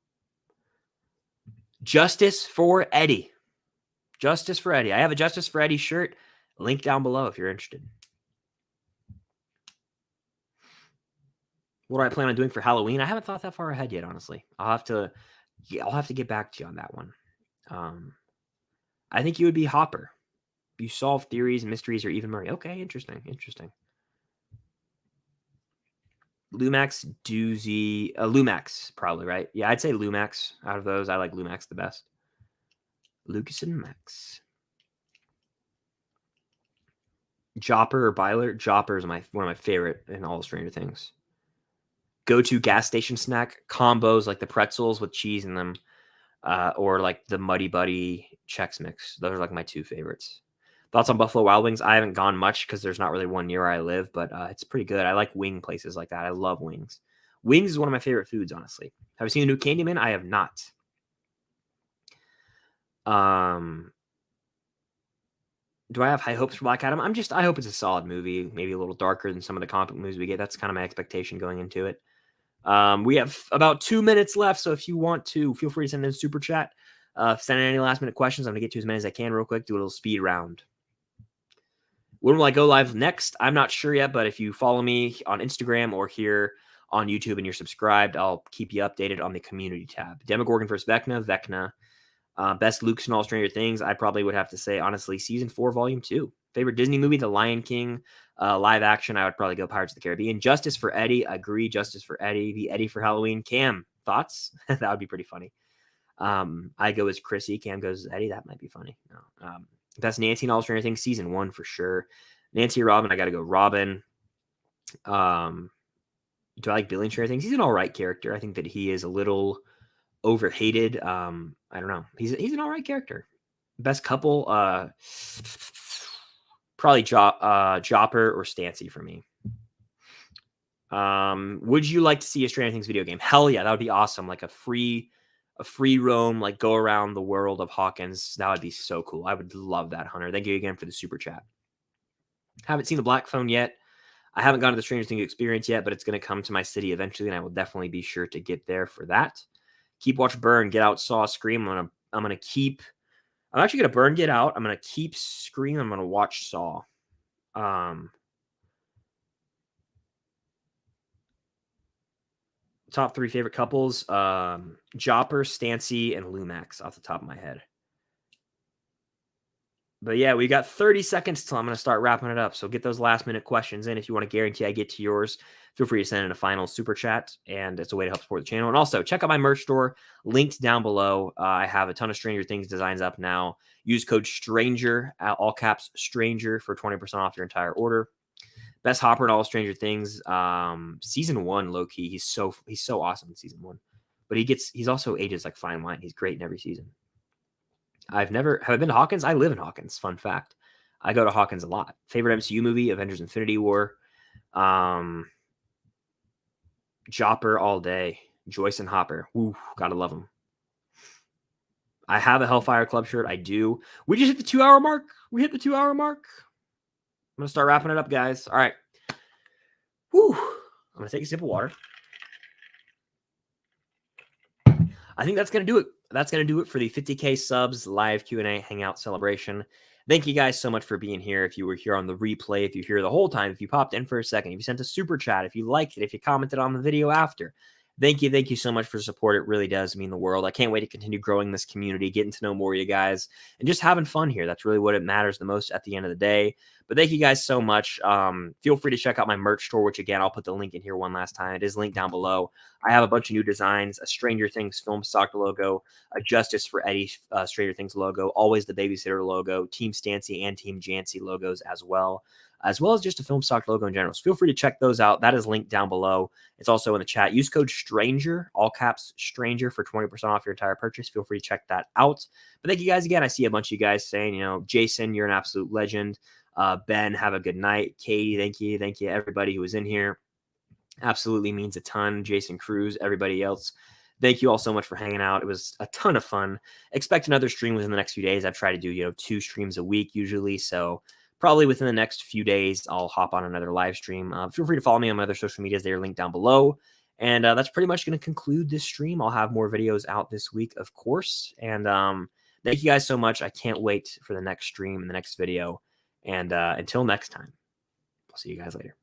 Justice for Eddie. Justice for Eddie. I have a Justice for Eddie shirt. Link down below if you're interested. What do I plan on doing for Halloween? I haven't thought that far ahead yet, honestly. I'll have to get back to you on that one. I think you would be Hopper. You solve theories, mysteries, or even Murray. Okay, interesting. Lumax, Doozy, Lumax, probably, right? Yeah, I'd say Lumax. Out of those, I like Lumax the best. Lucas and Max. Jopper or Byler? Jopper is one of my favorite in all Stranger Things. Go-to gas station snack combos like the pretzels with cheese in them, or like the Muddy Buddy Chex Mix. Those are like my 2 favorites. Thoughts on Buffalo Wild Wings? I haven't gone much because there's not really one near where I live, but it's pretty good. I like wing places like that. I love wings. Wings is one of my favorite foods, honestly. Have you seen the new Candyman? I have not. Do I have high hopes for Black Adam? I hope it's a solid movie, maybe a little darker than some of the comic movies we get. That's kind of my expectation going into it. We have about 2 minutes left, so if you want to, feel free to send in a super chat. Send in any last minute questions. I'm going to get to as many as I can real quick, do a little speed round. When will I go live next? I'm not sure yet, but if you follow me on Instagram or here on YouTube and you're subscribed, I'll keep you updated on the community tab. Demogorgon versus Vecna. Best Luke's and all Stranger Things, I probably would have to say, honestly, season 4, volume 2. Favorite Disney movie, The Lion King. Live action, I would probably go Pirates of the Caribbean. Justice for Eddie, agree. Justice for Eddie. Be Eddie for Halloween. Cam, thoughts? That would be pretty funny. I go as Chrissy. Cam goes as Eddie. That might be funny. No. Best Nancy and all Stranger Things, season 1 for sure. Nancy Robin, I got to go Robin. Do I like Billy and Stranger Things? He's an all right character. I think that he is a little overhated. I don't know. He's an all right character. Best couple, probably Jopper or Stancy for me. Would you like to see a Stranger Things video game? Hell yeah, that would be awesome. Like a free roam, like go around the world of Hawkins. That would be so cool. I would love that, Hunter. Thank you again for the super chat. Haven't seen the Black Phone yet. I haven't gone to the Stranger Things experience yet, but it's going to come to my city eventually, and I will definitely be sure to get there for that. Keep, Watch, Burn, Get Out, Saw, Scream. I'm actually gonna burn Get Out. I'm gonna keep Scream. I'm gonna watch Saw. Top 3 favorite couples: Jopper, Stancy, and Lumax off the top of my head. But yeah, we got 30 seconds till I'm going to start wrapping it up. So get those last minute questions in. If you want to guarantee I get to yours, feel free to send in a final super chat. And it's a way to help support the channel. And also check out my merch store, linked down below. I have a ton of Stranger Things designs up now. Use code STRANGER, all caps STRANGER, for 20% off your entire order. Best Hopper in all Stranger Things. Season 1, low key. He's so awesome in season 1. But he's also ages like fine wine. He's great in every season. Have I been to Hawkins? I live in Hawkins. Fun fact. I go to Hawkins a lot. Favorite MCU movie: Avengers Infinity War. Jopper all day. Joyce and Hopper. Woo, gotta love them. I have a Hellfire Club shirt. I do. We just hit the 2-hour mark. We hit the 2-hour mark. I'm going to start wrapping it up, guys. All right. Woo. I'm going to take a sip of water. I think that's going to do it. That's going to do it for the 50K subs live Q&A hangout celebration. Thank you guys so much for being here. If you were here on the replay, if you're here the whole time, if you popped in for a second, if you sent a super chat, if you liked it, if you commented on the video after, thank you so much for the support. It really does mean the world. I can't wait to continue growing this community, getting to know more of you guys, and just having fun here. That's really what it matters the most at the end of the day. But thank you guys so much. Feel free to check out my merch store, which, again, I'll put the link in here one last time. It is linked down below. I have a bunch of new designs: a Stranger Things film stock logo, a Justice for Eddie Stranger Things logo, Always the Babysitter logo, Team Stancy and Team Jancy logos as well as just a film stock logo in general. So feel free to check those out. That is linked down below. It's also in the chat. Use code STRANGER, all caps STRANGER, for 20% off your entire purchase. Feel free to check that out. But thank you guys again. I see a bunch of you guys saying, Jason, you're an absolute legend. Ben, have a good night. Katie, thank you. Thank you, everybody who was in here. Absolutely means a ton. Jason Cruz, everybody else, thank you all so much for hanging out. It was a ton of fun. Expect another stream within the next few days. I've tried to do, 2 streams a week usually. So probably within the next few days, I'll hop on another live stream. Feel free to follow me on my other social medias. They are linked down below. And that's pretty much going to conclude this stream. I'll have more videos out this week, of course. And thank you guys so much. I can't wait for the next stream and the next video. And until next time, I'll see you guys later.